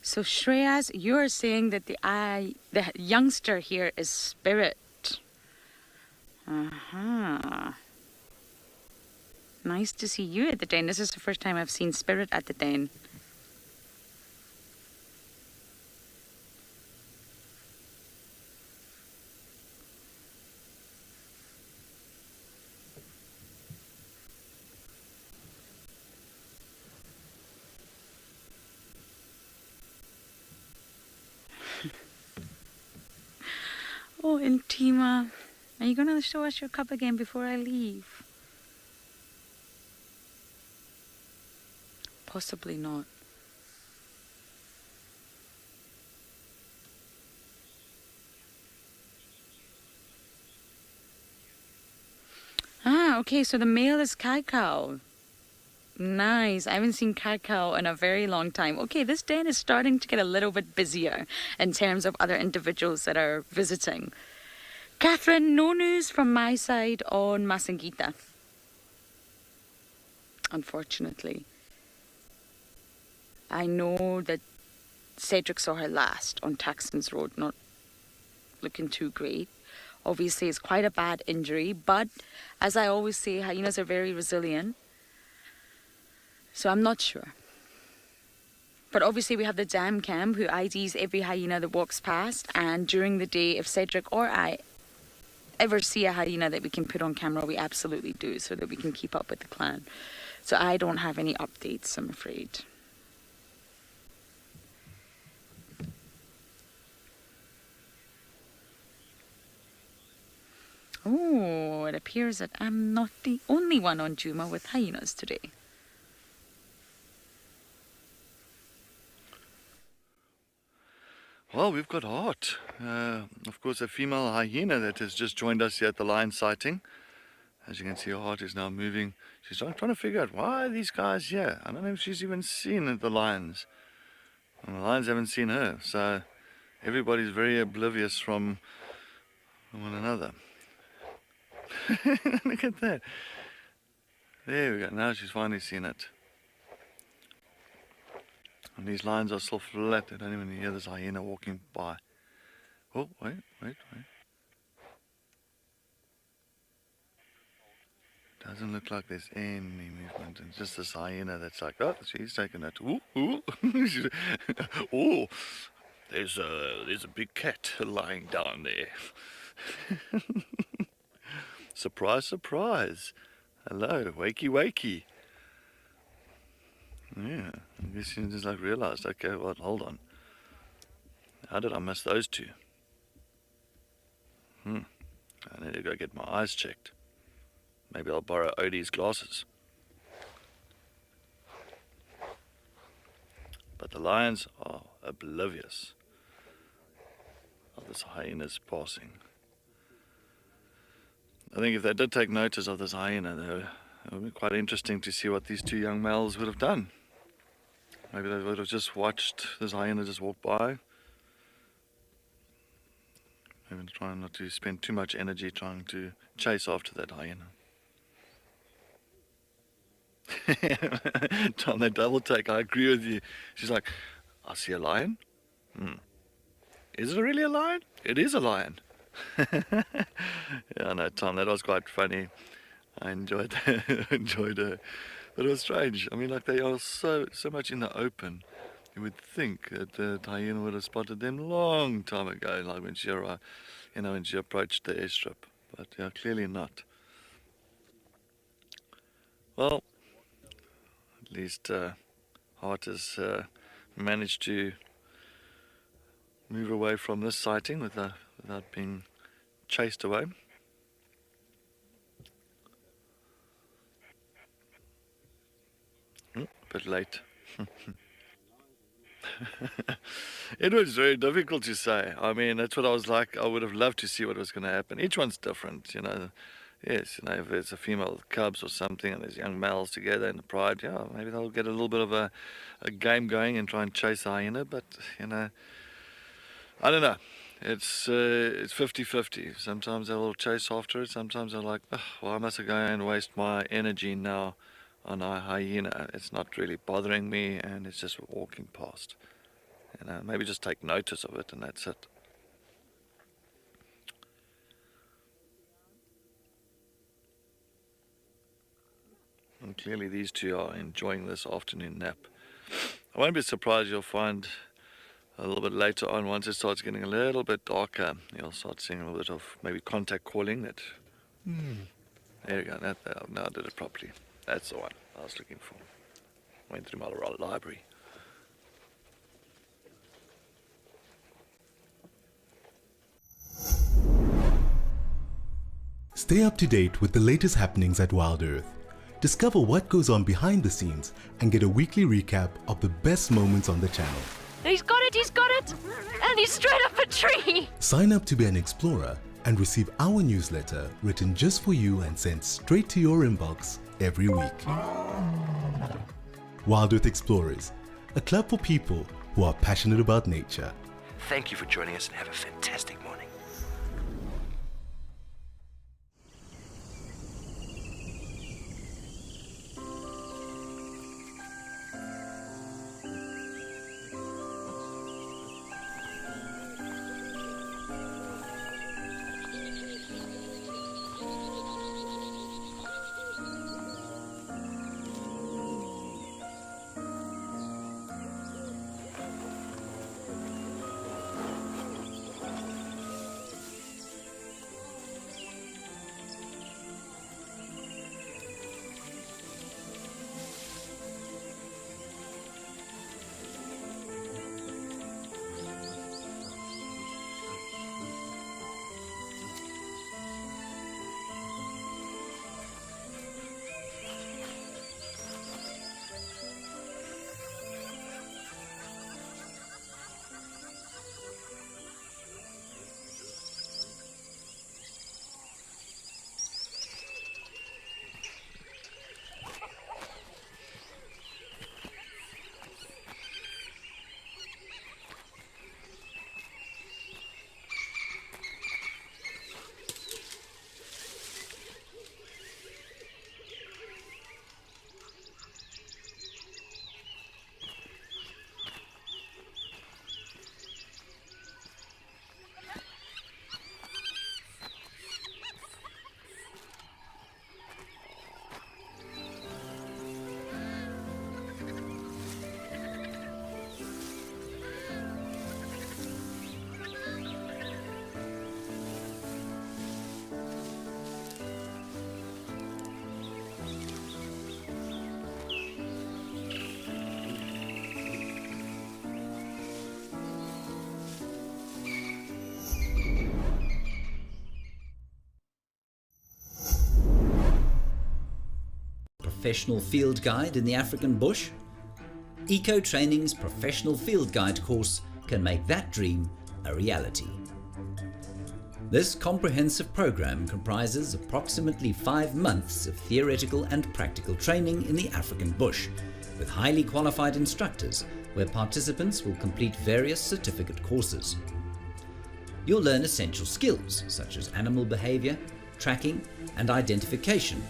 So Shreyas, you're saying that the youngster here is Spirit. Nice to see you at the den. This is the first time I've seen Spirit at the den. Oh, Intima, are you going to show us your cup again before I leave? Possibly not. Ah, okay, so the male is Kaikau. Nice. I haven't seen Kaikau in a very long time. Okay, this den is starting to get a little bit busier in terms of other individuals that are visiting. Catherine, no news from my side on Masangita. Unfortunately. I know that Cedric saw her last on Taxton's Road, not looking too great. Obviously, it's quite a bad injury, but as I always say, hyenas are very resilient. So I'm not sure. But obviously we have the dam cam who IDs every hyena that walks past, and during the day if Cedric or I ever see a hyena that we can put on camera, we absolutely do, so that we can keep up with the clan. So I don't have any updates, I'm afraid. Oh, it appears that I'm not the only one on Juma with hyenas today. Well, we've got Hart. Of course, a female hyena that has just joined us here at the lion sighting. As you can see, Hart is now moving. She's trying to figure out why are these guys here. I don't know if she's even seen the lions. And the lions haven't seen her. So everybody's very oblivious from one another. Look at that. There we go. Now she's finally seen it. And these lines are so flat, I don't even hear this hyena walking by. Oh, wait. Doesn't look like there's any movement. It's just this hyena that's like, oh, she's taking it. Ooh. Oh, there's a big cat lying down there. Surprise, surprise. Hello, wakey. Yeah, I guess you just like realized, okay, well, hold on. How did I miss those two? I need to go get my eyes checked. Maybe I'll borrow Odie's glasses. But the lions are oblivious of this hyena's passing. I think if they did take notice of this hyena, it would be quite interesting to see what these two young males would have done. Maybe they would have just watched this hyena just walk by. Maybe trying not to spend too much energy trying to chase after that hyena. Tom, that double take, I agree with you. She's like, I see a lion. Is it really a lion? It is a lion. Yeah, no, Tom, that was quite funny. I enjoyed that. Enjoyed it. But it was strange. I mean, like, they are so much in the open. You would think that the hyena would have spotted them long time ago, like when she arrived, when she approached the airstrip. But yeah, clearly not. Well, at least Hart has managed to move away from this sighting without being chased away. A bit late. It was very difficult to say. I mean, that's what I was like. I would have loved to see what was going to happen. Each one's different, Yes, if it's a female with cubs or something and there's young males together in the pride, yeah, maybe they'll get a little bit of a game going and try and chase the hyena, but, I don't know. It's 50-50. Sometimes they'll chase after it. Sometimes they're like, oh, why must I go and waste my energy now on a hyena? It's not really bothering me and it's just walking past. Maybe just take notice of it and that's it. And clearly these two are enjoying this afternoon nap. I won't be surprised you'll find a little bit later on, once it starts getting a little bit darker, you'll start seeing a little bit of maybe contact calling. There you go, now I did it properly. That's the one I was looking for. Went through my library. Stay up to date with the latest happenings at WildEarth. Discover what goes on behind the scenes and get a weekly recap of the best moments on the channel. He's got it! And he's straight up a tree! Sign up to be an explorer and receive our newsletter written just for you and sent straight to your inbox every week. WildEarth Explorers, a club for people who are passionate about nature. Thank you for joining us and have a fantastic morning. professional field guide in the African bush? Eco Training's professional field guide course can make that dream a reality. This comprehensive program comprises approximately 5 months of theoretical and practical training in the African bush, with highly qualified instructors where participants will complete various certificate courses. You'll learn essential skills such as animal behavior, tracking and identification,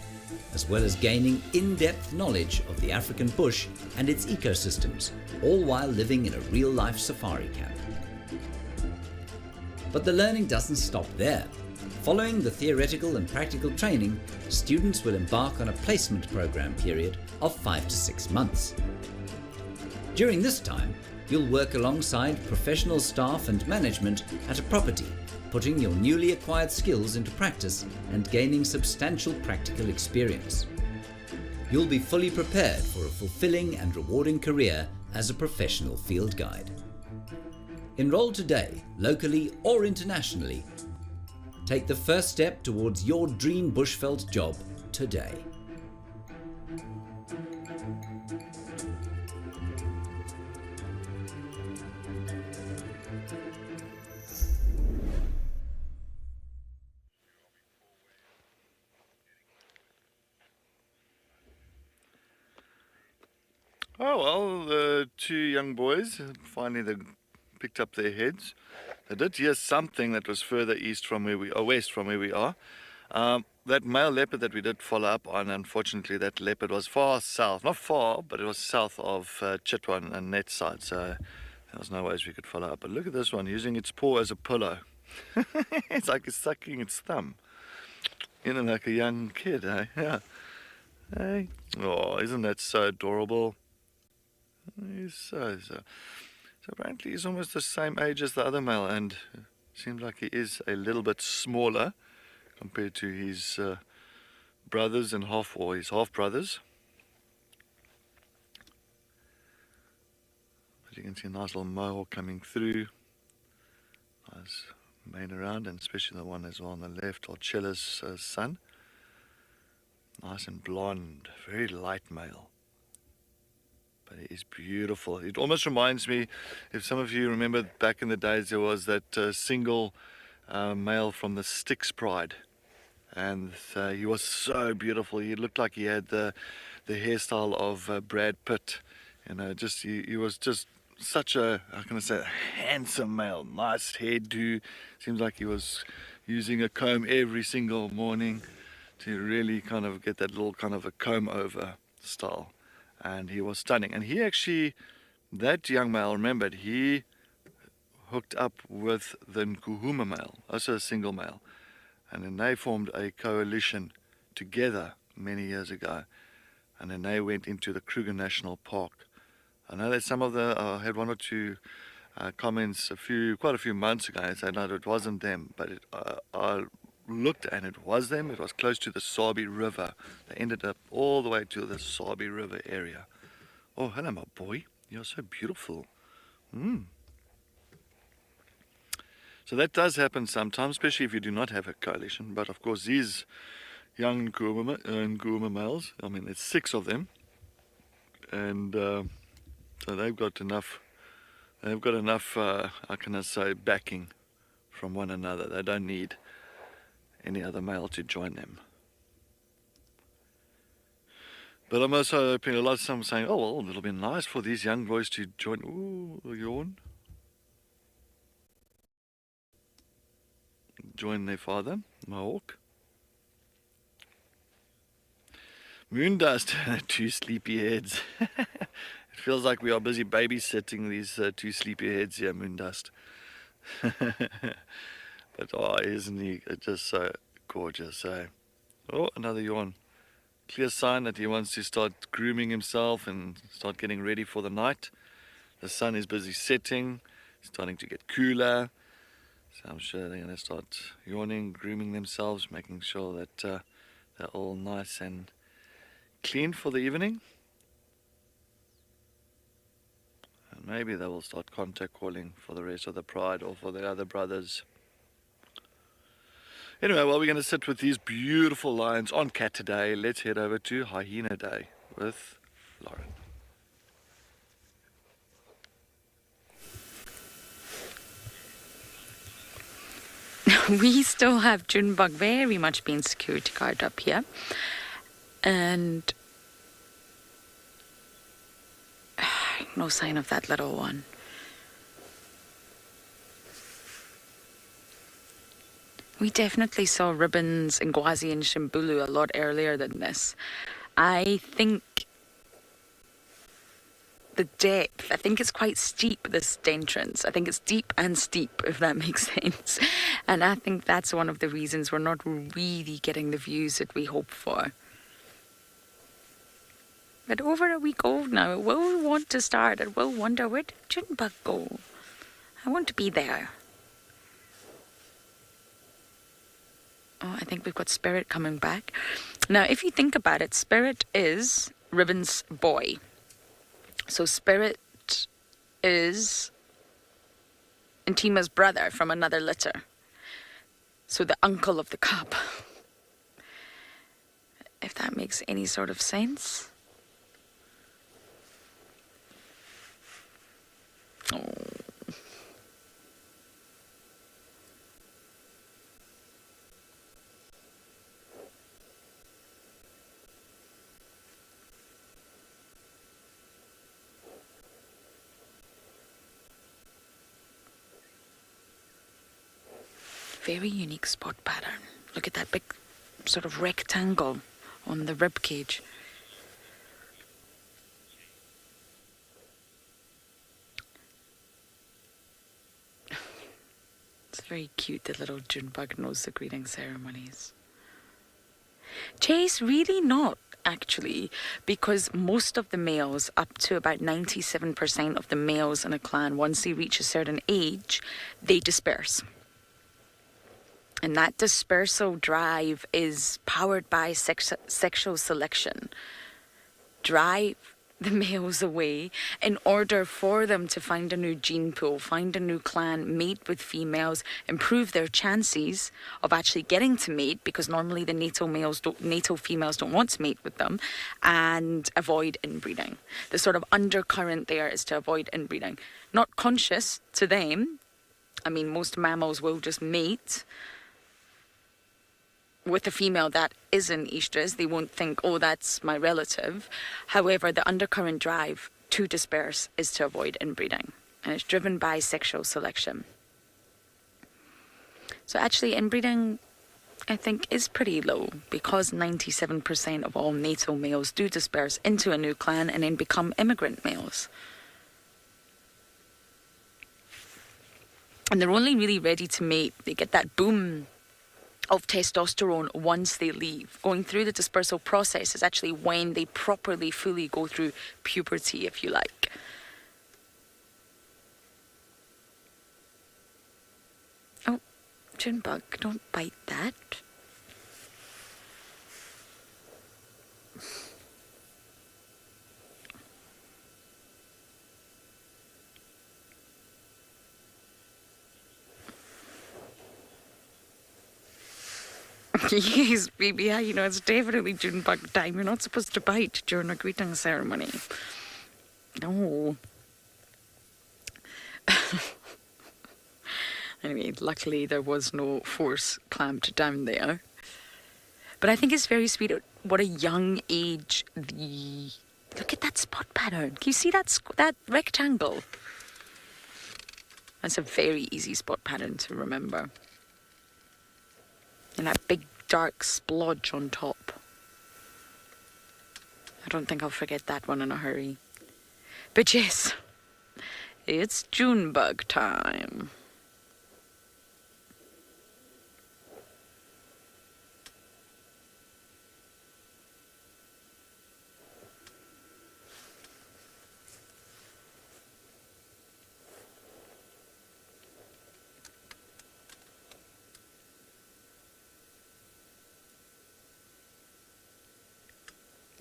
as well as gaining in-depth knowledge of the African bush and its ecosystems, all while living in a real-life safari camp. But the learning doesn't stop there. Following the theoretical and practical training, students will embark on a placement program period of 5 to 6 months. During this time, you'll work alongside professional staff and management at a property, putting your newly acquired skills into practice and gaining substantial practical experience. You'll be fully prepared for a fulfilling and rewarding career as a professional field guide. Enroll today, locally or internationally. Take the first step towards your dream bushveld job today. Oh well, the two young boys, finally they picked up their heads. They did hear something that was further east from where we are, west from where we are. That male leopard that we did follow up on, unfortunately that leopard was far south, not far, but it was south of Chitwan and Net side, so there was no ways we could follow up. But look at this one, using its paw as a pillow. It's like it's sucking its thumb. You know, like a young kid, eh? Yeah. Hey. Oh, isn't that so adorable? He's so. So apparently he's almost the same age as the other male, and seems like he is a little bit smaller compared to his brothers and his half brothers. But you can see a nice little mohawk coming through. Nice mane around, and especially the one as well on the left, Archella's son. Nice and blonde, very light male. But it is beautiful. It almost reminds me, if some of you remember back in the days, there was that single male from the Styx Pride. And he was so beautiful. He looked like he had the hairstyle of Brad Pitt. You know, just he was just such a, how can I say, a handsome male. Nice hairdo. Seems like he was using a comb every single morning to really kind of get that little kind of a comb over style. And he was stunning. And he actually, that young male, remembered, he hooked up with the Nkuhuma male, also a single male. And then they formed a coalition together many years ago. And then they went into the Kruger National Park. I know that some of the, had one or two comments quite a few months ago and said, no, it wasn't them. But I looked and it was them. It was close to the Sabi River. They ended up all the way to the Sabi River area. Oh, hello, my boy. You're so beautiful. So that does happen sometimes, especially if you do not have a coalition. But of course, these young Nguma males, I mean, there's 6 of them. And so they've got enough, how can I say, backing from one another. They don't need any other male to join them. But I'm also hoping a lot of some saying, oh well, it'll be nice for these young boys to join. Ooh, a yawn. Join their father, Mohawk. Moondust, 2 sleepy heads. It feels like we are busy babysitting these 2 sleepy heads here, Moondust. But oh, isn't he just so gorgeous, eh? Oh, another yawn. Clear sign that he wants to start grooming himself and start getting ready for the night. The sun is busy setting, starting to get cooler. So I'm sure they're going to start yawning, grooming themselves, making sure that they're all nice and clean for the evening. And maybe they will start contact calling for the rest of the pride or for the other brothers. Anyway, while we're going to sit with these beautiful lions on Cat today, let's head over to Hyena Day with Lauren. We still have Junebug very much being security guard up here. And no sign of that little one. We definitely saw Ribbons and Gwazi and Shimbulu a lot earlier than this. I think the depth, I think it's quite steep, this entrance. I think it's deep and steep, if that makes sense. And I think that's one of the reasons we're not really getting the views that we hope for. But over a week old now, it will want to start. It will wonder, where did Junebug go? I want to be there. Oh, I think we've got Spirit coming back. Now, if you think about it, Spirit is Ribbon's boy. So Spirit is Intima's brother from another litter. So the uncle of the cub. If that makes any sort of sense. Oh. Very unique spot pattern. Look at that big sort of rectangle on the rib cage. It's very cute, the little Junebug knows the greeting ceremonies. Chase, really not, actually, because most of the males, up to about 97% of the males in a clan, once they reach a certain age, they disperse. And that dispersal drive is powered by sexual selection. Drive the males away in order for them to find a new gene pool, find a new clan, mate with females, improve their chances of actually getting to mate, because normally the natal females don't want to mate with them, and avoid inbreeding. The sort of undercurrent there is to avoid inbreeding. Not conscious to them. I mean, most mammals will just mate with a female that isn't estrus. They won't think, oh, that's my relative. However, the undercurrent drive to disperse is to avoid inbreeding, and it's driven by sexual selection. So actually inbreeding, I think, is pretty low, because 97% of all natal males do disperse into a new clan and then become immigrant males. And they're only really ready to mate. They get that boom of testosterone once they leave. Going through the dispersal process is actually when they properly, fully go through puberty, if you like. Oh, Junebug, don't bite that. Yes, baby, yeah, you know, it's definitely Junebug time. You're not supposed to bite during a greeting ceremony. No. Anyway, luckily there was no force clamped down there. But I think it's very sweet at what a young age Look at that spot pattern. Can you see that rectangle? That's a very easy spot pattern to remember. And that big dark splodge on top. I don't think I'll forget that one in a hurry. But yes, it's Junebug time.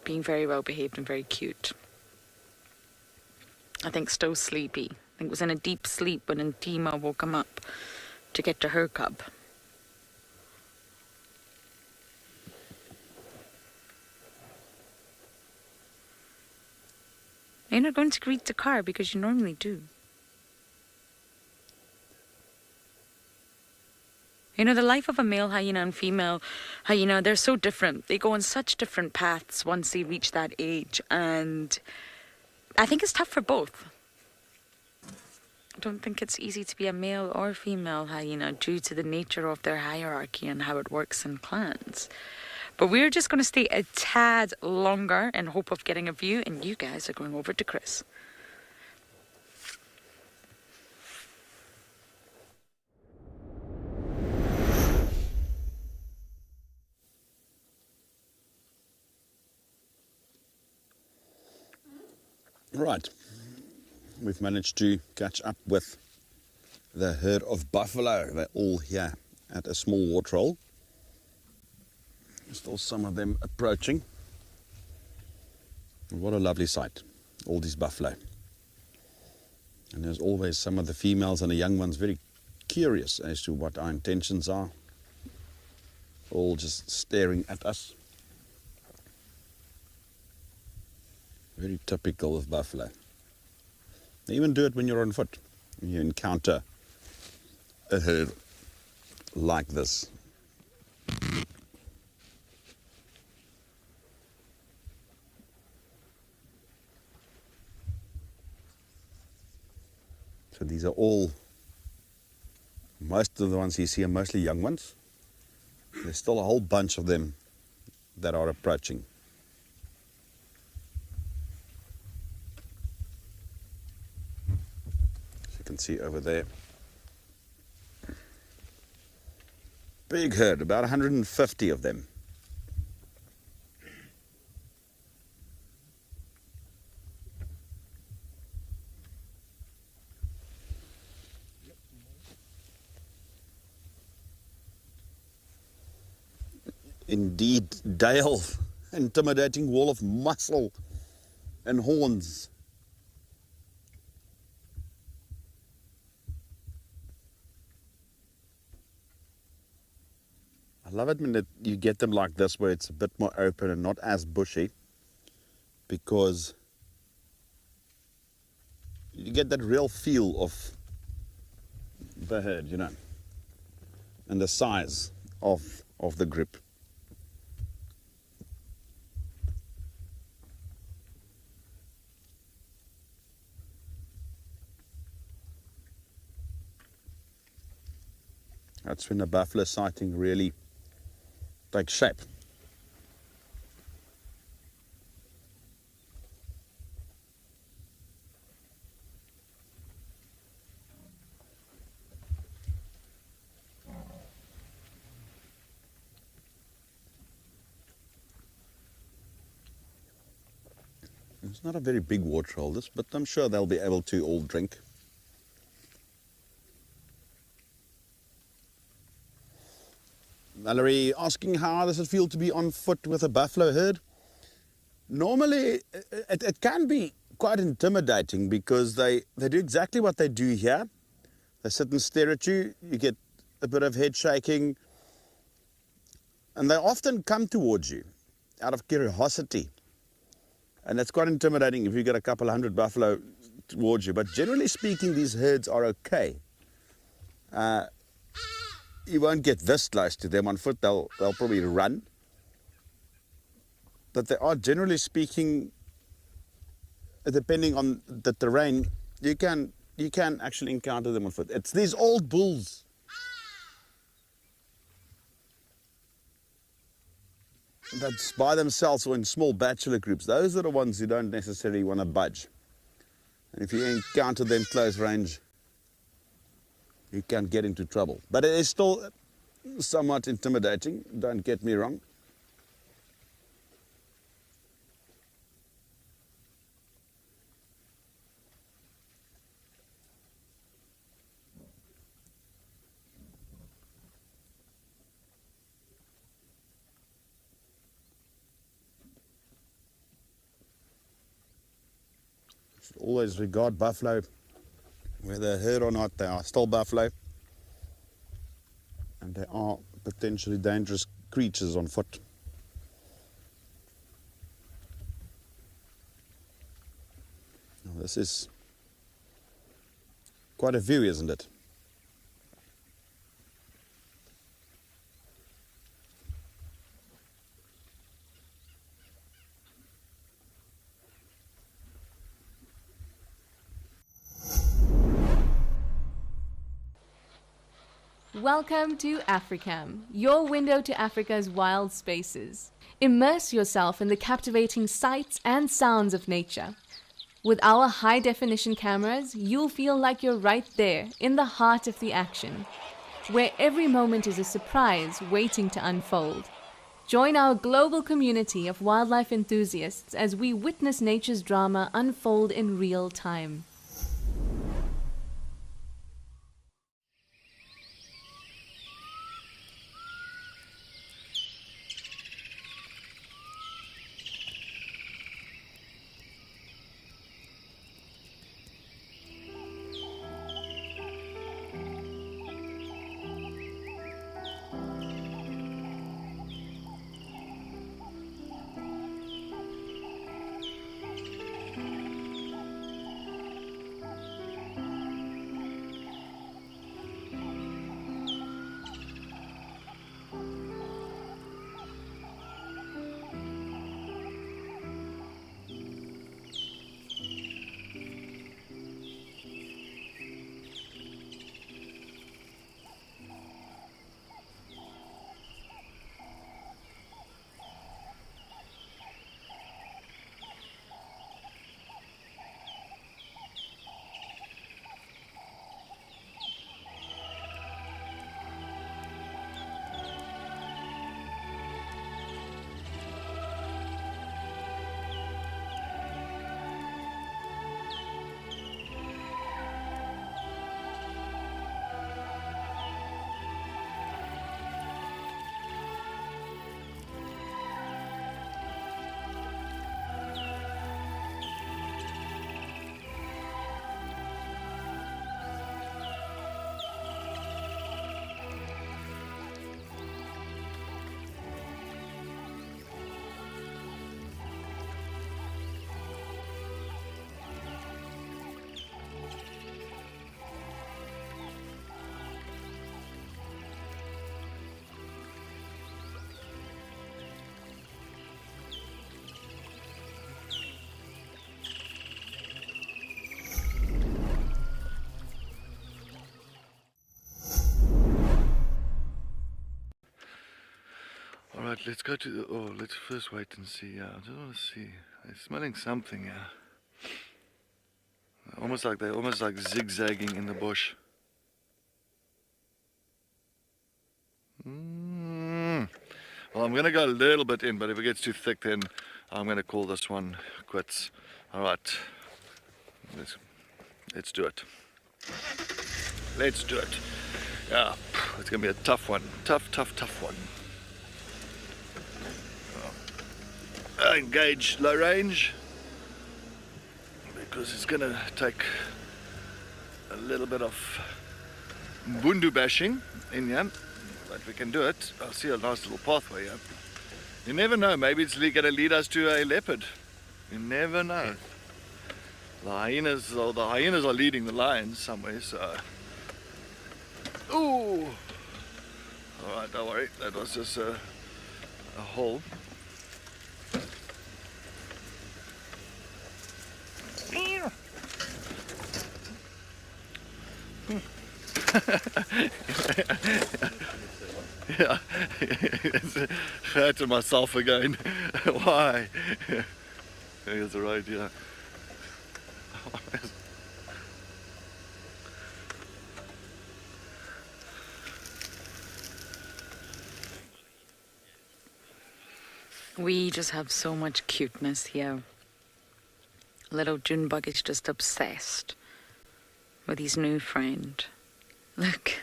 Being very well behaved and very cute. I think still sleepy. I think was in a deep sleep when Intima woke him up to get to her cub. You're not going to greet the car because you normally do. You know, the life of a male hyena and female hyena, they're so different. They go on such different paths once they reach that age. And I think it's tough for both. I don't think it's easy to be a male or female hyena due to the nature of their hierarchy and how it works in clans. But we're just going to stay a tad longer in hope of getting a view, and you guys are going over to Chris. Right, we've managed to catch up with the herd of buffalo. They're all here at a small waterhole. Still some of them approaching. What a lovely sight, all these buffalo. And there's always some of the females and the young ones very curious as to what our intentions are. All just staring at us. Very typical of buffalo. They even do it when you're on foot. When you encounter a herd like this. So these are all, most of the ones you see are mostly young ones. There's still a whole bunch of them that are approaching. Can see over there. Big herd, about 150 of them. Indeed, Dale, intimidating wall of muscle and horns. I love it when you get them like this where it's a bit more open and not as bushy, because you get that real feel of the herd, you know, and the size of the group. That's when the buffalo sighting really takes shape. It's not a very big waterhole, this, but I'm sure they'll be able to all drink. Valerie asking how does it feel to be on foot with a buffalo herd? Normally, it can be quite intimidating because they do exactly what they do here. They sit and stare at you, you get a bit of head shaking, and they often come towards you out of curiosity. And it's quite intimidating if you get a couple hundred buffalo towards you. But generally speaking, these herds are okay. You won't get this close to them on foot, they'll probably run. But they are, generally speaking, depending on the terrain, you can actually encounter them on foot. It's these old bulls. That's by themselves or in small bachelor groups. Those are the ones who don't necessarily want to budge. And if you encounter them close range, you can get into trouble. But it is still somewhat intimidating, don't get me wrong. Should always regard buffalo, whether herd or not, they are still buffalo. And they are potentially dangerous creatures on foot. This is quite a view, isn't it? Welcome to Africam, your window to Africa's wild spaces. Immerse yourself in the captivating sights and sounds of nature. With our high-definition cameras, you'll feel like you're right there, in the heart of the action, where every moment is a surprise waiting to unfold. Join our global community of wildlife enthusiasts as we witness nature's drama unfold in real time. Alright, let's go to the, let's first wait and see. Yeah, I just want to see. They're smelling something, yeah. They're almost like zigzagging in the bush. Well, I'm going to go a little bit in, but if it gets too thick, then I'm going to call this one quits. Alright, let's do it. Let's do it. Yeah, it's going to be a tough one. Tough one. Engage low range, because it's going to take a little bit of bundu bashing in here, but we can do it. I see a nice little pathway here. You never know, maybe it's going to lead us to a leopard. You never know. The hyenas are leading the lions somewhere, so... Ooh! Alright, don't worry, that was just a hole. Yeah, hurting myself again. Why? Here's the right, yeah. We just have so much cuteness here. Little Junebug is just obsessed with his new friend. Look.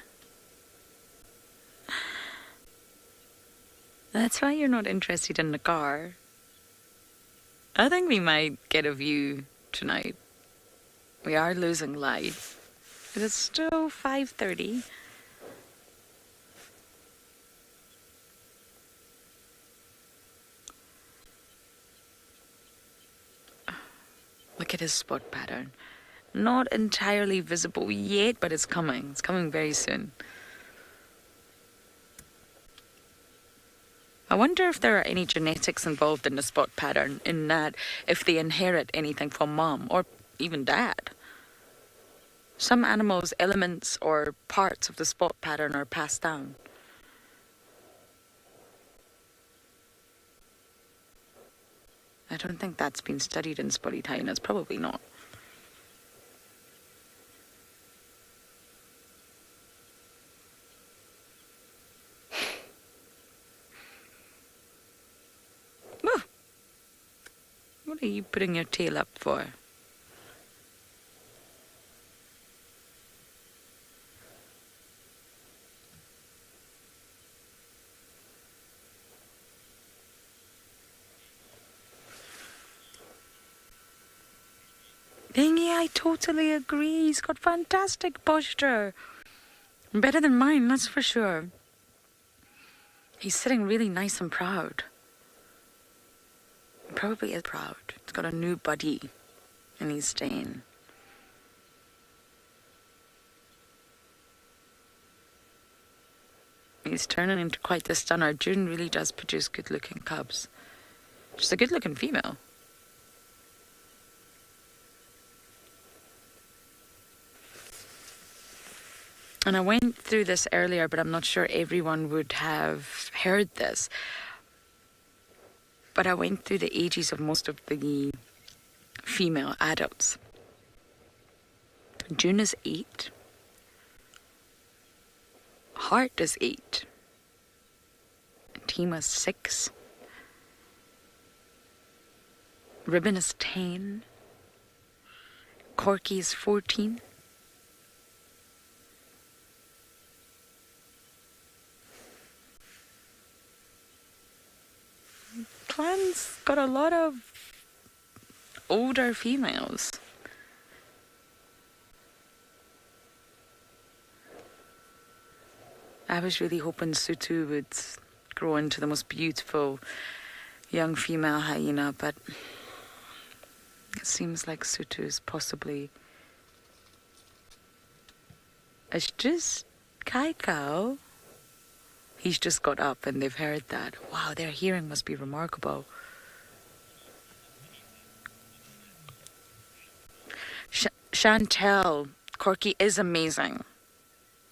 That's why you're not interested in the car. I think we might get a view tonight. We are losing light. It is still 5:30. Look Look at his spot pattern. Not entirely visible yet, but it's coming. It's coming very soon. I wonder if there are any genetics involved in the spot pattern, in that if they inherit anything from mom or even dad. Some animals' elements or parts of the spot pattern are passed down. I don't think that's been studied in spotted hyenas, probably not. Whoa. What are you putting your tail up for? Dingy, I totally agree. He's got fantastic posture. Better than mine, that's for sure. He's sitting really nice and proud. He probably is proud. He's got a new buddy, and he's staying. He's turning into quite the stunner. June really does produce good-looking cubs. She's a good-looking female. And I went through this earlier, but I'm not sure everyone would have heard this. But I went through the ages of most of the female adults. June is 8. Heart is 8. Tima's 6. Ribbon is 10. Corky is 14. Clan's got a lot of older females. I was really hoping Sutu would grow into the most beautiful young female hyena, but it seems like Sutu is possibly... It's just Kaiko. He's just got up and they've heard that. Wow, their hearing must be remarkable. Chantel, Corky is amazing.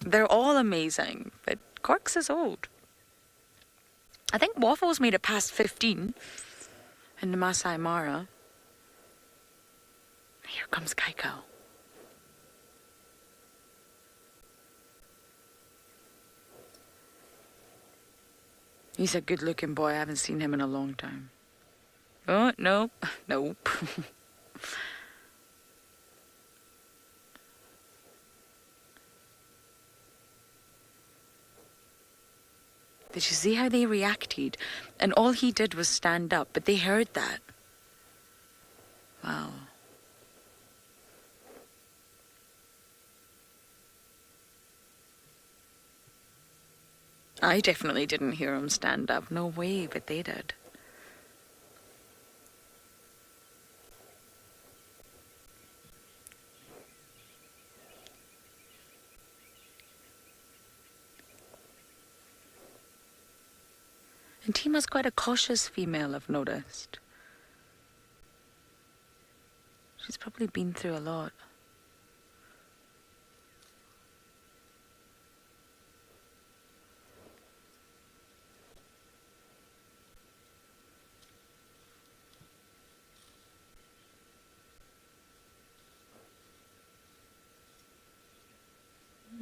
They're all amazing, but Corks is old. I think Waffles made it past 15 in the Masai Mara. Here comes Kaiko. He's a good-looking boy. I haven't seen him in a long time. Oh, nope. Nope. Did you see how they reacted? And all he did was stand up, but they heard that. Wow. I definitely didn't hear him stand up. No way, but they did. And Tima's quite a cautious female, I've noticed. She's probably been through a lot.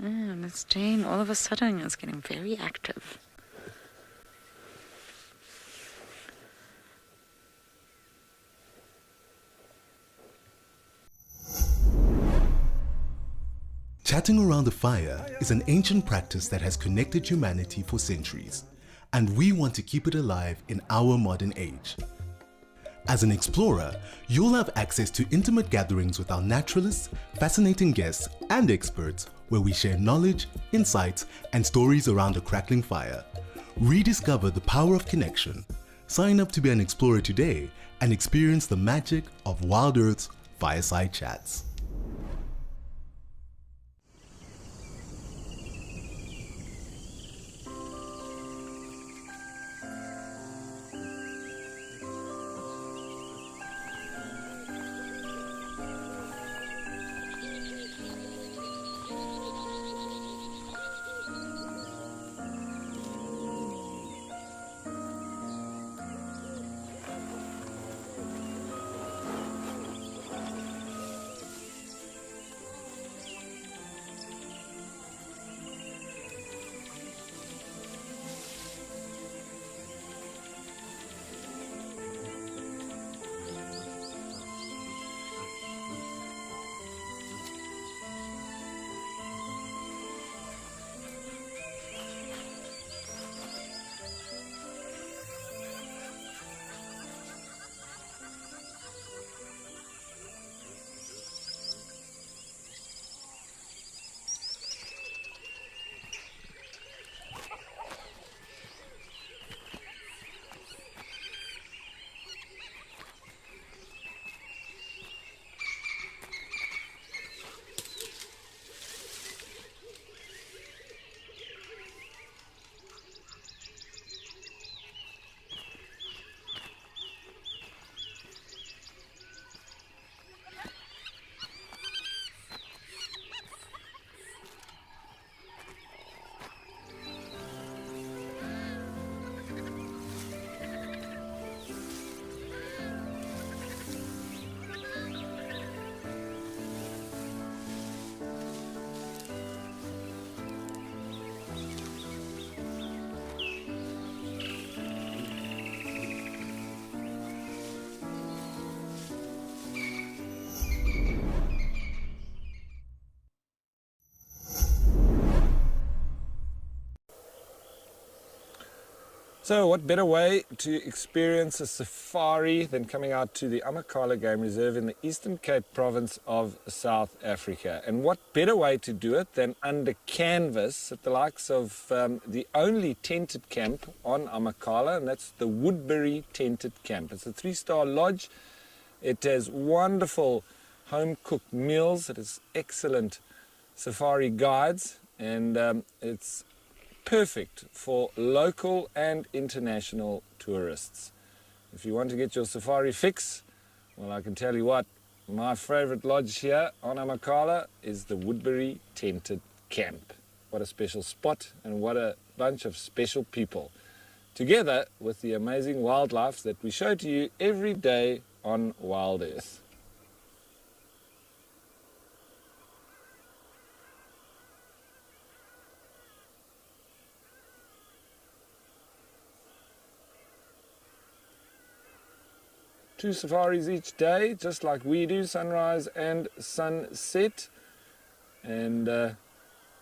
Miss Jane all of a sudden is getting very active. Chatting around a fire is an ancient practice that has connected humanity for centuries, and we want to keep it alive in our modern age. As an explorer, you'll have access to intimate gatherings with our naturalists, fascinating guests, and experts where we share knowledge, insights, and stories around a crackling fire. Rediscover the power of connection. Sign up to be an explorer today and experience the magic of WildEarth's fireside chats. So what better way to experience a safari than coming out to the Amakhala Game Reserve in the Eastern Cape province of South Africa? And what better way to do it than under canvas at the likes of the only tented camp on Amakhala, and that's the Woodbury Tented Camp. It's a 3-star lodge. It has wonderful home-cooked meals. It has excellent safari guides, and it's perfect for local and international tourists. If you want to get your safari fix, well, I can tell you what, my favorite lodge here on Amakhala is the Woodbury Tented Camp. What a special spot and what a bunch of special people, together with the amazing wildlife that we show to you every day on WildEarth. Two safaris each day, just like we do, sunrise and sunset. And,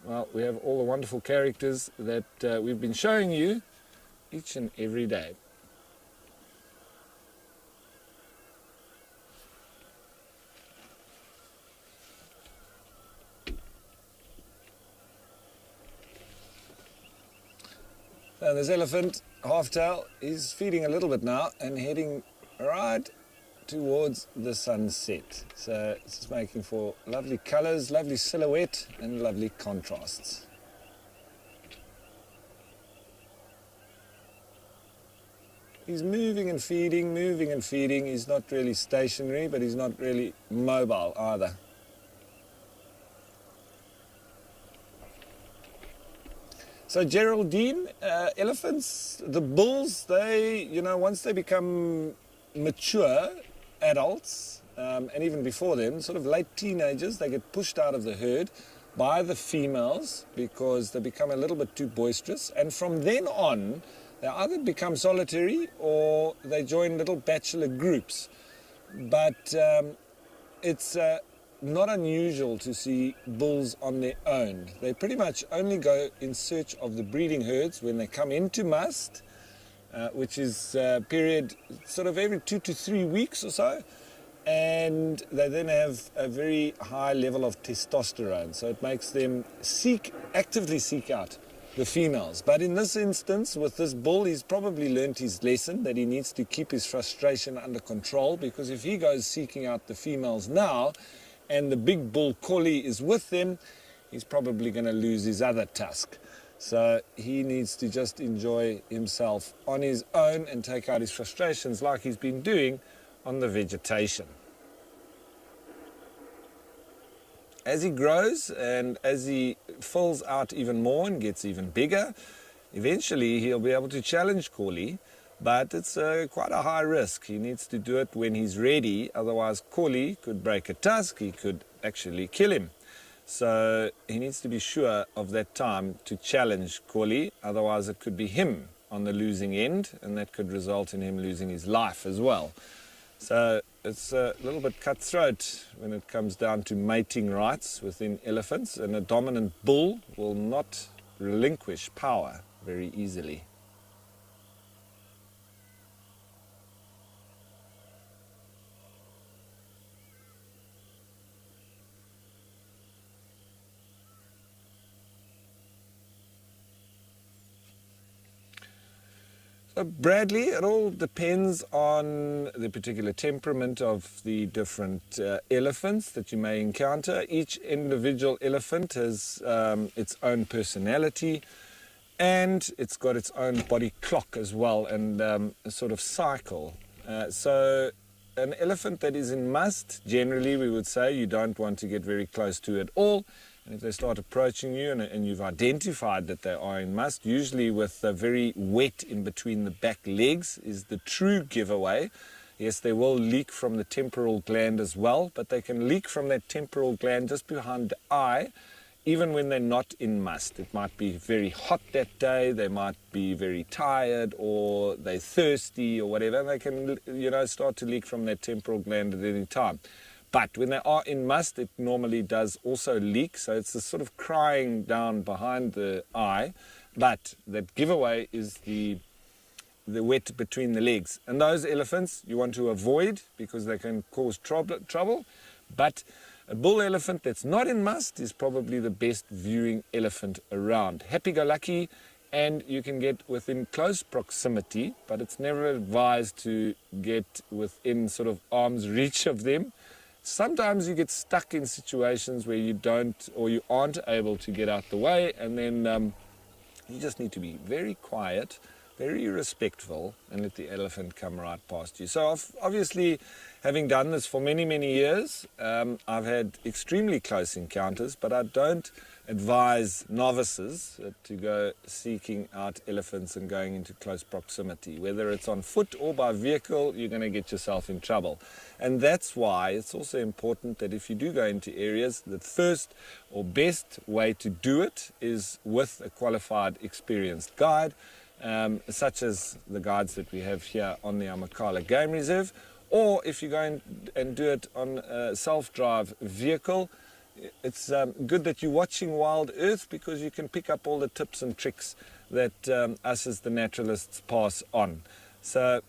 well, we have all the wonderful characters that we've been showing you each and every day. So this elephant, half-tail, is feeding a little bit now and heading right towards the sunset. So it's just making for lovely colours, lovely silhouette and lovely contrasts. He's moving and feeding, moving and feeding. He's not really stationary, but he's not really mobile either. So Geraldine, elephants, the bulls, they, you know, once they become mature adults, and even before then, sort of late teenagers, they get pushed out of the herd by the females because they become a little bit too boisterous. And from then on, they either become solitary or they join little bachelor groups. But it's not unusual to see bulls on their own. They pretty much only go in search of the breeding herds when they come into must, which is a period sort of every 2 to 3 weeks or so, and they then have a very high level of testosterone, so it makes them actively seek out the females. But in this instance, with this bull, he's probably learnt his lesson that he needs to keep his frustration under control, because if he goes seeking out the females now and the big bull collie is with them, he's probably going to lose his other tusk. So he needs to just enjoy himself on his own and take out his frustrations like he's been doing on the vegetation. As he grows and as he fills out even more and gets even bigger, eventually he'll be able to challenge Corley, but it's quite a high risk. He needs to do it when he's ready, otherwise Corley could break a tusk, he could actually kill him. So he needs to be sure of that time to challenge Corley, otherwise it could be him on the losing end, and that could result in him losing his life as well. So it's a little bit cutthroat when it comes down to mating rights within elephants, and a dominant bull will not relinquish power very easily. Bradley, it all depends on the particular temperament of the different elephants that you may encounter. Each individual elephant has its own personality, and it's got its own body clock as well, and a sort of cycle. So an elephant that is in must, generally we would say you don't want to get very close to at all. And if they start approaching you and you've identified that they are in must, usually with very wet in between the back legs is the true giveaway. Yes, they will leak from the temporal gland as well, but they can leak from that temporal gland just behind the eye, even when they're not in must. It might be very hot that day, they might be very tired, or they're thirsty or whatever. They can, start to leak from that temporal gland at any time. But when they are in must, it normally does also leak, so it's a sort of crying down behind the eye. But that giveaway is the wet between the legs. And those elephants you want to avoid because they can cause trouble. But a bull elephant that's not in must is probably the best viewing elephant around. Happy-go-lucky, and you can get within close proximity, but it's never advised to get within sort of arm's reach of them. Sometimes you get stuck in situations where you don't or you aren't able to get out the way, and then you just need to be very quiet, very respectful, and let the elephant come right past you. So obviously, having done this for many, many years, I've had extremely close encounters, but I don't advise novices to go seeking out elephants and going into close proximity. Whether it's on foot or by vehicle, you're going to get yourself in trouble. And that's why it's also important that if you do go into areas, the first or best way to do it is with a qualified, experienced guide, such as the guides that we have here on the Amakhala Game Reserve, or if you go and do it on a self-drive vehicle. It's good that you're watching WildEarth, because you can pick up all the tips and tricks that us as the naturalists pass on. So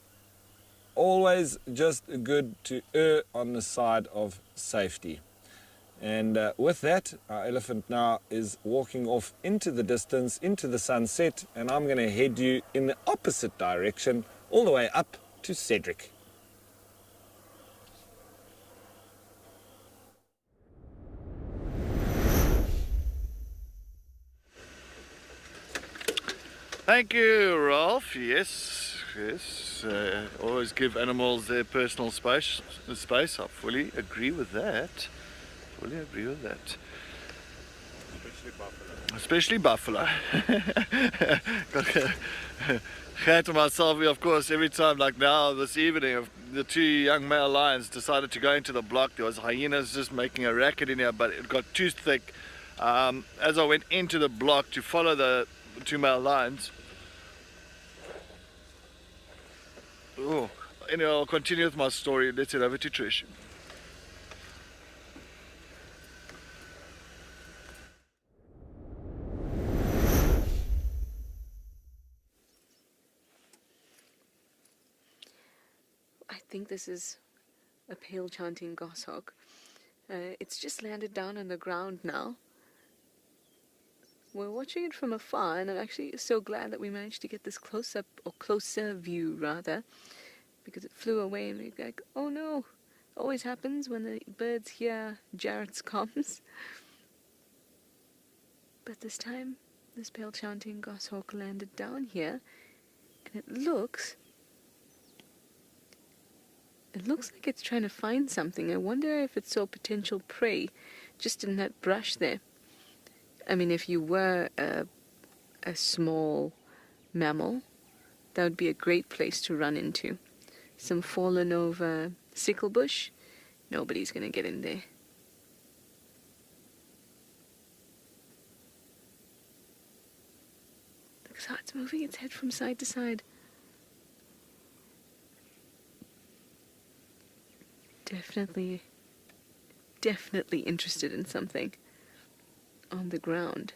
always just good to err on the side of safety. And with that, our elephant now is walking off into the distance, into the sunset, and I'm going to head you in the opposite direction, all the way up to Cedric. Thank you, Ralph. Yes. Always give animals their personal space. I fully agree with that. Especially buffalo. Got to myself, of course, every time, like now, this evening, the two young male lions decided to go into the block. There was hyenas just making a racket in here, but it got too thick. As I went into the block to follow the two male lions, anyway, I'll continue with my story. Let's head over to Trish. I think this is a pale chanting goshawk. It's just landed down on the ground now. we're watching it from afar, and I'm actually so glad that we managed to get this close-up, or closer view rather, because it flew away and we're like, oh no. Always happens when the birds hear Jarrett's comms. But this time, this pale chanting goshawk landed down here, and it looks like it's trying to find something. I wonder if it saw potential prey just in that brush there. I mean, if you were a small mammal, that would be a great place to run into. Some fallen over sickle bush, nobody's gonna get in there. Look how it's moving its head from side to side. Definitely interested in something on the ground.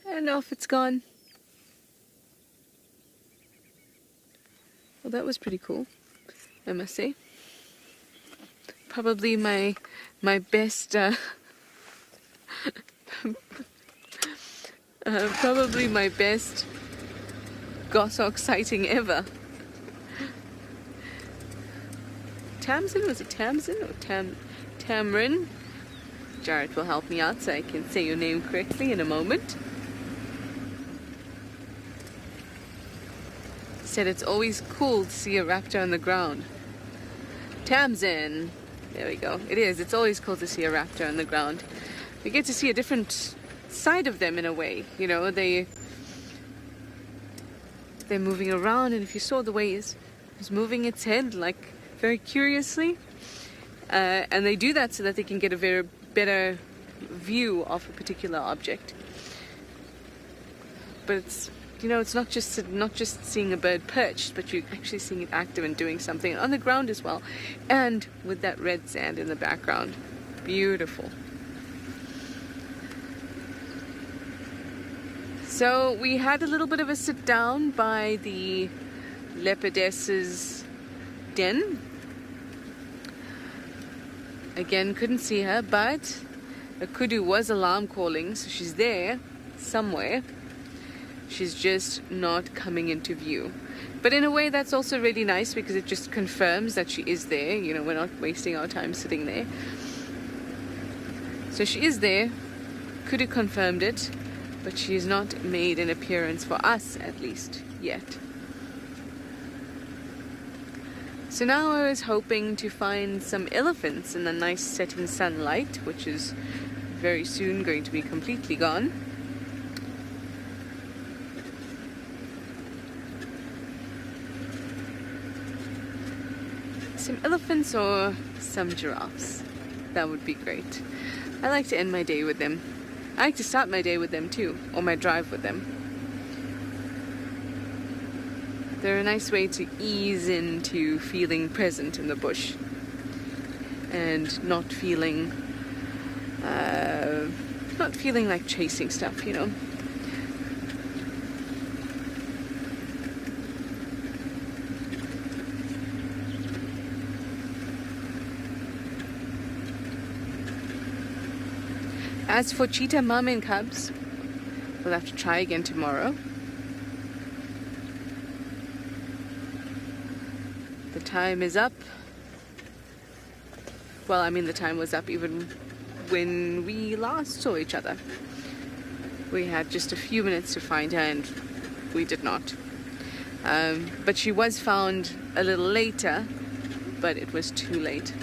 And off it's gone. Well, that was pretty cool, I must say. Probably my best probably my best goshawk sighting ever. Tamsin, was it Tamsin or Tamrin? Jarrett will help me out so I can say your name correctly in a moment. Said it's always cool to see a raptor on the ground. Tamsin. There we go. It is. It's always cool to see a raptor on the ground. You get to see a different side of them in a way. You know, they're moving around, and if you saw the way it's moving its head, like, very curiously, and they do that so that they can get a very better view of a particular object. But it's, you know, it's not just seeing a bird perched, but you're actually seeing it active and doing something on the ground as well, and with that red sand in the background. Beautiful. So we had a little bit of a sit down by the leopardess's den. Again, couldn't see her, but a kudu was alarm calling, so she's there somewhere. She's just not coming into view. But in a way, that's also really nice because it just confirms that she is there. You know, we're not wasting our time sitting there. So she is there. Kudu confirmed it, but she has not made an appearance for us, at least, yet. So now I was hoping to find some elephants in the nice setting sunlight, which is very soon going to be completely gone. Some elephants or some giraffes. That would be great. I like to end my day with them. I like to start my day with them too, or my drive with them. They're a nice way to ease into feeling present in the bush and not feeling like chasing stuff, you know. As for cheetah mum and cubs, we'll have to try again tomorrow. The time is up. Well, I mean, the time was up even when we last saw each other. We had just a few minutes to find her, and we did not. But she was found a little later, but it was too late.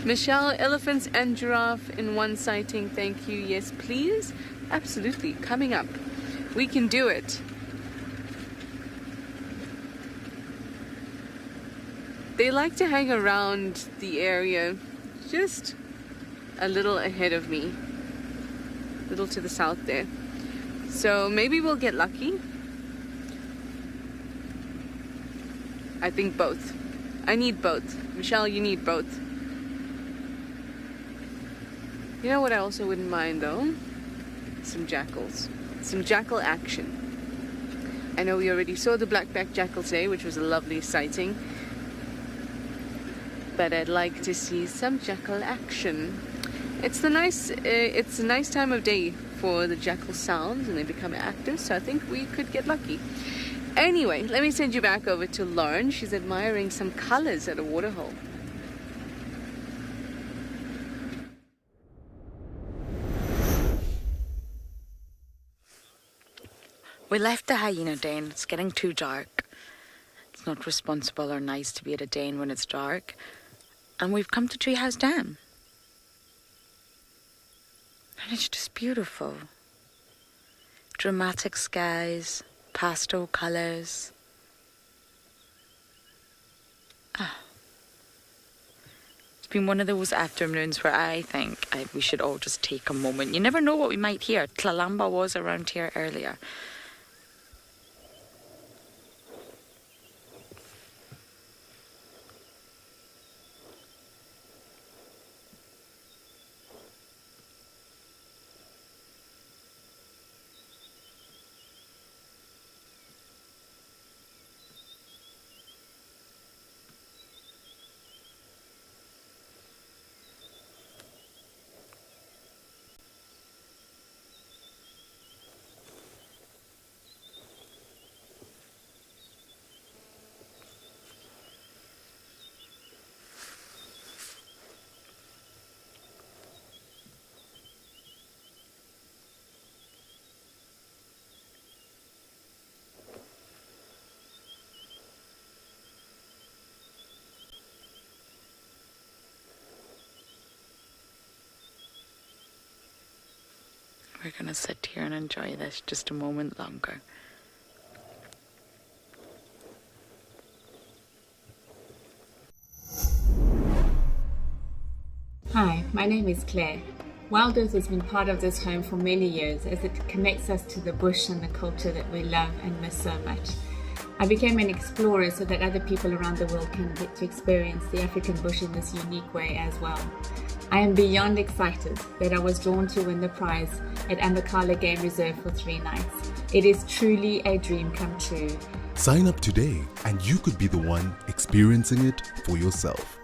Michelle, elephants and giraffe in one sighting, thank you. Yes, please. Absolutely. Coming up. We can do it. They like to hang around the area just a little ahead of me. A little to the south there. So maybe we'll get lucky. I think both. I need both. Michelle, you need both. You know what I also wouldn't mind though? Some jackals. Some jackal action. I know we already saw the black-backed jackal today, which was a lovely sighting. But I'd like to see some jackal action. It's a nice time of day for the jackal sounds, and they become active, so I think we could get lucky. Anyway, let me send you back over to Lauren. She's admiring some colors at a waterhole. We left the hyena den. It's getting too dark. It's not responsible or nice to be at a den when it's dark. And we've come to Treehouse Dam. And it's just beautiful. Dramatic skies, pastel colours. It's been one of those afternoons where I think we should all just take a moment. You never know what we might hear. Tlalamba was around here earlier. We're going to sit here and enjoy this just a moment longer. Hi, my name is Claire. WildEarth has been part of this home for many years as it connects us to the bush and the culture that we love and miss so much. I became an explorer so that other people around the world can get to experience the African bush in this unique way as well. I am beyond excited that I was drawn to win the prize at Amakhala Game Reserve for 3 nights. It is truly a dream come true. Sign up today and you could be the one experiencing it for yourself.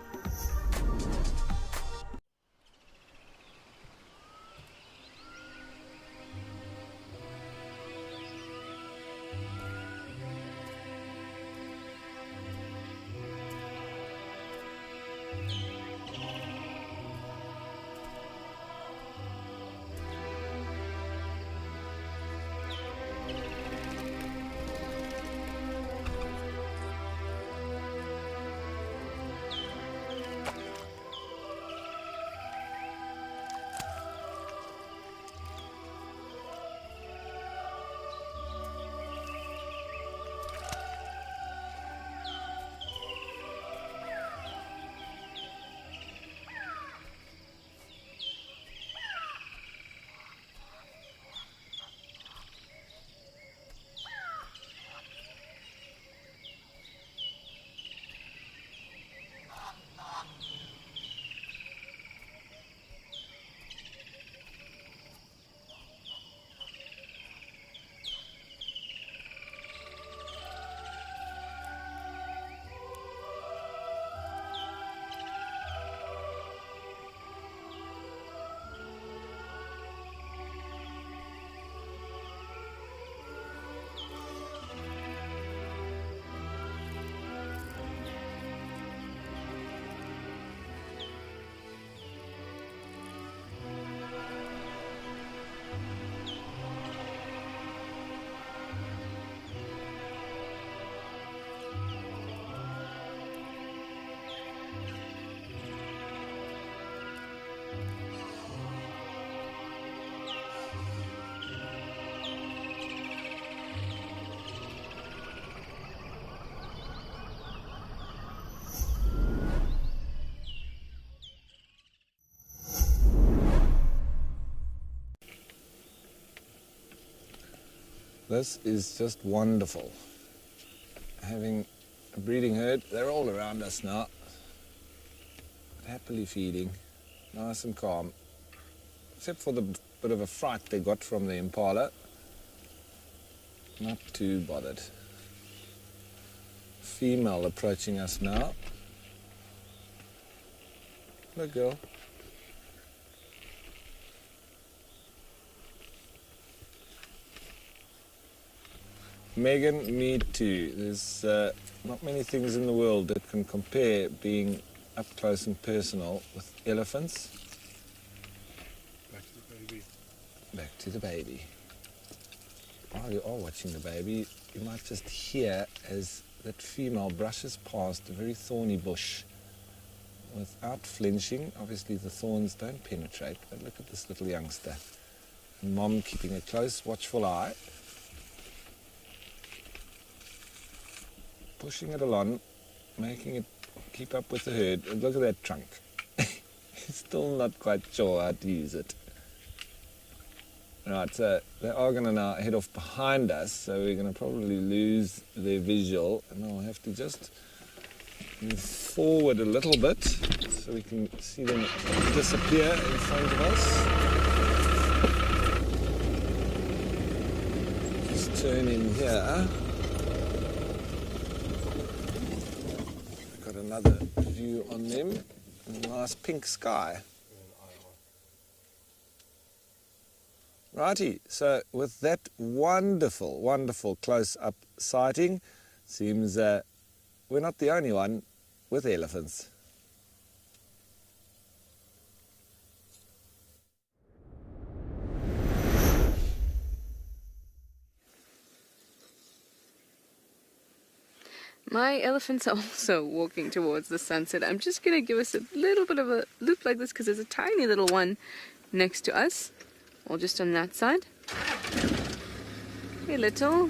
This is just wonderful. Having a breeding herd, they're all around us now. Happily feeding, nice and calm. except for the bit of a fright they got from the impala. Not too bothered. Female approaching us now. Hello, girl. Megan, me too. There's not many things in the world that can compare being up close and personal with elephants. Back to the baby. Back to the baby. While you are watching the baby, you might just hear as that female brushes past a very thorny bush without flinching. Obviously the thorns don't penetrate, but look at this little youngster. And Mom keeping a close, watchful eye. Pushing it along, making it keep up with the herd. And look at that trunk. He's still not quite sure how to use it. Right, so they are going to now head off behind us, so we're going to probably lose their visual, and I'll have to just move forward a little bit so we can see them disappear in front of us. Just turn in here. I've got another view on them, and a nice pink sky. Righty, so with that wonderful, wonderful close-up sighting, seems we're not the only one with elephants. My elephants are also walking towards the sunset. I'm just going to give us a little bit of a loop like this because there's a tiny little one next to us. Or just on that side. Hey, little.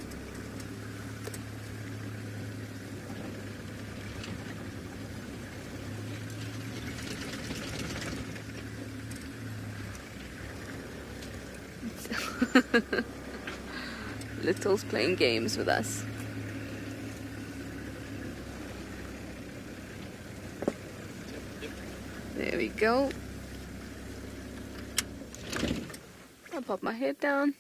Little's playing games with us. There we go. I'll pop my head down.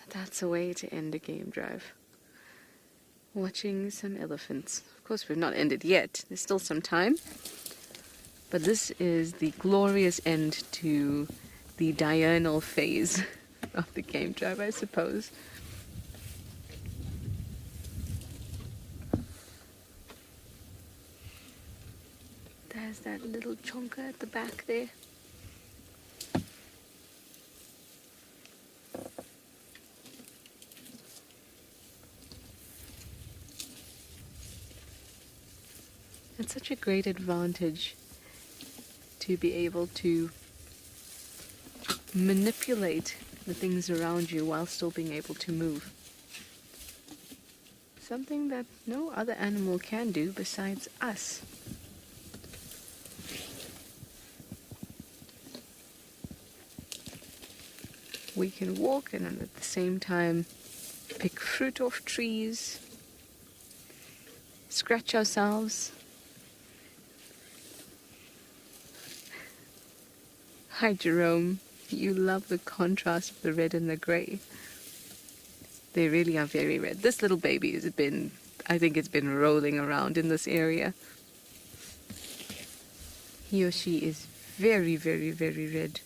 That's a way to end a game drive. Watching some elephants. Of course, we've not ended yet. There's still some time. But this is the glorious end to the diurnal phase of the game drive, I suppose. There's that little chonker at the back there. It's such a great advantage to be able to manipulate the things around you while still being able to move. Something that no other animal can do besides us. We can walk and at the same time pick fruit off trees, scratch ourselves. Hi Jerome, you love the contrast of the red and the grey. They really are very red. This little baby has been, I think it's been rolling around in this area. He or she is very, very, very red.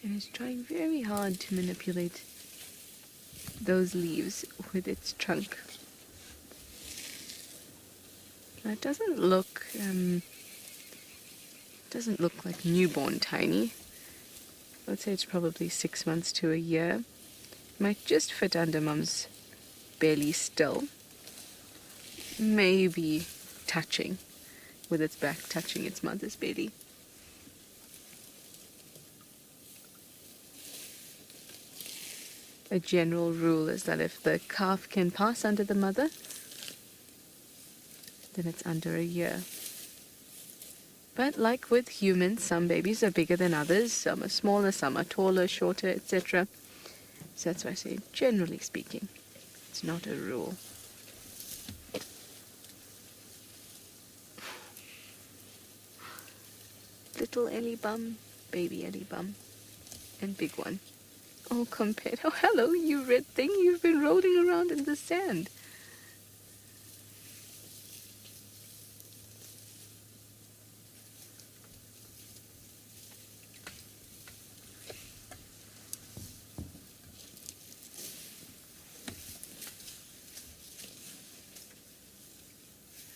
And it's trying very hard to manipulate those leaves with its trunk. Now it doesn't look like newborn tiny. I'd say it's probably 6 months to a year. Might just fit under Mum's belly still. Maybe touching, with its back touching its mother's belly. A general rule is that if the calf can pass under the mother, then it's under a year. But like with humans, some babies are bigger than others, some are smaller, some are taller, shorter, etc. So that's why I say, generally speaking, it's not a rule. Little Ellie bum, baby Ellie bum, and big one. All compared. Oh, hello, you red thing. You've been rolling around in the sand.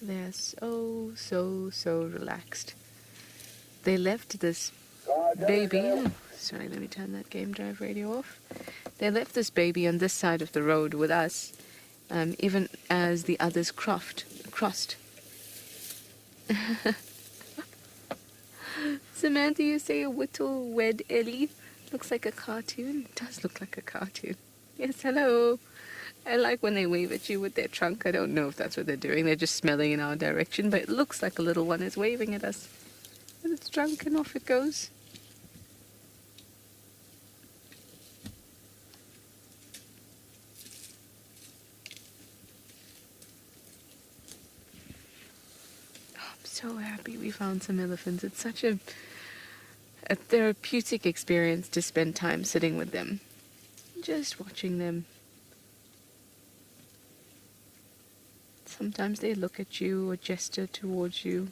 They're so relaxed. They left this baby. Oh, sorry, let me turn that game drive radio off. They left this baby on this side of the road with us, even as the others crossed. Samantha, you say a whittle wed Ellie. Looks like a cartoon. It does look like a cartoon. Yes, hello. I like when they wave at you with their trunk. I don't know if that's what they're doing. They're just smelling in our direction, but it looks like a little one is waving at us. With its trunk, and off it goes. Oh, I'm so happy we found some elephants. It's such a therapeutic experience to spend time sitting with them. Just watching them. Sometimes they look at you or gesture towards you.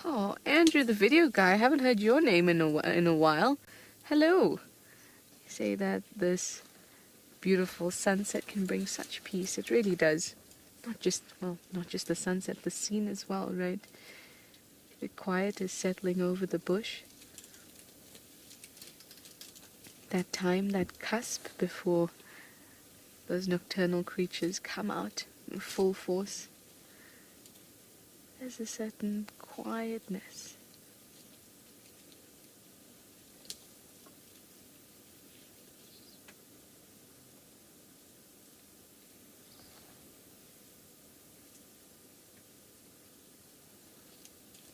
Oh, Andrew, the video guy. I haven't heard your name in a while. Hello. You say that this beautiful sunset can bring such peace. It really does. Not just the sunset, the scene as well, right? The quiet is settling over the bush. That time, that cusp before those nocturnal creatures come out in full force. There's a certain quietness.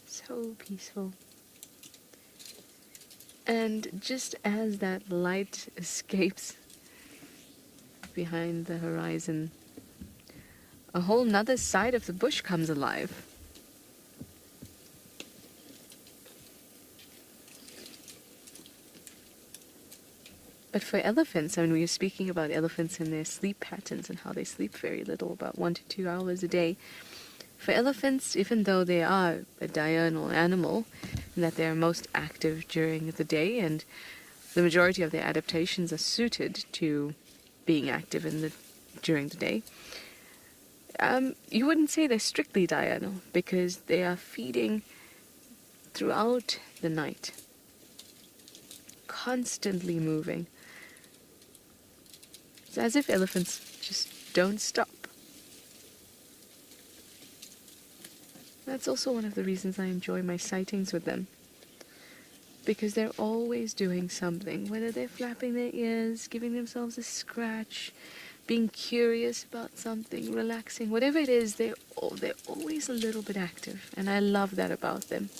So peaceful. And just as that light escapes behind the horizon, a whole nother side of the bush comes alive. But for elephants, I mean, we were speaking about elephants and their sleep patterns and how they sleep very little, about 1 to 2 hours a day. For elephants, even though they are a diurnal animal, in that they are most active during the day, and the majority of their adaptations are suited to being active during the day, you wouldn't say they're strictly diurnal, because they are feeding throughout the night, constantly moving. It's as if elephants just don't stop. That's also one of the reasons I enjoy my sightings with them. Because they're always doing something, whether they're flapping their ears, giving themselves a scratch, being curious about something, relaxing, whatever it is, they're always a little bit active, and I love that about them.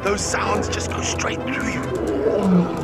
Those sounds just go straight through you.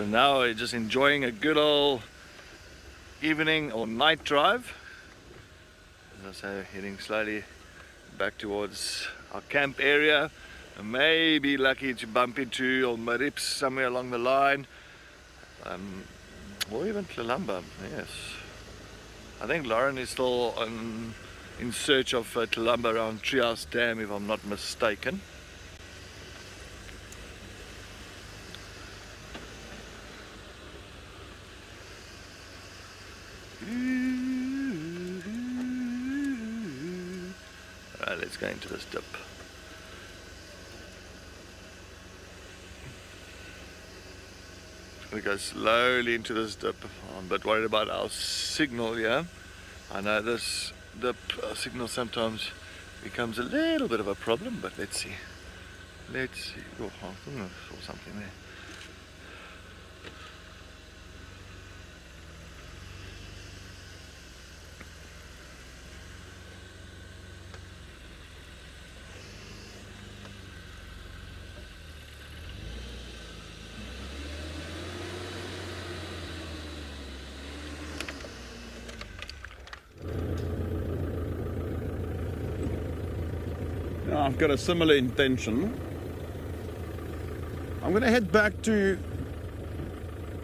So now we're just enjoying a good old evening or night drive. As I say, heading slowly back towards our camp area. I may be lucky to bump into old Marips somewhere along the line. Or even Tlelamba, yes. I think Lauren is still in search of Tlelamba around Treehouse Dam, if I'm not mistaken. Alright, let's go into this dip. We go slowly into this dip. I'm a bit worried about our signal here. I know this dip signal sometimes becomes a little bit of a problem, but let's see. Let's see. Oh, I think I saw something there. I've got a similar intention. I'm going to head back to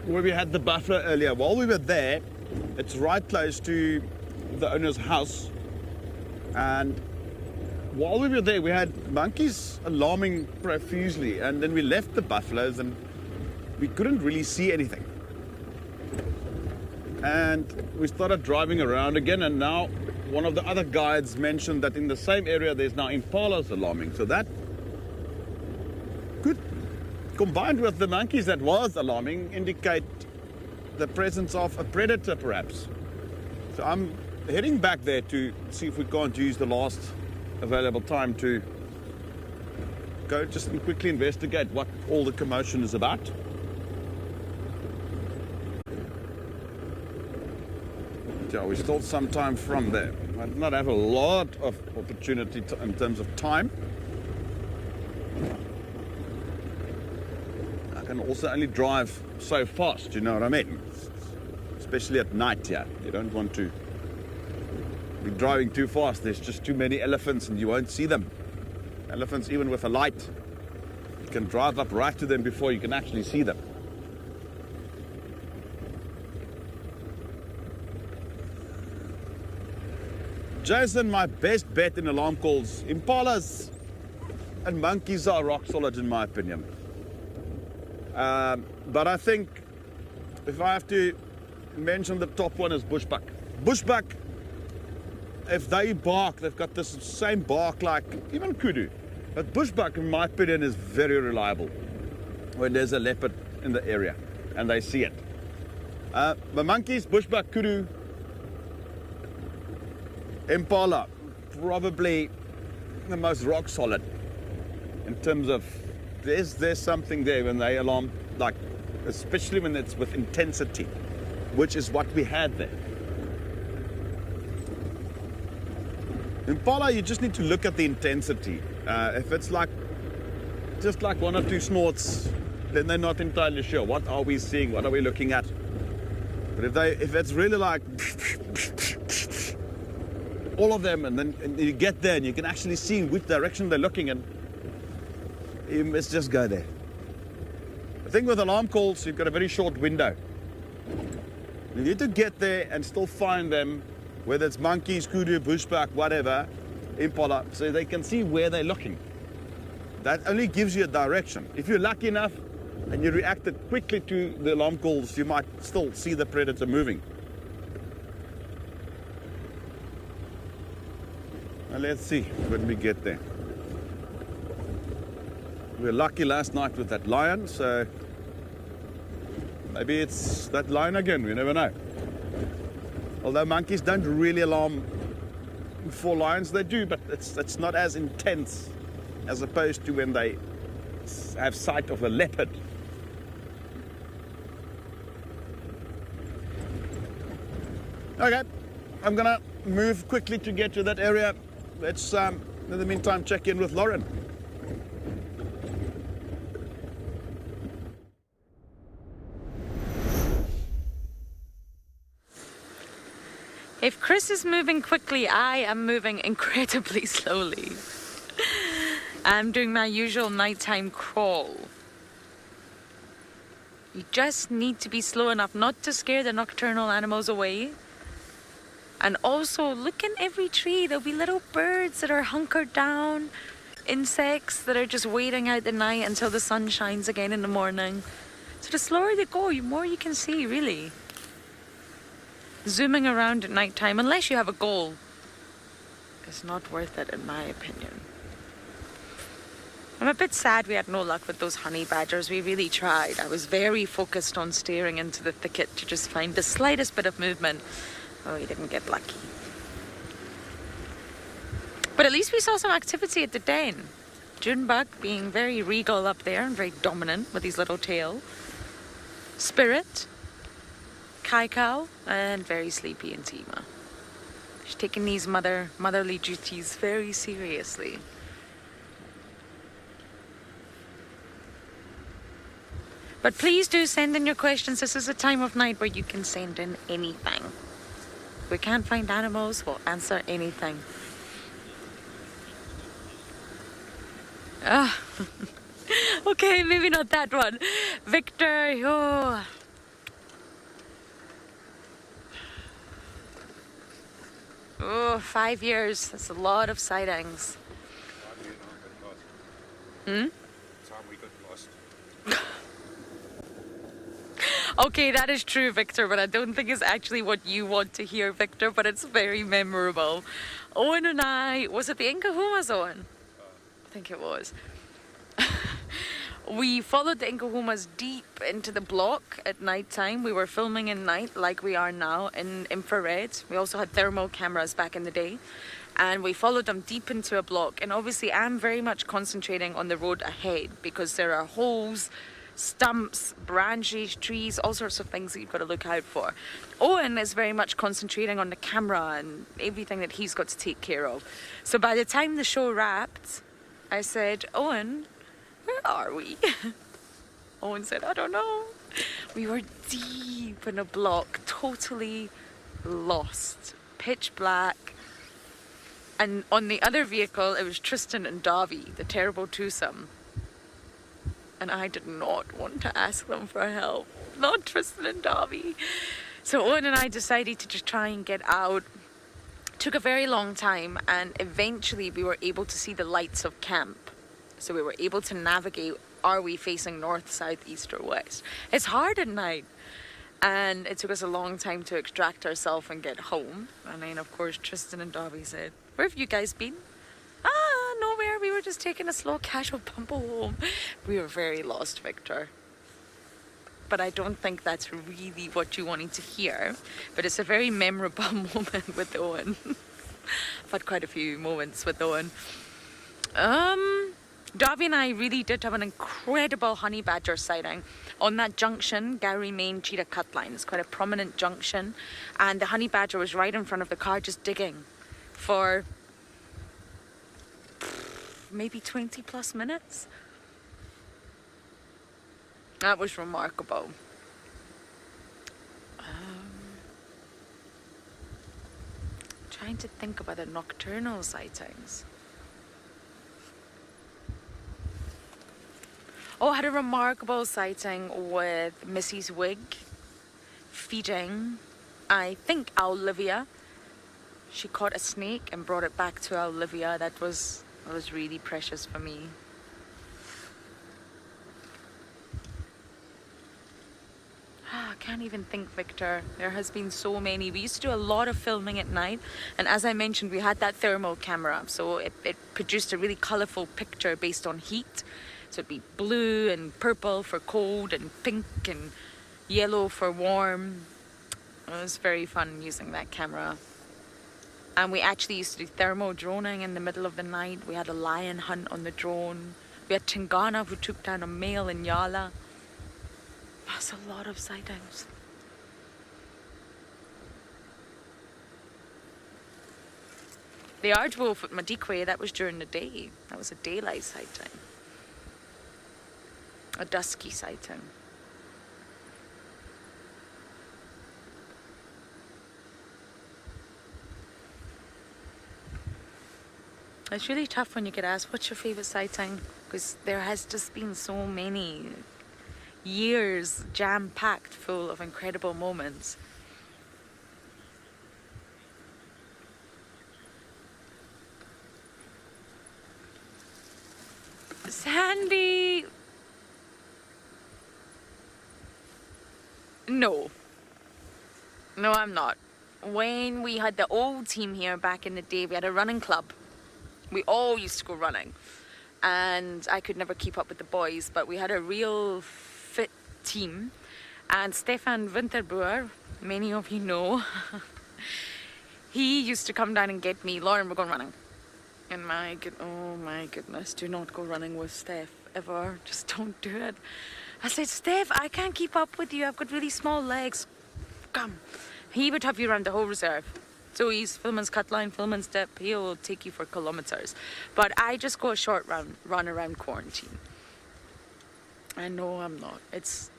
where we had the buffalo earlier. While we were there, it's right close to the owner's house. And while we were there, we had monkeys alarming profusely. And then we left the buffaloes and we couldn't really see anything. And we started driving around again, and now one of the other guides mentioned that in the same area there's now impalas alarming. So that could, combined with the monkeys that was alarming, indicate the presence of a predator perhaps. So I'm heading back there to see if we can't use the last available time to go just and quickly investigate what all the commotion is about. Yeah, we're still some time from there. I do not have a lot of opportunity in terms of time. I can also only drive so fast, you know what I mean? Especially at night here. You don't want to be driving too fast. There's just too many elephants and you won't see them. Elephants, even with a light, you can drive up right to them before you can actually see them. Jason, my best bet in alarm calls, impalas and monkeys are rock solid in my opinion. But I think if I have to mention, the top one is bushbuck. Bushbuck, if they bark, they've got this same bark like even kudu. But bushbuck, in my opinion, is very reliable when there's a leopard in the area and they see it. The monkeys, bushbuck, kudu, impala, probably the most rock solid in terms of there's something there when they alarm, like especially when it's with intensity, which is what we had there. Impala, you just need to look at the intensity. If it's like just like one or two snorts, then they're not entirely sure. What are we seeing? What are we looking at? But if it's really like all of them, and then you get there and you can actually see in which direction they're looking, and you must just go there. The thing with alarm calls, you've got a very short window. You need to get there and still find them, whether it's monkeys, kudu, bushbuck, whatever, impala, so they can see where they're looking. That only gives you a direction. If you're lucky enough and you reacted quickly to the alarm calls, you might still see the predator moving. Now let's see when we get there. We were lucky last night with that lion, so maybe it's that lion again, we never know. Although monkeys don't really alarm for lions, they do, but it's not as intense as opposed to when they have sight of a leopard. Okay, I'm gonna move quickly to get to that area. Let's, in the meantime, check in with Lauren. Chris is moving quickly. I am moving incredibly slowly. I'm doing my usual nighttime crawl. You just need to be slow enough not to scare the nocturnal animals away. And also look in every tree. There'll be little birds that are hunkered down, insects that are just waiting out the night until the sun shines again in the morning. So the slower you go, the more you can see, really. Zooming around at night time, unless you have a goal, is not worth it in my opinion. I'm a bit sad we had no luck with those honey badgers. We really tried. I was very focused on staring into the thicket to just find the slightest bit of movement. Oh, we didn't get lucky. But at least we saw some activity at the den. Junebug being very regal up there and very dominant with his little tail. Spirit, Kai Cow, and very sleepy Intima. She's taking these motherly duties very seriously. But please do send in your questions. This is a time of night where you can send in anything. If we can't find animals, we'll answer anything. Ah, okay, maybe not that one. Victor, oh, 5 years. That's a lot of sightings. Okay, that is true, Victor, but I don't think it's actually what you want to hear, Victor, but it's very memorable. Owen and I, was it the Inkahumas, Owen? I think it was. We followed the Inkahumas deep into the block at night time. We were filming in night like we are now in infrared. We also had thermal cameras back in the day. And we followed them deep into a block. And obviously I'm very much concentrating on the road ahead because there are holes, stumps, branches, trees, all sorts of things that you've got to look out for. Owen is very much concentrating on the camera and everything that he's got to take care of. So by the time the show wrapped, I said, Owen, where are we? Owen said, I don't know. We were deep in a block, totally lost, pitch black. And on the other vehicle, it was Tristan and Davy, the terrible twosome. And I did not want to ask them for help. Not Tristan and Davy. So Owen and I decided to just try and get out. Took a very long time, and eventually we were able to see the lights of camp. So we were able to navigate, are we facing north, south, east or west? It's hard at night. And it took us a long time to extract ourselves and get home. And then of course Tristan and Davy said, where have you guys been? Nowhere, we were just taking a slow casual bumble home. We were very lost, Victor. But I don't think that's really what you wanted to hear. But it's a very memorable moment with Owen. I've had quite a few moments with Owen. Davy and I really did have an incredible honey badger sighting on that junction, Gowrie Main Cheetah Cut Line. It's quite a prominent junction. And the honey badger was right in front of the car just digging for maybe 20 plus minutes. That was remarkable. Trying to think about the nocturnal sightings. Oh, I had a remarkable sighting with Missy's wig feeding, I think, Olivia. She caught a snake and brought it back to Olivia. That was really precious for me. I can't even think, Victor. There has been so many. We used to do a lot of filming at night, and as I mentioned, we had that thermal camera, so it produced a really colourful picture based on heat. So it'd be blue and purple for cold and pink and yellow for warm. It was very fun using that camera. And we actually used to do thermal droning in the middle of the night. We had a lion hunt on the drone. We had Tingana who took down a male in Yala. That's a lot of sightings. The aardwolf at Madikwe, that was during the day. That was a daylight sighting. A dusky sighting. It's really tough when you get asked, what's your favorite sighting? Because there has just been so many years jam-packed full of incredible moments. Sandy! No. No, I'm not. When we had the old team here back in the day, we had a running club. We all used to go running. And I could never keep up with the boys, but we had a real fit team. And Stefan Winterbauer, many of you know, he used to come down and get me. Lauren, we're going running. And oh my goodness, do not go running with Steph, ever. Just don't do it. I said, Steph, I can't keep up with you. I've got really small legs. Come. He would have you around the whole reserve. So he's Filman's cut line, Filman's dip. He'll take you for kilometers. But I just go a short run around quarantine. And no, I'm not. It's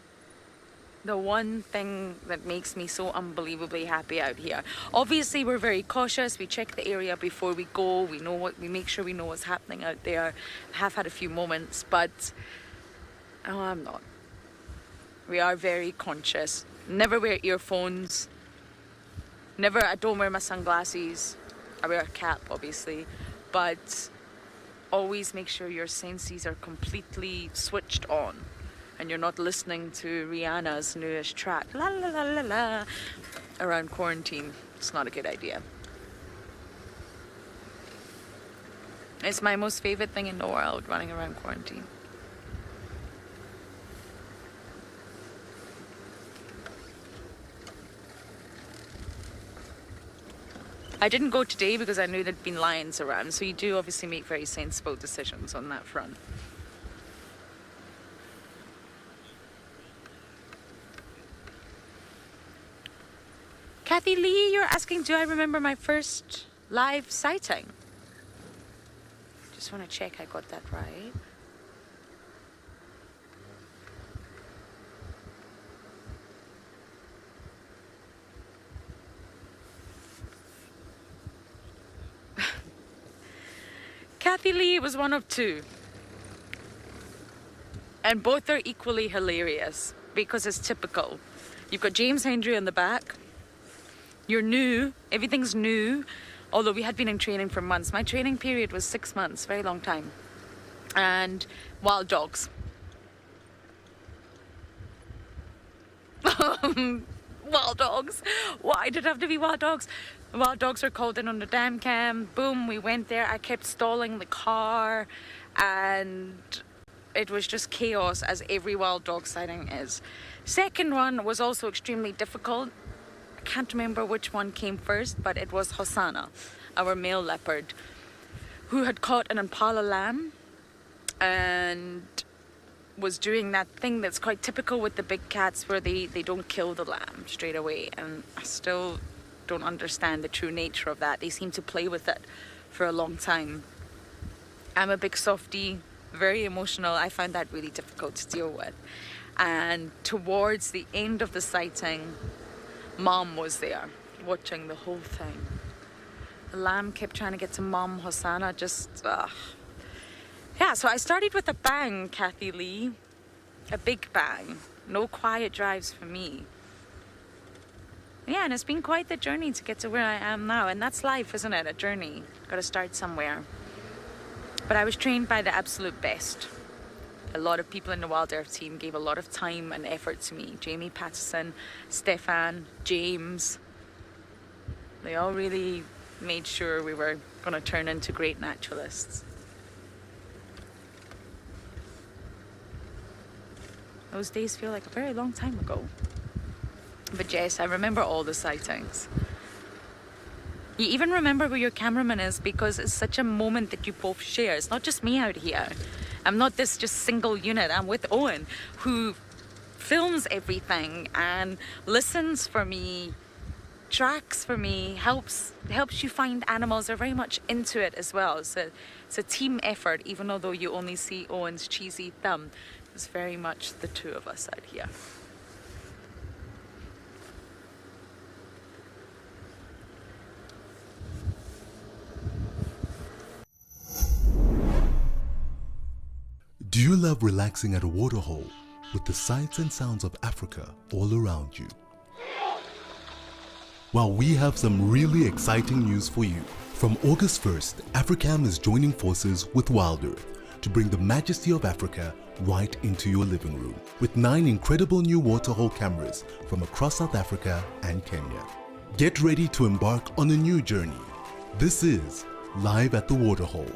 the one thing that makes me so unbelievably happy out here. Obviously, we're very cautious. We check the area before we go. We make sure we know what's happening out there. Have had a few moments, but oh, I'm not. We are very conscious. Never wear earphones. I don't wear my sunglasses. I wear a cap, obviously, but always make sure your senses are completely switched on and you're not listening to Rihanna's newest track, la la la la la, around quarantine. It's not a good idea. It's my most favorite thing in the world, running around quarantine. I didn't go today because I knew there'd been lions around, so you do obviously make very sensible decisions on that front. Kathy Lee, you're asking, do I remember my first live sighting? Just want to check I got that right. Kathy Lee was one of two. And both are equally hilarious because it's typical. You've got James Hendry on the back. You're new, everything's new, although we had been in training for months. My training period was 6 months, very long time. And wild dogs. Wild dogs. Why did it have to be wild dogs? Wild dogs were called in on the dam cam. Boom, we went there. I kept stalling the car and it was just chaos, as every wild dog sighting is. Second one was also extremely difficult. I can't remember which one came first, but it was Hosanna, our male leopard, who had caught an impala lamb and was doing that thing that's quite typical with the big cats where they don't kill the lamb straight away. And I still don't understand the true nature of that. They seem to play with it for a long time. I'm a big softie, very emotional. I found that really difficult to deal with. And towards the end of the sighting, Mom was there watching the whole thing. The lamb kept trying to get to Mom. Hosanna just yeah, so I started with a bang, Kathy Lee. A big bang. No quiet drives for me. Yeah, and it's been quite the journey to get to where I am now. And that's life, isn't it? A journey. Gotta start somewhere. But I was trained by the absolute best. A lot of people in the WildEarth team gave a lot of time and effort to me. Jamie Patterson, Stefan, James. They all really made sure we were gonna turn into great naturalists. Those days feel like a very long time ago. But yes, I remember all the sightings. You even remember where your cameraman is because it's such a moment that you both share. It's not just me out here. I'm not this just single unit. I'm with Owen, who films everything and listens for me, tracks for me, helps you find animals. They're very much into it as well. It's a team effort, even though you only see Owen's cheesy thumb. It's very much the two of us out here. Do you love relaxing at a waterhole with the sights and sounds of Africa all around you? Well, we have some really exciting news for you. From August 1st, Africam is joining forces with WildEarth to bring the majesty of Africa right into your living room with 9 incredible new waterhole cameras from across South Africa and Kenya. Get ready to embark on a new journey. This is Live at the Waterhole.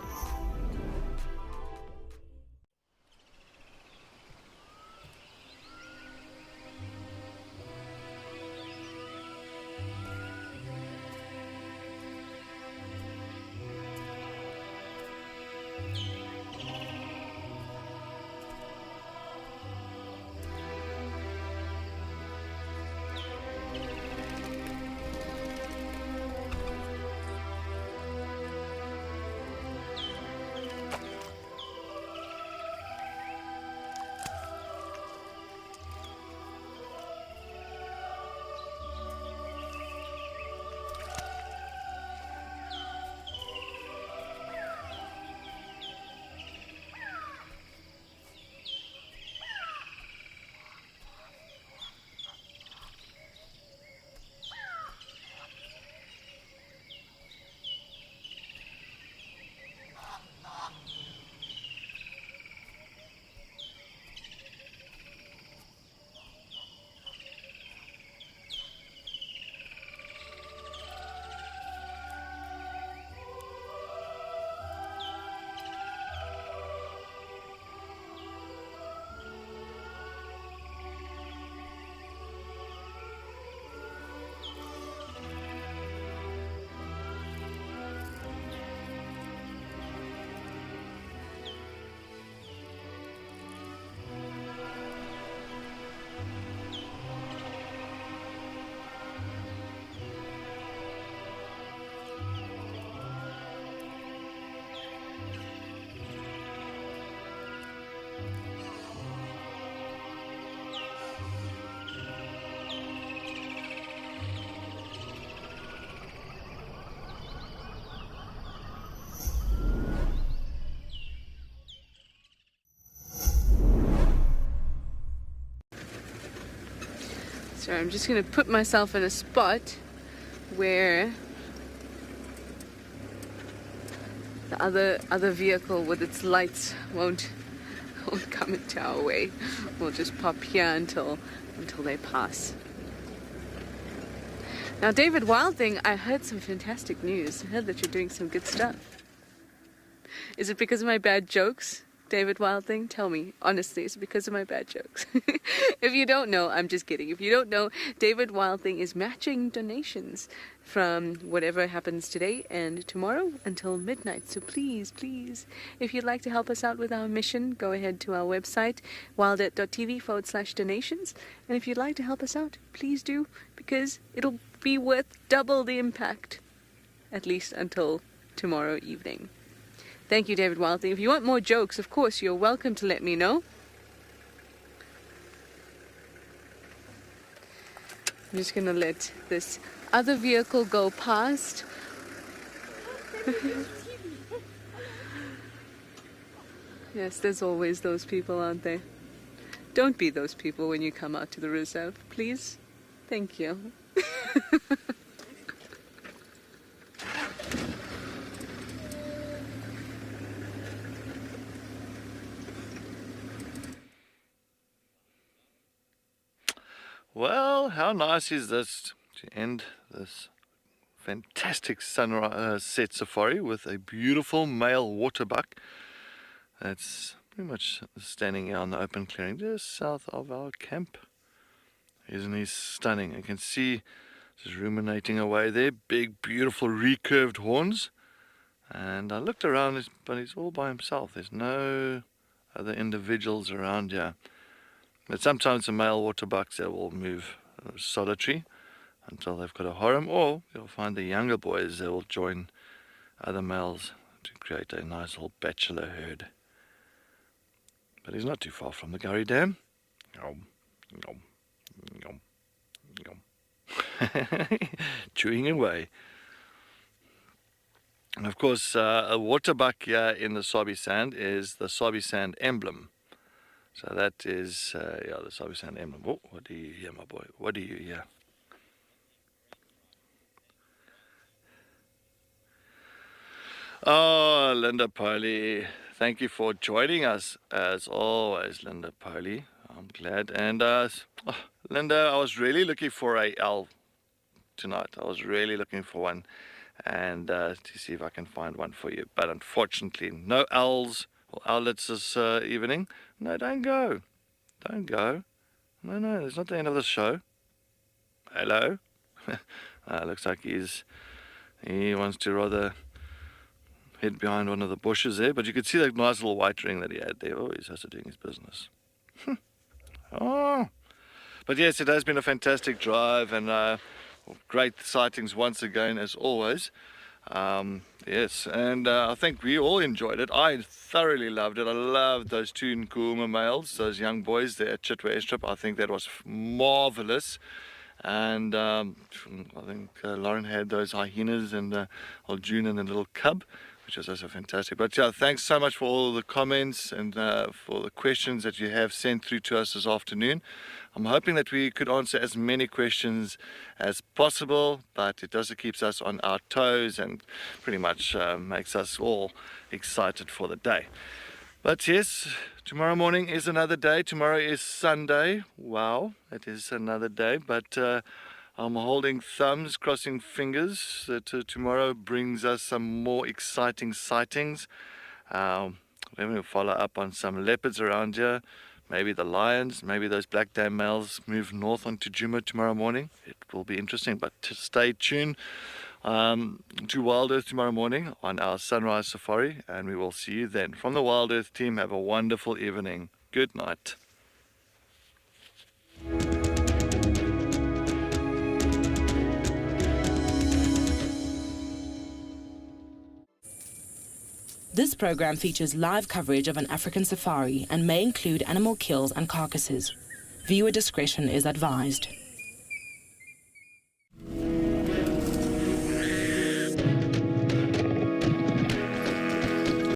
So I'm just going to put myself in a spot where the other vehicle with its lights won't come into our way. We'll just pop here until they pass. Now, David Wilding, I heard some fantastic news. I heard that you're doing some good stuff. Is it because of my bad jokes? David Wilding, tell me, honestly, it's because of my bad jokes. If you don't know, I'm just kidding. If you don't know, David Wilding is matching donations from whatever happens today and tomorrow until midnight. So please, if you'd like to help us out with our mission, go ahead to our website, wildearth.tv/donations. And if you'd like to help us out, please do, because it'll be worth double the impact, at least until tomorrow evening. Thank you, David Wilding. If you want more jokes, of course, you're welcome to let me know. I'm just going to let this other vehicle go past. Yes, there's always those people, aren't there? Don't be those people when you come out to the reserve, please. Thank you. Well, how nice is this to end this fantastic sunset safari with a beautiful male waterbuck that's pretty much standing here on the open clearing just south of our camp. Isn't he stunning? You can see just ruminating away there, big beautiful recurved horns. And I looked around, but he's all by himself. There's no other individuals around here. But sometimes the male waterbucks, they will move solitary until they've got a harem, or you'll find the younger boys, they will join other males to create a nice little bachelor herd. But he's not too far from the Gurry Dam. Yum, yum, yum, yum. Chewing away. And of course, a waterbuck here in the Sabi Sand is the Sabi Sand emblem. So that is, the Sabi Sand emblem. Oh, what do you hear, my boy? What do you hear? Oh, Linda Polly, thank you for joining us as always, Linda Polly. I'm glad. And Linda, I was really looking for a owl tonight. I was really looking for one, and to see if I can find one for you. But unfortunately, no owls or owlets this evening. No, don't go. Don't go. No, it's not the end of the show. Hello? Looks like he wants to rather hid behind one of the bushes there, but you could see that nice little white ring that he had there. Oh, he's also doing his business. Oh. But yes, it has been a fantastic drive, and great sightings once again, as always. Yes, and I think we all enjoyed it. I thoroughly loved it. I loved those two Nkuhuma males, those young boys there at Chitwa Airstrip. I think that was marvelous. And I think Lauren had those hyenas and old June and the little cub, which was also fantastic. But yeah, thanks so much for all the comments and for the questions that you have sent through to us this afternoon. I'm hoping that we could answer as many questions as possible, but it also keeps us on our toes and pretty much makes us all excited for the day. But yes, tomorrow morning is another day. Tomorrow is Sunday. Wow, it is another day. But I'm holding thumbs, crossing fingers that tomorrow brings us some more exciting sightings. We're going to follow up on some leopards around here. Maybe the lions, maybe those black dam males move north onto Djuma tomorrow morning. It will be interesting, but stay tuned to WildEarth tomorrow morning on our sunrise safari, and we will see you then. From the WildEarth team, have a wonderful evening. Good night. This program features live coverage of an African safari and may include animal kills and carcasses. Viewer discretion is advised.